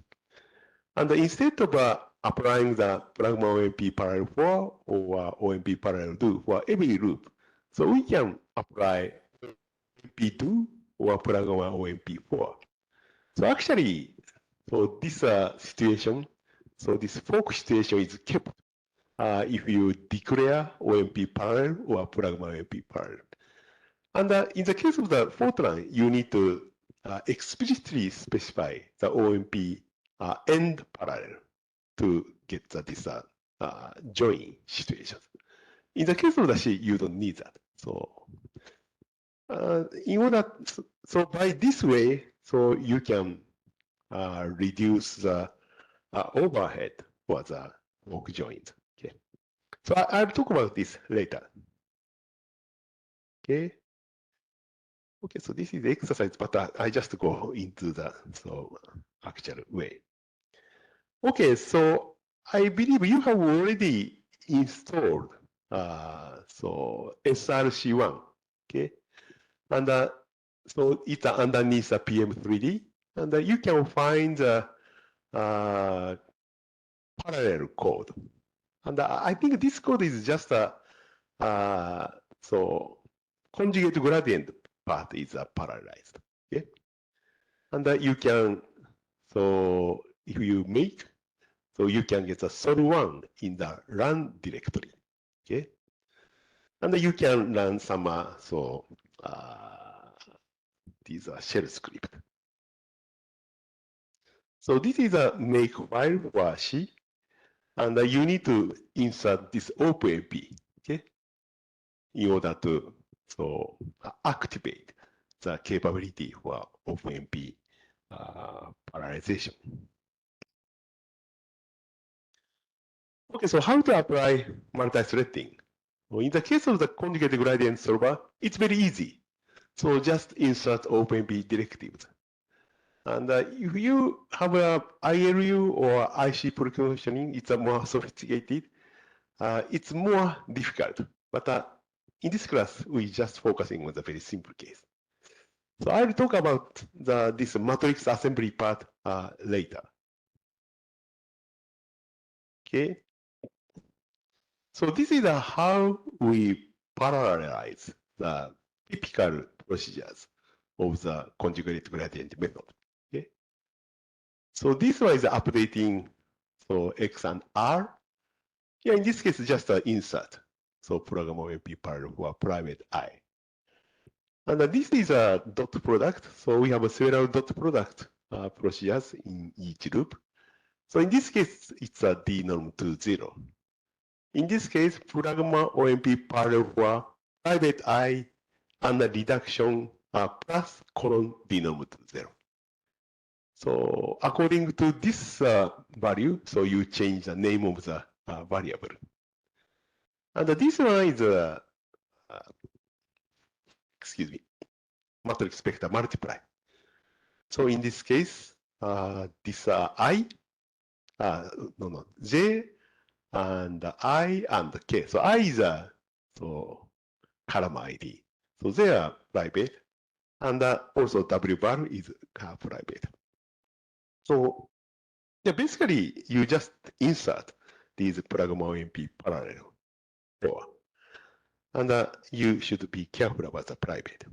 And instead of applying the pragma OMP parallel 4 or OMP parallel 2 for every loop, so we can apply OMP2 or pragma OMP 4. So actually, so this situation, so this fork situation is kept if you declare OMP parallel or pragma OMP parallel. And in the case of the Fortran, you need to explicitly specify the OMP end parallel to get this join situations. In the case of the C, you don't need that. So in order, so by this way, so you can reduce the overhead for the work joint. Okay. So I'll talk about this later. Okay. Okay, so this is the exercise, but I just go into the actual way. Okay, so I believe you have already installed SRC1. Okay, and so it's underneath the PM3D, and you can find the parallel code. And I think this code is just a conjugate gradient part is parallelized. Okay, and you can if you make, so you can get a sol1 in the run directory. Okay, and you can run some these are shell script. So this is a make file for C, and you need to insert this OpenMP, okay, in order to activate the capability for OpenMP parallelization. Okay, so how to apply multi-threading? Well, in the case of the conjugate gradient solver, it's very easy. So just insert OpenMP directives. And if you have a ILU or IC preconditioning, it's a more sophisticated. It's more difficult. But in this class, we just focusing on the very simple case. So I'll talk about this matrix assembly part later. Okay. So this is how we parallelize the typical procedures of the conjugate gradient method. Okay. So this one is updating X and R. Yeah, in this case, just an insert. So program OMP parallel for private I. And this is a dot product. So we have several dot product procedures in each loop. So in this case, it's a D norm to 0. In this case, pragma OMP parallel for private I and the reduction plus colon D norm to 0. So according to this value, so you change the name of the variable. And this one is excuse me, matrix vector multiply. So in this case, this I, J and I and K. So I is a column ID. So they are private, and also W bar is private. So yeah, basically you just insert these pragma OMP parallel for, and you should be careful about the private.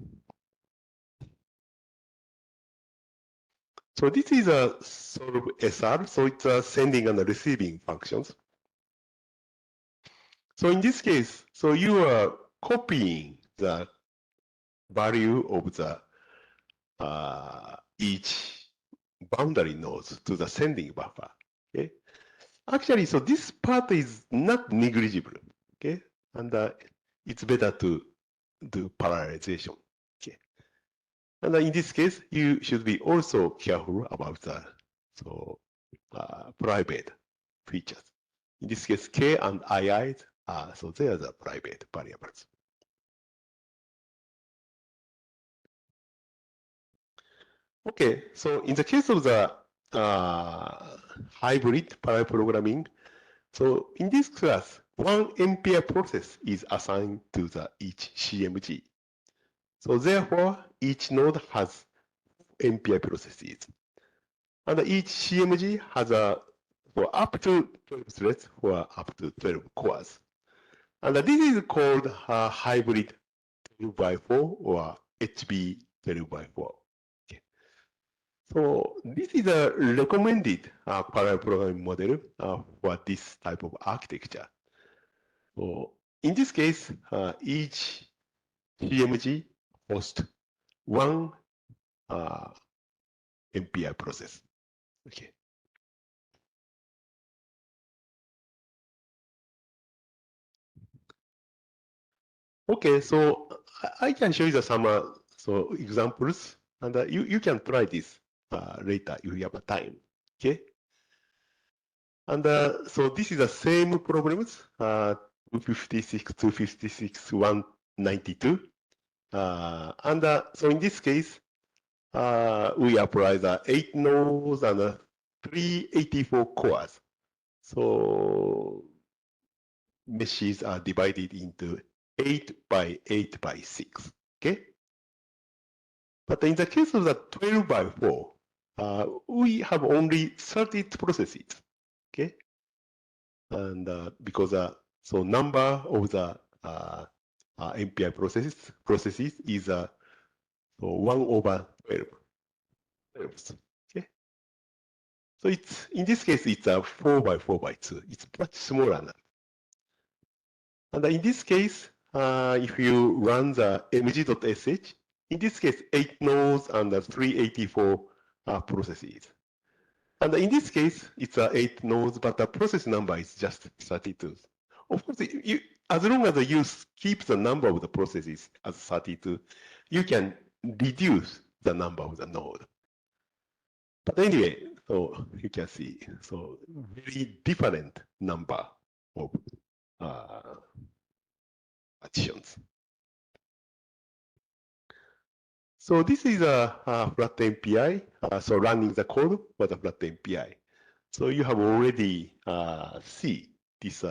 So this is a solve SR, so it's sending and receiving functions. So in this case, so you are copying the value of the each boundary nodes to the sending buffer. Okay. Actually, so this part is not negligible. Okay, and it's better to do parallelization. Okay, and in this case, you should be also careful about the private features. In this case, K and II, so they are the private variables. Okay, so in the case of the hybrid parallel programming, so in this class, one MPI process is assigned to the each CMG. So therefore, each node has MPI processes. And each CMG has for up to 12 threads for up to 12 cores. And this is called a hybrid 12x4 or HB 12x4. Okay. So this is a recommended parallel programming model for this type of architecture. So in this case, each CMG hosts one MPI process. Okay. Okay, so I can show you some so examples, and you can try this later if you have time. Okay. And so this is the same problems, 256, 256, 192. And so in this case, we apply the 8 nodes and 384 cores. So meshes are divided into 8 by 8 by 6. Okay. But in the case of the 12 by 4, we have only 30 processes. Okay. And because so number of the MPI processes is so 1 over 12. Okay. So it's in this case it's a 4 by 4 by 2. It's much smaller now. And in this case, if you run the mg.sh, in this case 8 nodes and 384 processes. And in this case, it's 8 nodes, but the process number is just 32. Of course, as long as you keep the number of the processes as 32, you can reduce the number of the node. But anyway, so you can see, so very different number of additions. So this is a flat MPI, so running the code for the flat MPI. So you have already see this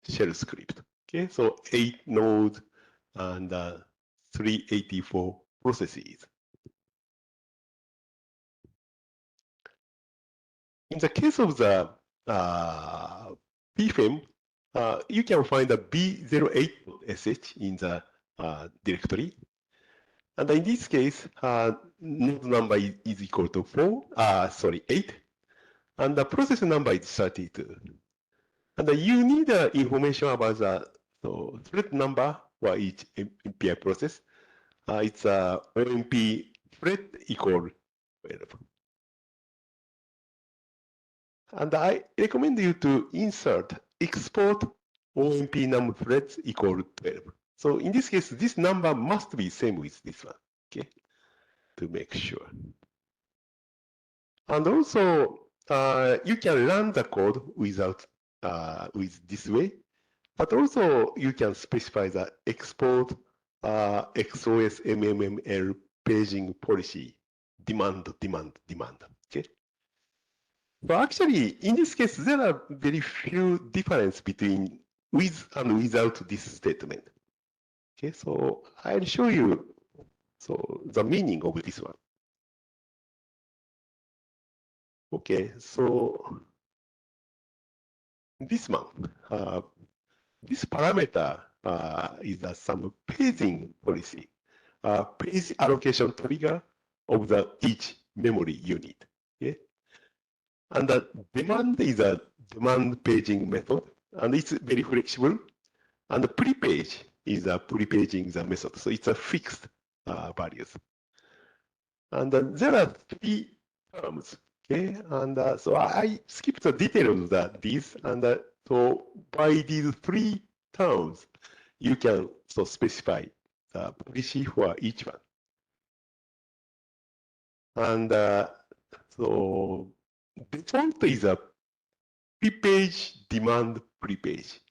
shell script. Okay, so 8 nodes and 384 processes. In the case of the PFEM, you can find the B08.sh in the directory. And in this case, node number is equal to 8, and the process number is 32. And you need information about the thread number for each MPI process. It's OMP thread equal 12. And I recommend you to insert export OMP num threads equal 12. So in this case, this number must be same with this one, okay, to make sure. And also, you can run the code without with this way, but also you can specify the export XOS MMML paging policy demand. Okay. But actually, in this case, there are very few difference between with and without this statement. Okay, so I'll show you so the meaning of this one. Okay, so this one, this parameter is some paging policy, page allocation trigger of the each memory unit. Okay? And the demand is a demand paging method, and it's very flexible. And the pre-page is a pre-paging the method, so it's a fixed values. And there are 3 terms. Okay, and so I skipped the details of these, and so by these 3 terms, you can so specify the policy for each one. And so default is a pre-page demand pre-page,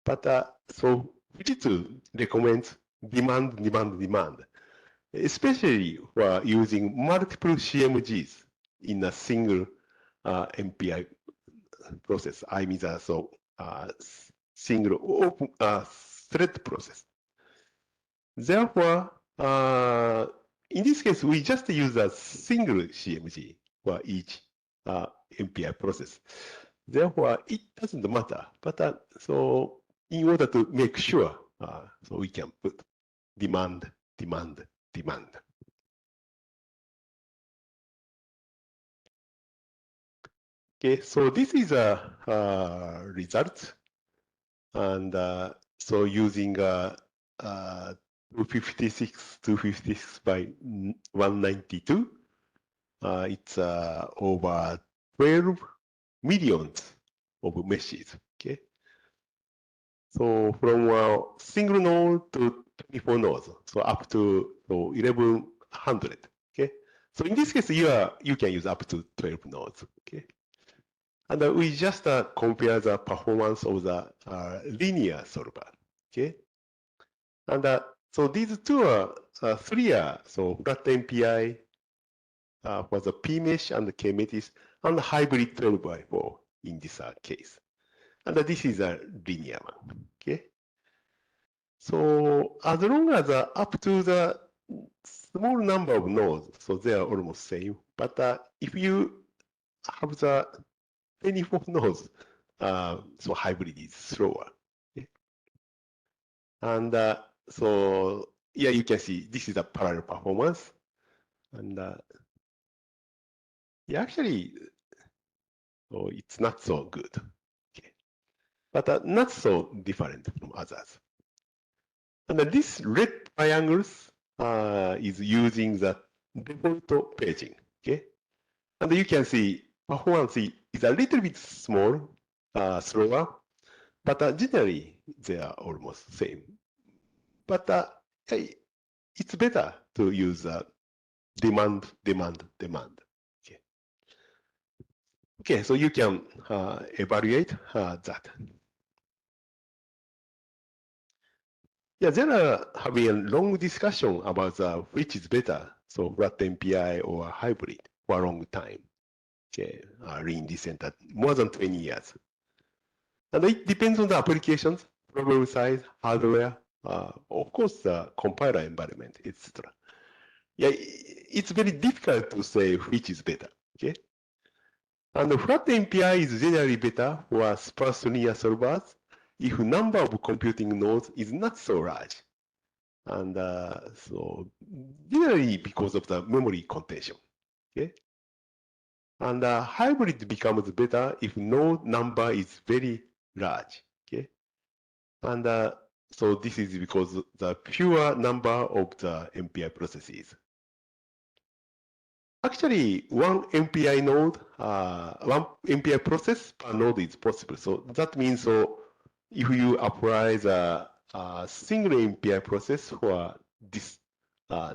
but so Fujitsu recommends demand, especially for using multiple CMGs in a single MPI process. I mean, single open thread process. Therefore, in this case, we just use a single CMG for each MPI process. Therefore, it doesn't matter. But so in order to make sure, so we can put demand. Okay, so this is a result, and so using 256 by 192, it's over 12 millions of meshes. Okay. So from a single node to 24 nodes, so up to 1100. Okay. So in this case, you can use up to 12 nodes. Okay. And we just compare the performance of the linear solver. Okay. And so these two are three are so flat MPI for the P mesh and the K mesh and the hybrid 12x4 in this case. And this is a linear one. Okay. So as long as up to the small number of nodes, so they are almost same. But if you have the 24 nodes, so hybrid is slower. Okay. And so yeah, you can see this is a parallel performance. And yeah, actually, so it's not so good. Okay. But not so different from others. And this red triangles is using the default paging. Okay. And you can see performance is a little bit small, slower, but generally they are almost same. But it's better to use demand. Okay. Okay, so you can evaluate that. Yeah, there have been long discussion about which is better, so flat MPI or hybrid for a long time. Okay, in recent more than 20 years. And it depends on the applications, problem size, hardware, of course, the compiler environment, etc. Yeah, it's very difficult to say which is better. Okay, and the flat MPI is generally better for sparse linear solvers if number of computing nodes is not so large. And so generally because of the memory contention. Okay. And hybrid becomes better if node number is very large. Okay. And so this is because the pure number of the MPI processes. Actually, one MPI node, one MPI process per node is possible. So that means so if you apply the single MPI process for this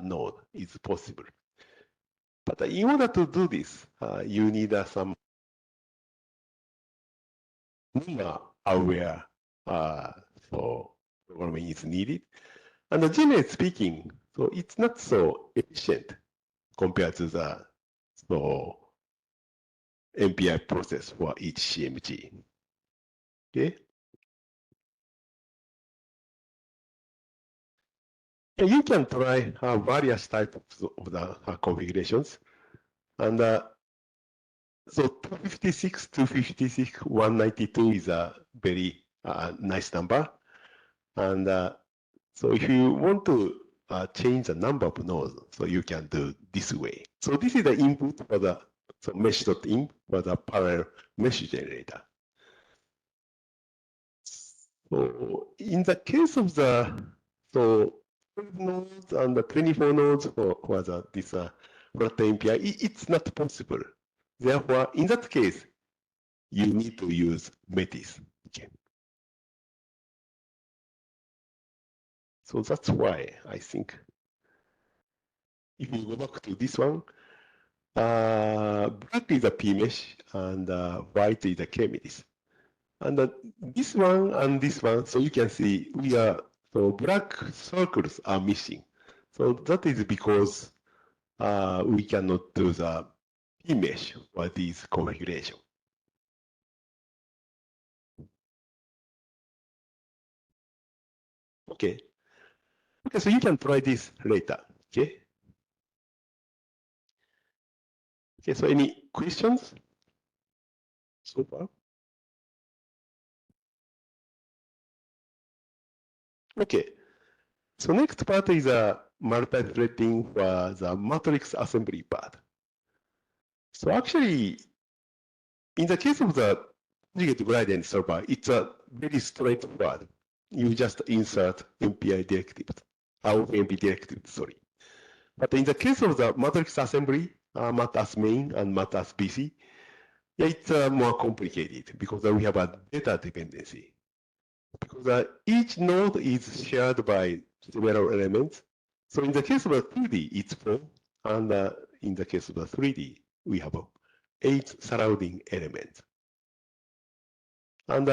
node, it's possible. But in order to do this, you need some aware so programming is needed. And generally speaking, so it's not so efficient compared to the MPI process for each CMG. Okay. And you can try various types of the configurations. And so 256, 256, 192 is a very nice number. And so if you want to change the number of nodes, so you can do this way. So this is the input for the mesh.in for the parallel mesh generator. So in the case of the 12 nodes and the 24 nodes for this flat MPI, it's not possible. Therefore, in that case, you need to use Metis. Okay. So that's why I think if you go back to this one, black is a P mesh and white is a K mesh. And this one and this one, so you can see so black circles are missing. So that is because we cannot do the P mesh for this configuration. Okay. Okay, so you can try this later. Okay. Okay, so any questions so far? Okay. So next part is a multi-threading for the matrix assembly part. So actually, in the case of the conjugate gradient solver, it's a very straightforward. You just insert MPI directives, MP directives, sorry. But in the case of the matrix assembly, mat as main and mat as BC, Yeah, it's more complicated because we have a data dependency. Because each node is shared by several elements. So in the case of a 2D, it's 4. And in the case of a 3D, we have 8 surrounding elements. And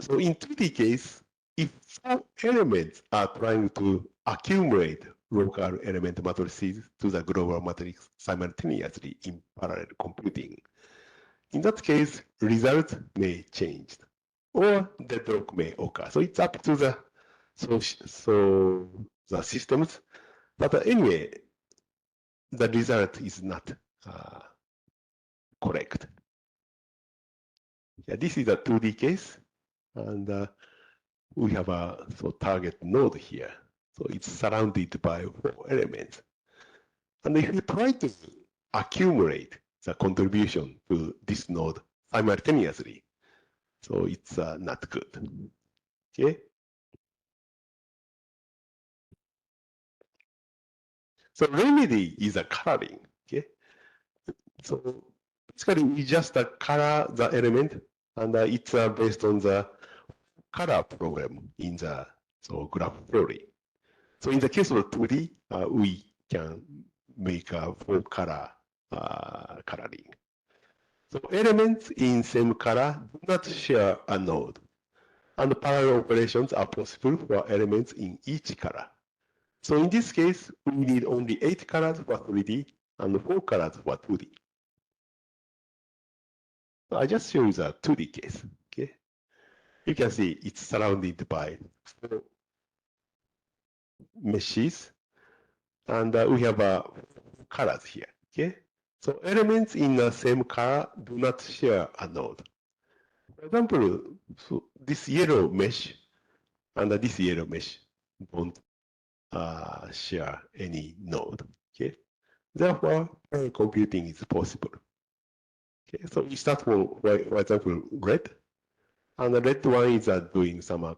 so in 2D case, if 4 elements are trying to accumulate local element matrices to the global matrix simultaneously in parallel computing, in that case, results may change or deadlock may occur. So it's up to the the systems. But anyway, the result is not correct. Yeah, this is a 2D case, and we have a target node here. So it's surrounded by 4 elements. And if you try to accumulate the contribution to this node simultaneously, so it's not good. Okay. So remedy is a coloring. Okay. So basically, we just color the element, and it's based on the color program in the graph theory. So in the case of 2D, we can make a 4-color coloring. So elements in same color do not share a node, and parallel operations are possible for elements in each color. So in this case, we need only 8 colors for 3D and 4 colors for 2D. So I just show you the 2D case. Okay, you can see it's surrounded by 4 meshes, and we have colors here. Okay, so elements in the same color do not share a node. For example, so this yellow mesh and this yellow mesh don't share any node. Okay, therefore, computing is possible. Okay, so we start from, for example, red, and the red one is doing some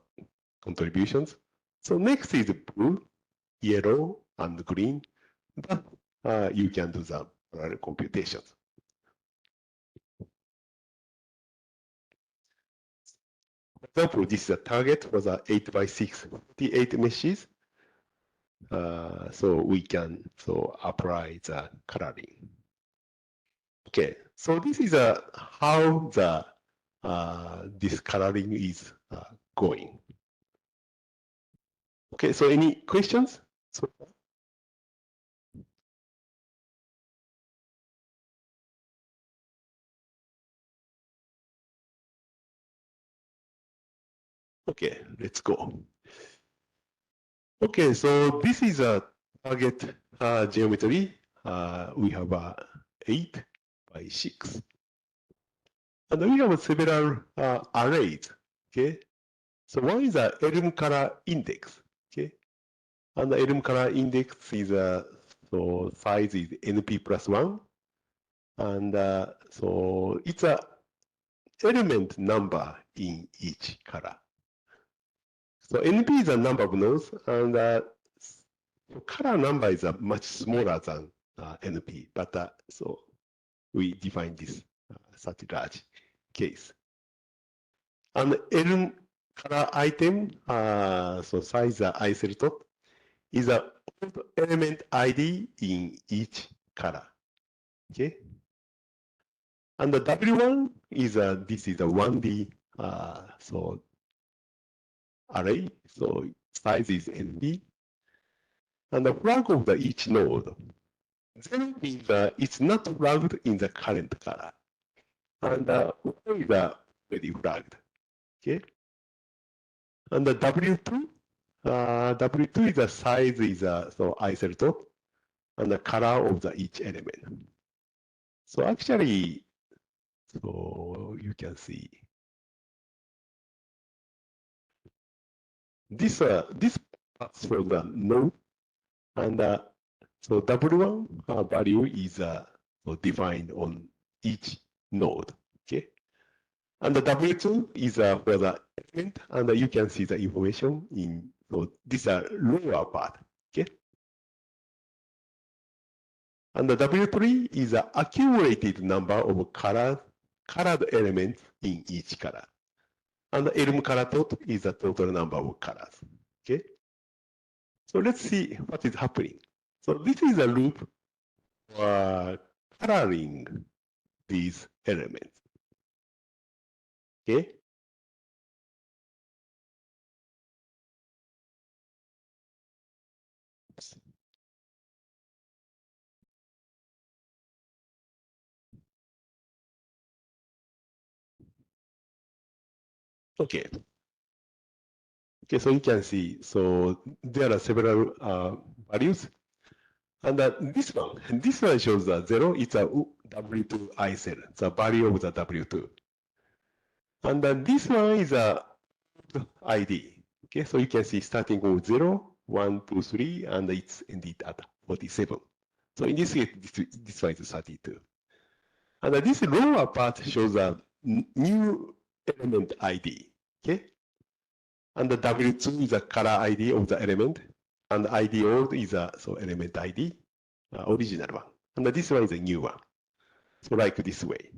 contributions. So next is blue, yellow, and green. But you can do the parallel computations. For example, this is a target for the 8x6 48 meshes. So we can apply the coloring. Okay, so this is how the this coloring is going. Okay, so any questions so far? Okay, let's go. Okay, so this is a target geometry. We have 8x6. And we have several arrays. Okay, so one is a elm color index. Okay, and the elm color index is so size is NP plus 1. And so it's a element number in each color. So NP is a number of nodes, and color number is much smaller than NP, but so we define this such large case. And N color item, so size isolate is a element ID in each color. Okay. And the W1 is this is a 1D so array, so size is NP. And the flag of each node, 0 is it's not flagged in the current color. And 1 is already flagged. Okay. And the W2, W2 is the size is so isotope and the color of each element. So actually, so you can see this this pass from the node, and so W1 value is so defined on each node. Okay, and the W2 is for the element, and you can see the information in so this lower part. Okay, and the W3 is the accumulated number of colors colored elements in each color. And the elm color dot is the total number of colors. Okay. So let's see what is happening. So this is a loop for coloring these elements. Okay. Okay. Okay, so you can see, so there are several values. And this one shows that 0, it's a W2 I cell, the value of the W2. And this one is a ID. Okay, so you can see starting with 0, 1, 2, 3, and it's ended at 47. So in this case, this one is 32. And this lower part shows a new element ID. Okay, and the W2 is a color ID of the element, and the ID old is a element ID, original one. And this one is a new one. So like this way.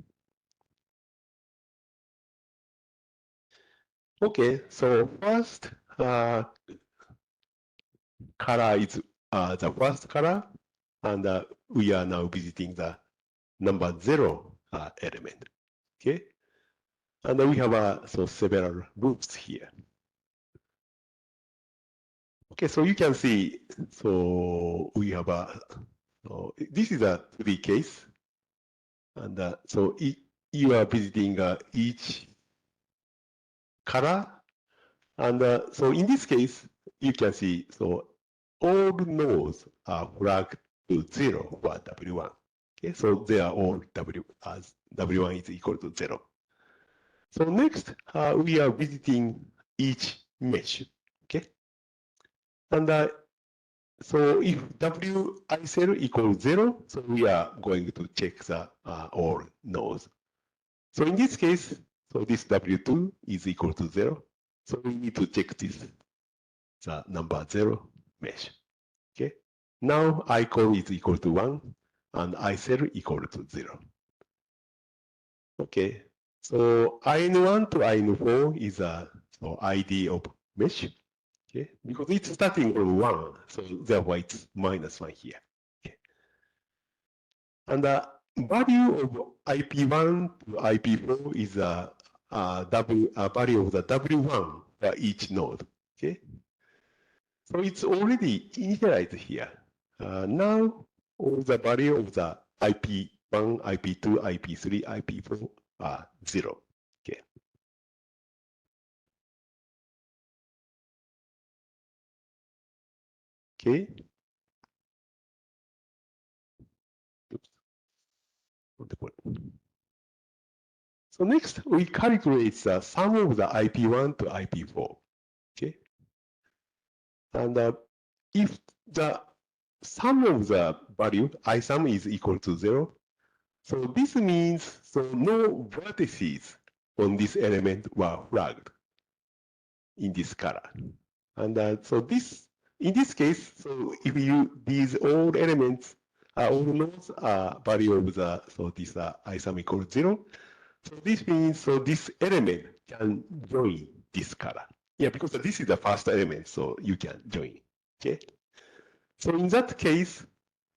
Okay, so first color is the first color, and we are now visiting the number 0 element. Okay, and we have several loops here. Okay, so you can see, so we have this is a 3D case, and so you are visiting each color, and so in this case, you can see, so all nodes are flagged to 0 for W1. Okay, so they are all as W1 is equal to 0. So next, we are visiting each mesh. Okay, and so if Wi cell equals 0, so we are going to check the all nodes. So in this case, so this W2 is equal to 0. So we need to check this, the number 0 mesh. Okay. Now I call is equal to 1 and I cell equal to 0. Okay. So IN1 to IN4 is a ID of mesh. Okay, because it's starting from 1, so therefore it's -1 here. Okay. And the value of IP1 to IP4 is a value of the W1 for each node. Okay, so it's already initialized here. Now all the value of the IP1, IP2, IP3, IP4 are 0. Okay. Okay. So next, we calculate the sum of the IP1 to IP4. Okay, and if the sum of the value I sum is equal to 0, so this means no vertices on this element were flagged in this color, and so this in this case, so if these all elements all nodes are value of the this I sum equals 0. So this means this element can join this color. Yeah, because this is the first element, so you can join. Okay. So in that case,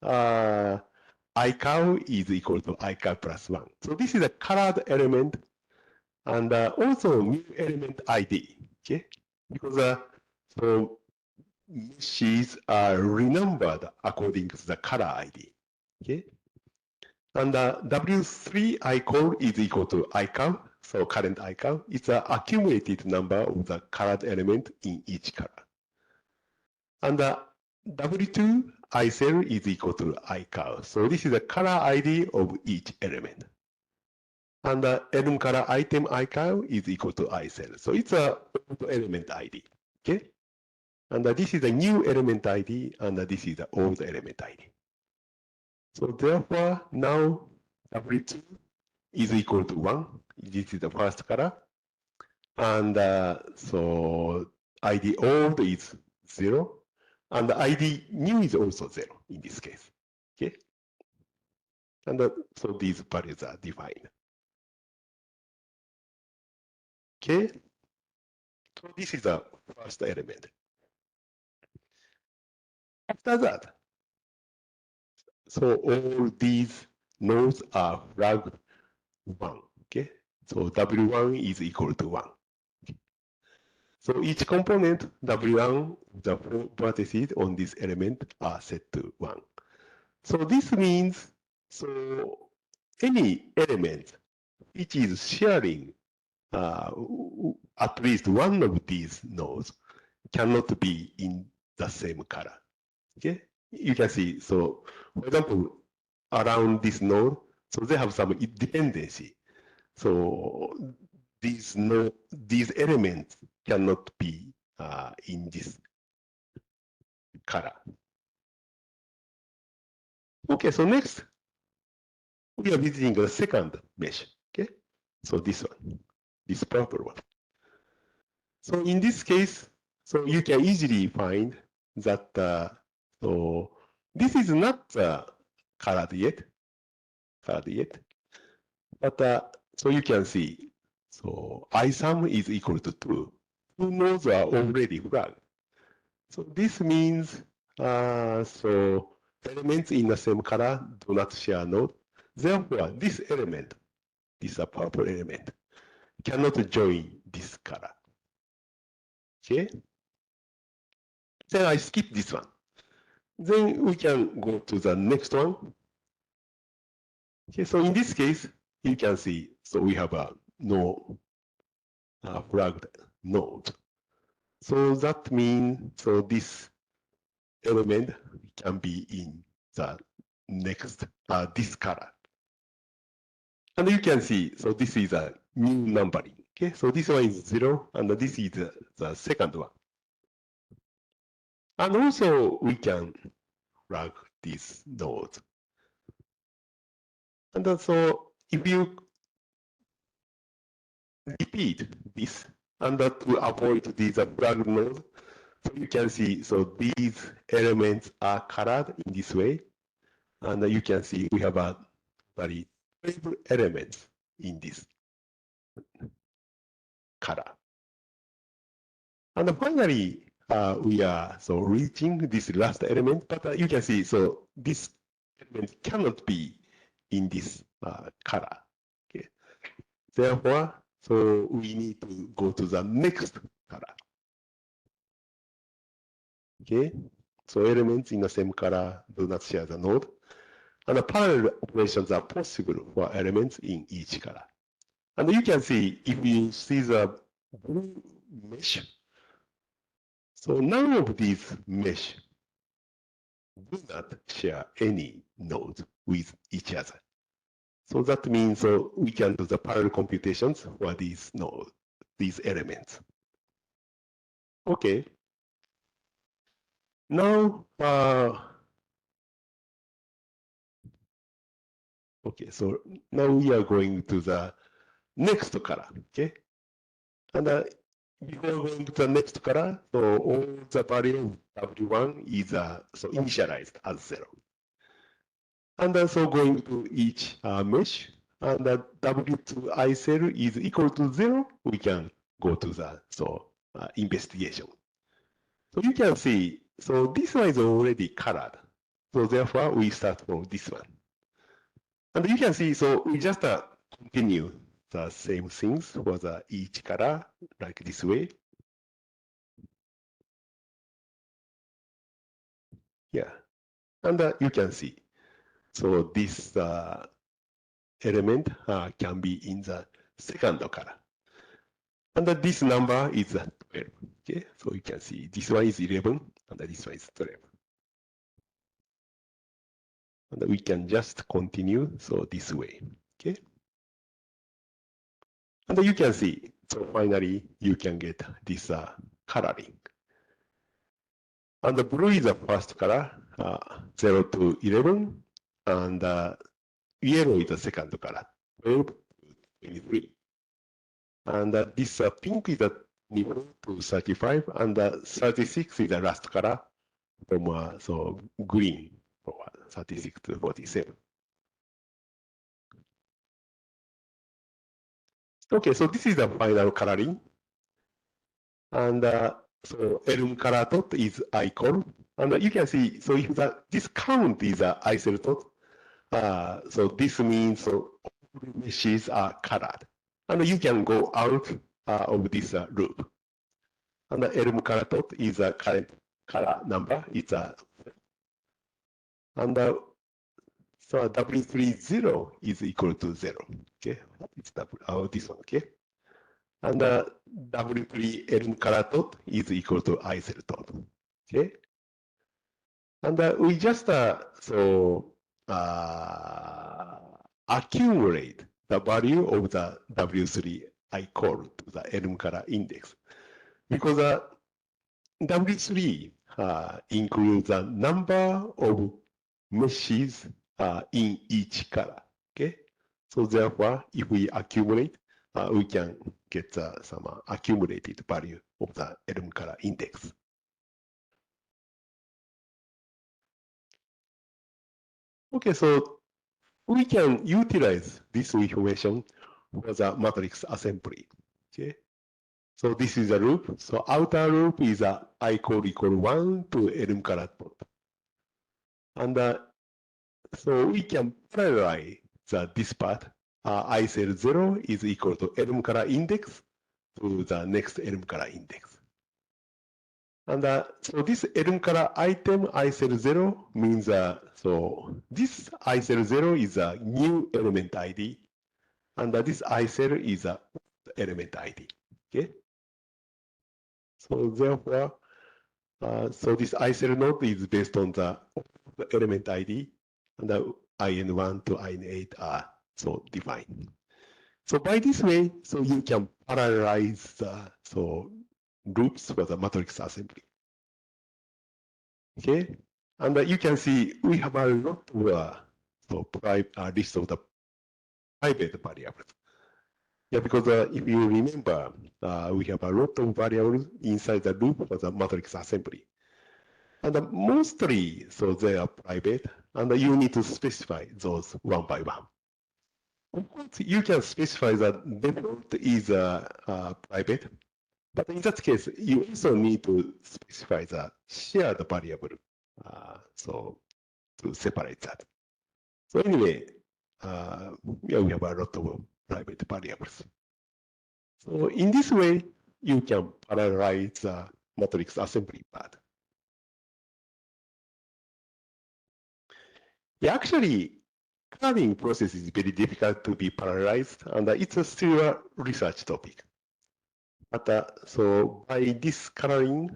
iCow is equal to iCow plus 1. So this is a colored element, and also new element ID. Okay, because so meshes are renumbered according to the color ID. Okay. And W3 icon is equal to icon, so current icon. It's an accumulated number of the colored element in each color. And W2 I cell is equal to icon. So this is the color ID of each element. And the element color item icon is equal to I cell. So it's a element ID. Okay. And this is the new element ID, and this is the old element ID. So therefore, now W2 is equal to 1. This is the first color. And so ID old is 0. And the ID new is also 0 in this case. Okay. And so these values are defined. Okay, so this is the first element. After that, so all these nodes are flag 1. Okay, so W1 is equal to 1. So each component W1, the four vertices on this element are set to 1. So this means, so any element which is sharing at least one of these nodes cannot be in the same color. Okay, you can see. So, for example, around this node, so they have some dependency. So these elements cannot be in this color. Okay, so next we are visiting the second mesh. Okay, so this one, this purple one. So in this case, so you can easily find that so this is not colored yet, but so you can see. So I sum is equal to 2. 2 nodes are already flagged. So this means so elements in the same color do not share node. Therefore, this element, this purple element, cannot join this color. Okay. Then I skip this one. Then we can go to the next one. Okay, so in this case, you can see, so we have a no flagged node. So that means, so this element can be in the next, this color. And you can see, so this is a new numbering. Okay, so this one is 0, and this is the second one. And also we can flag this node. And so if you repeat this, and to avoid these flag nodes, so you can see, so these elements are colored in this way, and you can see we have a very 12 elements in this color. And finally, we are so reaching this last element, but you can see, so this element cannot be in this color. Okay. Therefore, so we need to go to the next color. Okay. So elements in the same color do not share the node. And the parallel operations are possible for elements in each color. And you can see, if you see the blue mesh, so none of these mesh do not share any node with each other. So that means we can do the parallel computations for these nodes, these elements. Okay. Now, okay, so now we are going to the next color, okay? And before going to the next color, so all the value of W1 is so initialized as 0. And so going to each mesh, and W2 I cell is equal to 0, we can go to the investigation. So you can see, so this one is already colored. So therefore, we start from this one. And you can see, so we just continue the same things for the each color, like this way. Yeah, and you can see, so this element can be in the second color. And this number is 12, okay? So you can see this one is 11, and this one is 12. And we can just continue, so this way, okay? And you can see, so finally you can get this coloring. And the blue is the first color, 0 to 11, and yellow is the second color, 12 to 23. And this pink is the 24 to 35, and 36 is the last color from so green for 36 to 47. Okay, so this is the final coloring. And so elm color dot is icon. And you can see, so if this count is isotope, so this means so all meshes are colored. And you can go out of this loop. And the elm color dot is a current color number. It's a and so W30 is equal to 0. Okay, it's this one. Okay, and W3 elm color dot is equal to isel dot. Okay, and we just accumulate the value of the W3 I call to the elm color index because W3 includes a number of meshes in each color. Okay, so therefore, if we accumulate, we can get some accumulated value of the elm color index. Okay, so we can utilize this information for the matrix assembly. Okay, so this is a loop. So outer loop is I call equal 1 to elm color dot. And so we can parallelize this part. I cell 0 is equal to elm color index to the next elm color index. And so this elm color item I cell 0 means so this I cell 0 is a new element ID, and this I cell is a element ID. Okay. So therefore, so this I cell node is based on the element ID, and the IN1 to IN8 are so defined. So by this way, so you can parallelize the loops for the matrix assembly. Okay, and you can see we have a lot of list of the private variables. Yeah, because if you remember, we have a lot of variables inside the loop for the matrix assembly. And mostly, so they are private, and you need to specify those one by one. Of course, you can specify that default is private, but in that case, you also need to specify the shared variable, so to separate that. So anyway, yeah, we have a lot of private variables. So in this way, you can parallelize the matrix assembly part. Yeah, actually, coloring process is very difficult to be parallelized, and it's still a research topic. But so by this coloring,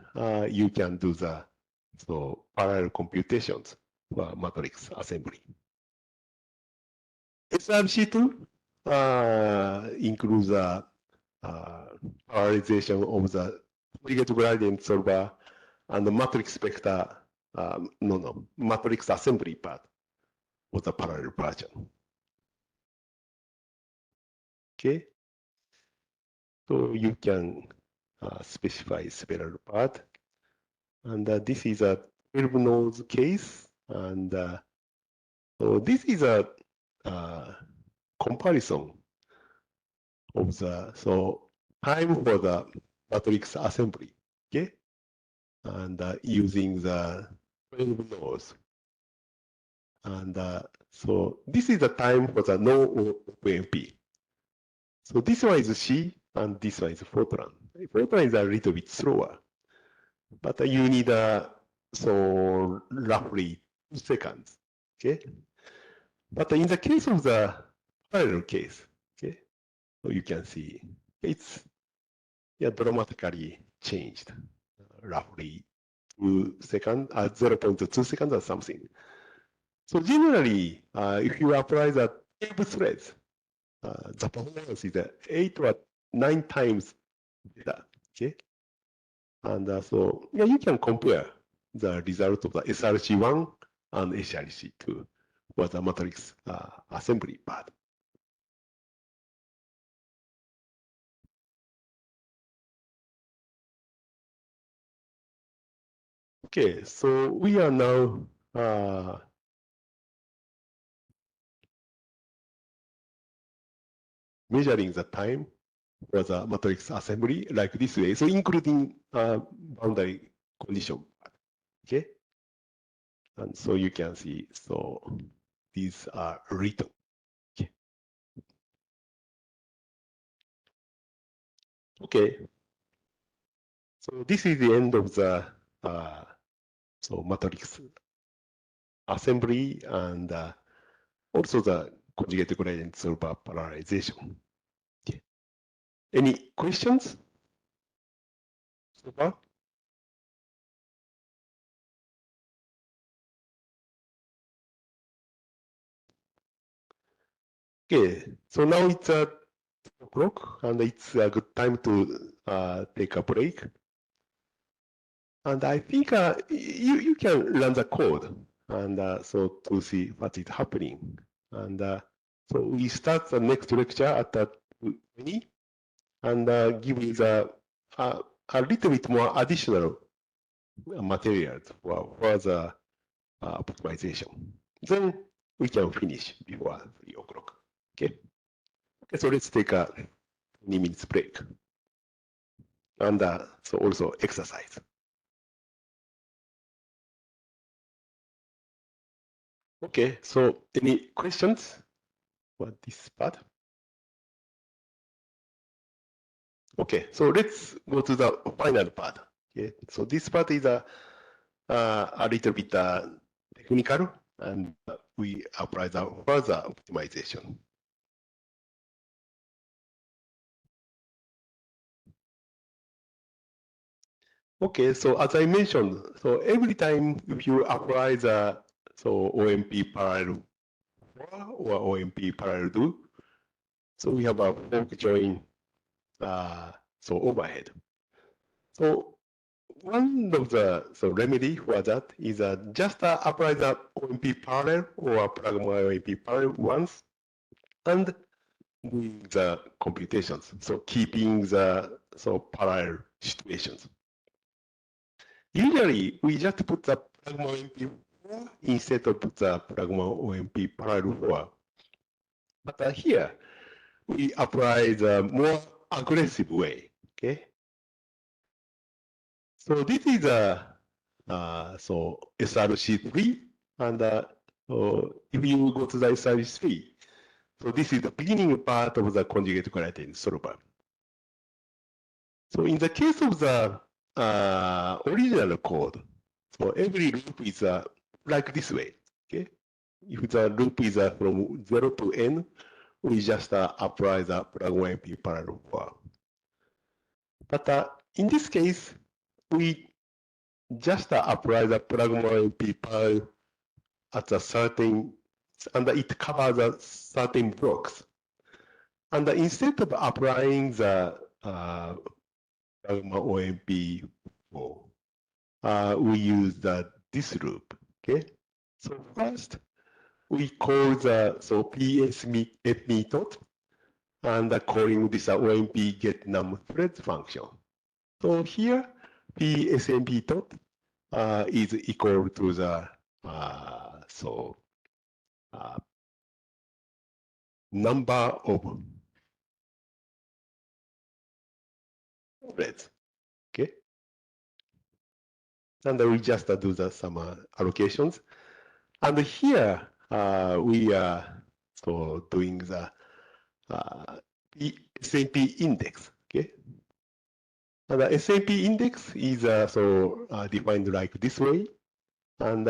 you can do the parallel computations for matrix assembly. SRC2 includes a parallelization of the Polygon gradient solver and the matrix vector, matrix assembly part of the parallel version. Okay, so you can specify several part, and this is a 12 nodes case, and so this is a comparison of the time for the matrix assembly. Okay, and using the 12 nodes, and so this is the time for the no OMP. So this one is C, and this one is Fortran. Fortran is a little bit slower, but you need so roughly 2 seconds. Okay, but in the case of the parallel case, okay, so you can see it's dramatically changed, roughly 2 seconds, 0.2 seconds or something. So generally, if you apply the 12 threads, the performance is 8 or 9 times better. Okay, and so yeah, you can compare the result of the SRC1 and SRC2 for the matrix assembly part. Okay, so we are now measuring the time for the matrix assembly like this way. So including boundary condition. Okay. And so you can see, so these are written. Okay. Okay. So this is the end of the so matrix assembly and also the conjugate gradient solver parallelization. Okay. Any questions so far? Okay, so now it's 2 o'clock and it's a good time to take a break. And I think you can run the code and so to see what is happening. And so we start the next lecture at 20 and give you the a little bit more additional materials for the optimization. Then we can finish before 3 o'clock. Okay. Okay, so let's take a 20 minutes break. And so also exercise. Okay, so any questions for this part? Okay, so let's go to the final part. Okay, so this part is a little bit technical, and we apply the further optimization. Okay, so as I mentioned, so every time if you apply the OMP parallel or OMP parallel do, so we have a fork join overhead. So one of the remedy for that is just apply the OMP parallel or plug my OMP parallel once and do the computations. So keeping the parallel situations. Usually we just put the plug my OMP instead of put the plug my OMP parallel for. But here we apply the more aggressive way. Okay. So this is SRC3, and so if you go to the SRC3, so this is the beginning part of the conjugate gradient solver. So in the case of the original code, so every loop is like this way. Okay, if the loop is from 0 to n, we just apply the plug OMP parallel for. But in this case, we just apply the plug OMP parallel at a certain, and it covers a certain blocks. And instead of applying the OMP, we use this loop. Okay. So first, we call the PS method, and calling this OMP get num thread function. So here, PSMP dot is equal to the number of threads. Okay, and we just do some allocations, and here we are doing the SAP index. Okay, and the SAP index is defined like this way, and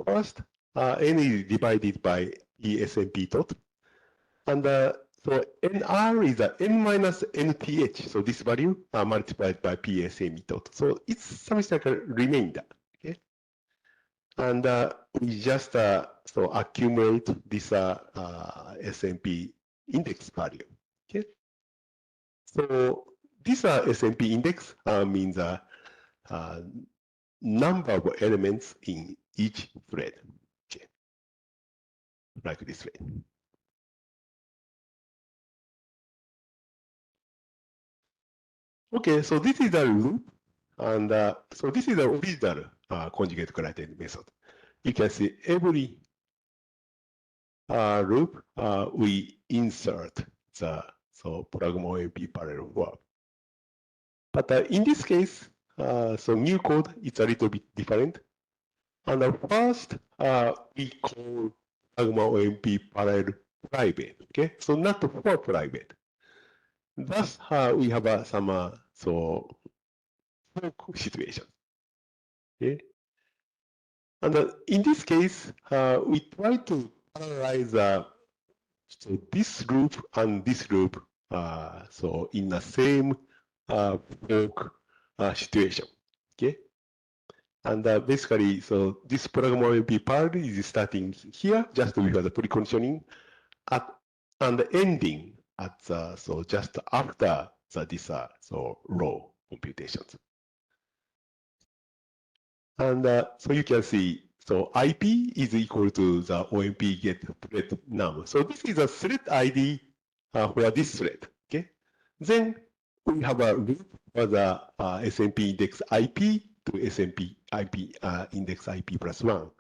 first n is divided by ESMP dot, and so NR is n minus NTH, so this value multiplied by PSME dot. So it's something like a remainder, okay? And we just accumulate this SMP index value, okay? So this SMP index means number of elements in each thread, okay? Like this way. Okay, so this is the loop, and so this is the original conjugate gradient method. You can see every loop we insert the so pragma OMP parallel work. But in this case, so new code is a little bit different. And first, we call pragma OMP parallel private. Okay, so not for private. Thus, we have some so fork situation. Okay, and in this case, we try to parallelize so this loop and this loop, so in the same fork situation. Okay, and basically, so this program will be part is starting here just with the preconditioning and ending at so just after this so row computations. And so you can see, so IP is equal to the OMP get thread num. So this is a thread ID for this thread. Okay. Then we have a loop for the SMP index IP to SMP IP index IP plus 1.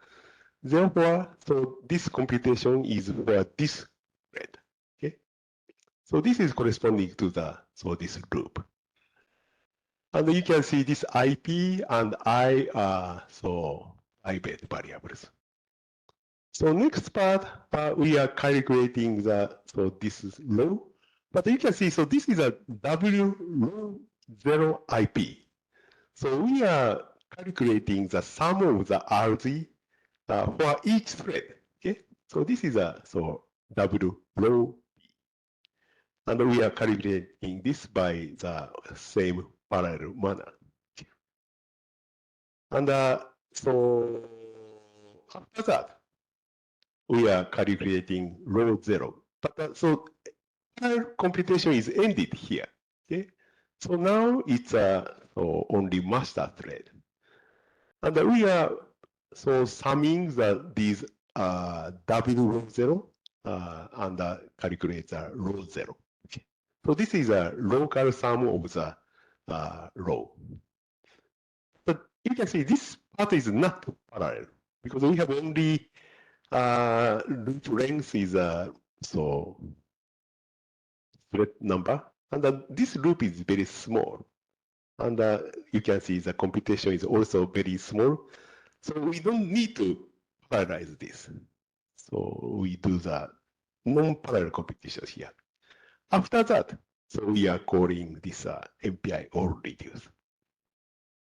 Therefore, so this computation is for this thread. Okay. So this is corresponding to the this loop. And you can see this IP and I are so private variables. So next part, we are calculating this is row. But you can see, so this is a W row 0 IP. So we are calculating the sum of the RZ for each thread. Okay, so this is a W row P. And we are calculating this by the same parallel manner. And so after that, we are calculating row 0. But so parallel computation is ended here. Okay, so now it's only master thread, and we are summing these W row 0 and calculate the row 0. Okay. So this is a local sum of the row. But you can see this part is not parallel because we have only loop length is thread number, and this loop is very small. And you can see the computation is also very small. So we don't need to parallelize this. So we do the non-parallel computation here. After that, so we are calling this MPI all reduce.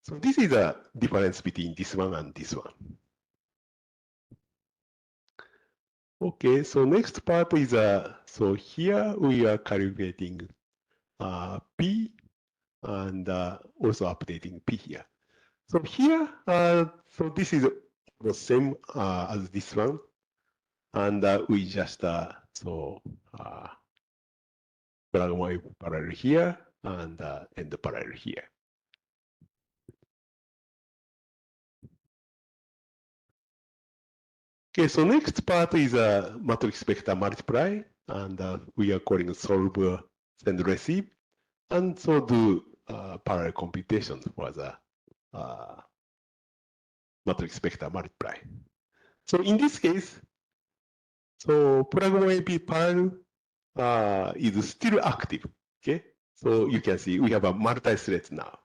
So this is a difference between this one and this one. Okay, so next part is so here we are calculating P and also updating P here. So here, so this is the same as this one, and we just plug one parallel here and end the parallel here. Okay, so next part is a matrix vector multiply, and we are calling solve send receive, and so do parallel computations for the matrix vector multiply. So in this case, so pragma AP parallel is still active. Okay, so you can see we have a multi-thread now.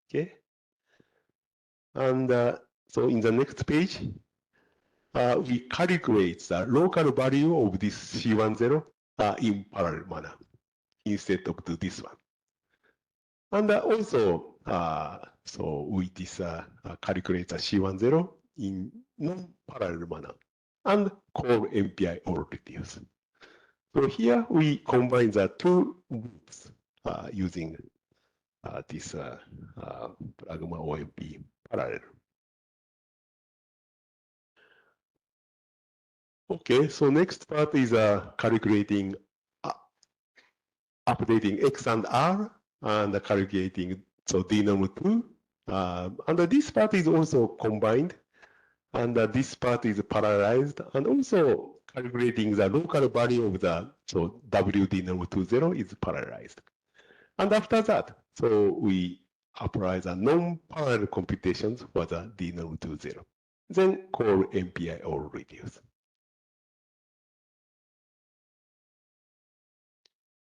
Okay, and so in the next page, we calculate the local value of this C10 in parallel manner instead of this one. And also, so we calculate the C10 in non-parallel manner and call MPI all reduce. So here we combine the two loops using this pragma OMP parallel. Okay, so next part is calculating, updating X and R and calculating denom2. And this part is also combined, and this part is parallelized, and also calculating the local value of the W denom20 is parallelized. And after that, so we apply the non-parallel computations for the denom20. Then call MPI all reduce.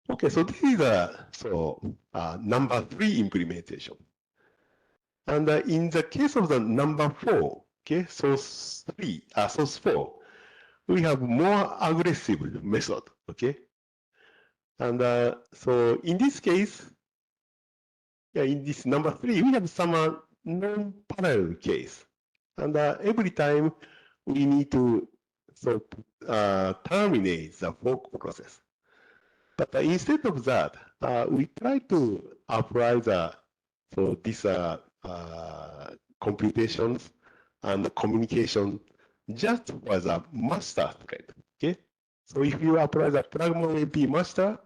Okay, so this is number 3 implementation. And in the case of the number 4, okay, source 4, we have more aggressive method, okay? And so in this case, in this number 3, we have some non-parallel case. And every time we need to terminate the fork process. But instead of that, we try to apply this computations and communication just for the master thread. Okay, so if you apply the pragma master,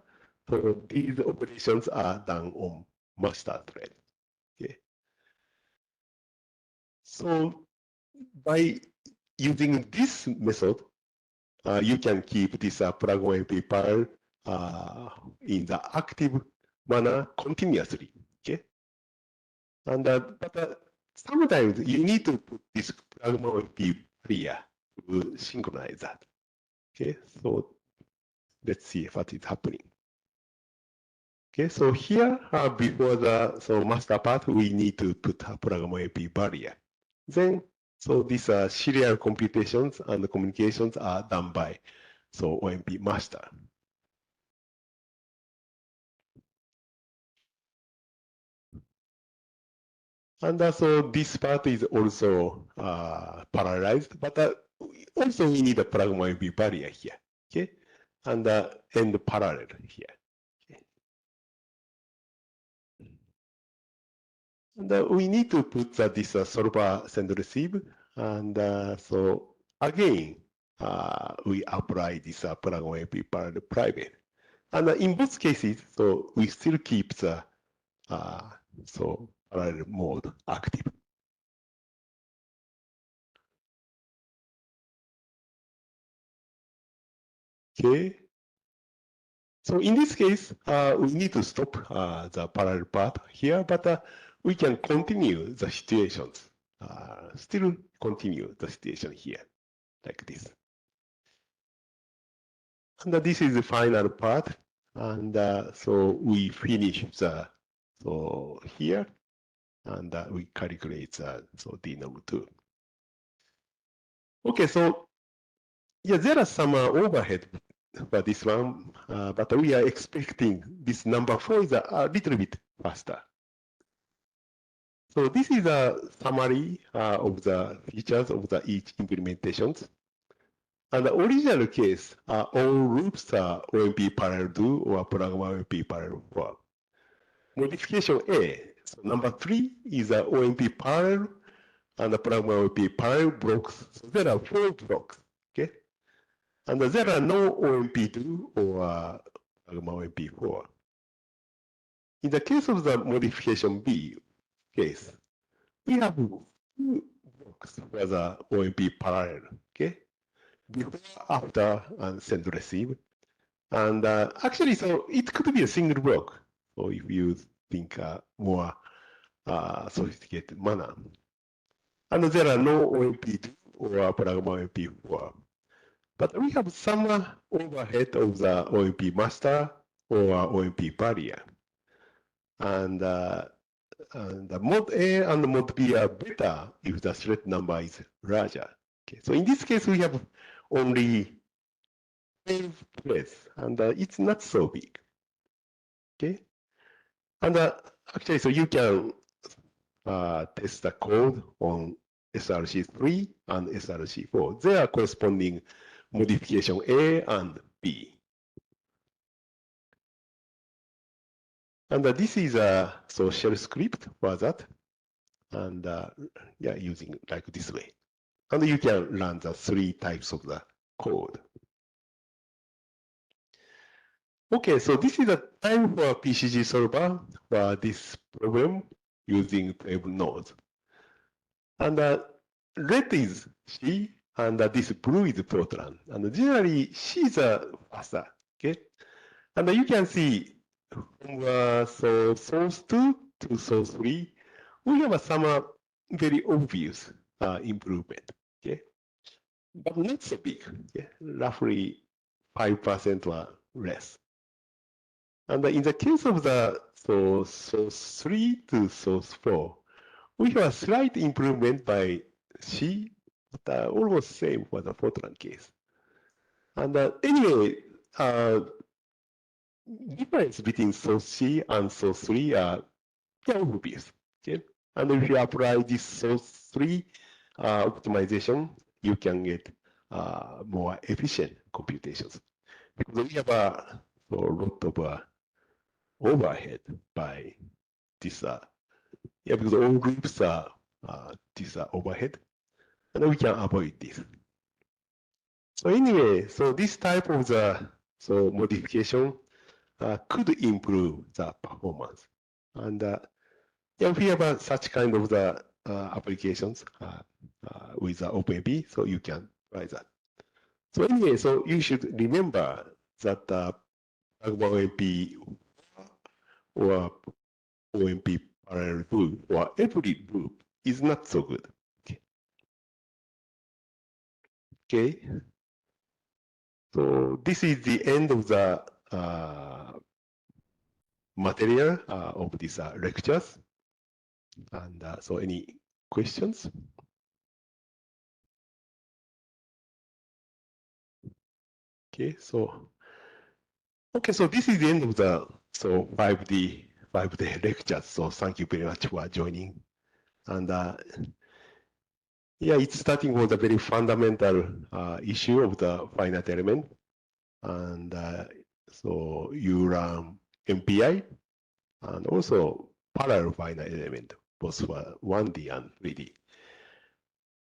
so these operations are done on master thread. Okay, so by using this method, you can keep this pragma file in the active manner continuously. Okay, and but sometimes you need to put this pragma clear to synchronize that. Okay, so let's see what is happening. Okay, so here before the master part, we need to put a pragma barrier. Then, so these serial computations and communications are done by OMP master. And so this part is also parallelized, but also we need a pragma barrier here, okay? And parallel here. Okay. And we need to put this solver send receive, and so again we apply this pragma parallel private. And in both cases, so we still keep the parallel mode active. Okay. So in this case, we need to stop the parallel part here, but we can continue the situations. Still continue the situation here, like this. And this is the final part. And so we finish the, here, and we calculate the, denom2. Okay, so yeah, there are some overhead for this one, but we are expecting this number 4 is a little bit faster. So this is a summary of the features of the each implementations. And the original case, all loops are OMP parallel do or pragma OMP parallel for. Modification A, so number 3 is a OMP parallel and the pragma OMP parallel blocks. So there are 4 blocks, okay? And there are no OMP2 or pragma OMP4. In the case of the modification B case, we have 2 blocks for the OMP parallel, okay? Before, after, and send receive. And actually, so it could be a single block, so if you think more sophisticated manner. And there are no OMP2 or pragma OMP4. But we have some overhead of the OMP master or OMP barrier. And the mod A and mod B are better if the thread number is larger. Okay, so in this case, we have only 12 threads, and it's not so big. Okay, and actually, so you can test the code on SRC3 and SRC4. They are corresponding modification A and B. And this is a shell script for that, and yeah, using like this way. And you can run the 3 types of the code. Okay, so this is the time for PCG solver for this problem using 12 nodes. And red is C, and this blue is Fortran. And generally, C is faster, okay? And you can see from source 2 to source 3, we have some very obvious improvement, okay? But not so big, okay? Roughly 5% or less. And in the case of the source 3 to source 4, we have a slight improvement by C, but almost same for the Fortran case. And anyway, difference between source C and source 3 are obvious. Okay? And if you apply this source 3 optimization, you can get more efficient computations. Because we have a lot of overhead by this, because all groups are this overhead, and we can avoid this. So anyway, so this type of modification could improve the performance. And if we have such kind of applications with OpenMP, so you can try that. So anyway, so you should remember that OpenMP or OMP parallel loop or every loop is not so good. Okay. So this is the end of the material of these lectures. And so any questions? Okay, so this is the end of the 5D lectures. So thank you very much for joining. And yeah, it's starting with a very fundamental issue of the finite element. And so you learn MPI and also parallel finite element, both for 1D and 3D.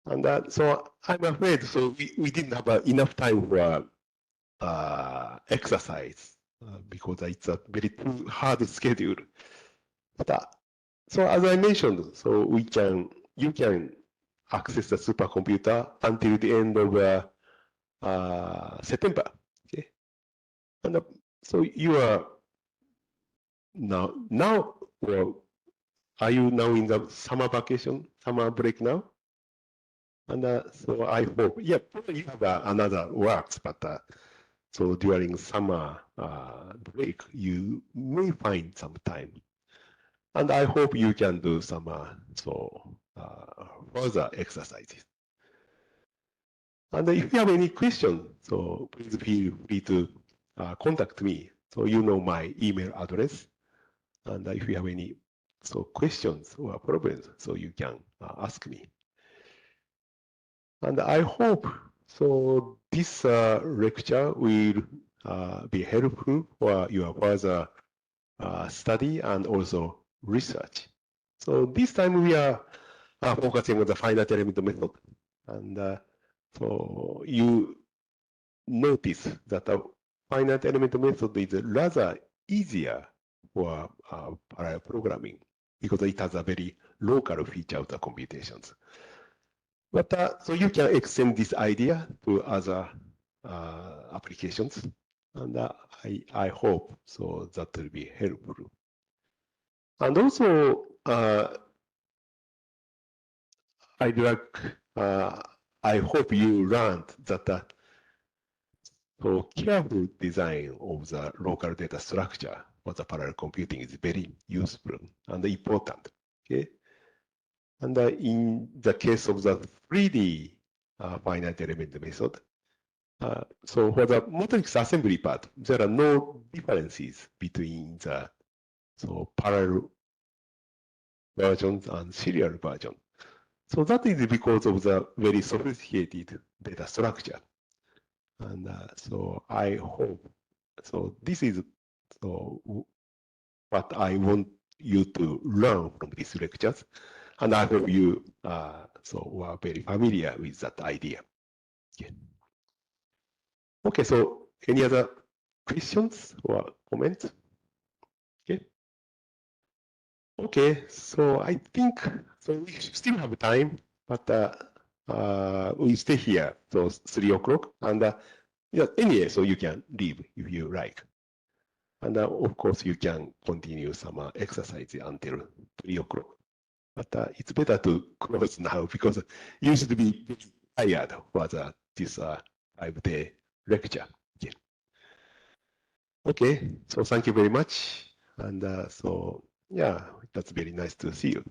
And so I'm afraid, so we didn't have enough time for exercise because it's a very too hard schedule. But so as I mentioned, so you can access the supercomputer until the end of September. Okay, and so you are now. Well, are you now in the summer vacation, summer break now? And so I hope, yeah, probably you have another works, but so during summer break, you may find some time. And I hope you can do some further exercises. And if you have any questions, so please feel free to contact me. So you know my email address. And if you have any questions or problems, so you can ask me. And I hope so this lecture will be helpful for your further study and also research. So this time we are focusing on the finite element method. And so you notice that the finite element method is rather easier for parallel programming because it has a very local feature of the computations. But so you can extend this idea to other applications, and I hope so that will be helpful. And also, I hope you learned that so careful design of the local data structure for the parallel computing is very useful and important. Okay. And in the case of the 3D finite element method, so for the matrix assembly part, there are no differences between the parallel versions and serial version. So that is because of the very sophisticated data structure. And so I hope, so this is what I want you to learn from these lectures. And I hope you were very familiar with that idea. Okay. Okay, so any other questions or comments? Okay. Okay, so I think so we still have time, but we stay here so 3 o'clock, and yeah, anyway, so you can leave if you like, and of course you can continue some exercise until 3 o'clock. But it's better to close now because you should be tired for this 5-day lecture. Okay, so thank you very much. And so, yeah, that's very nice to see you.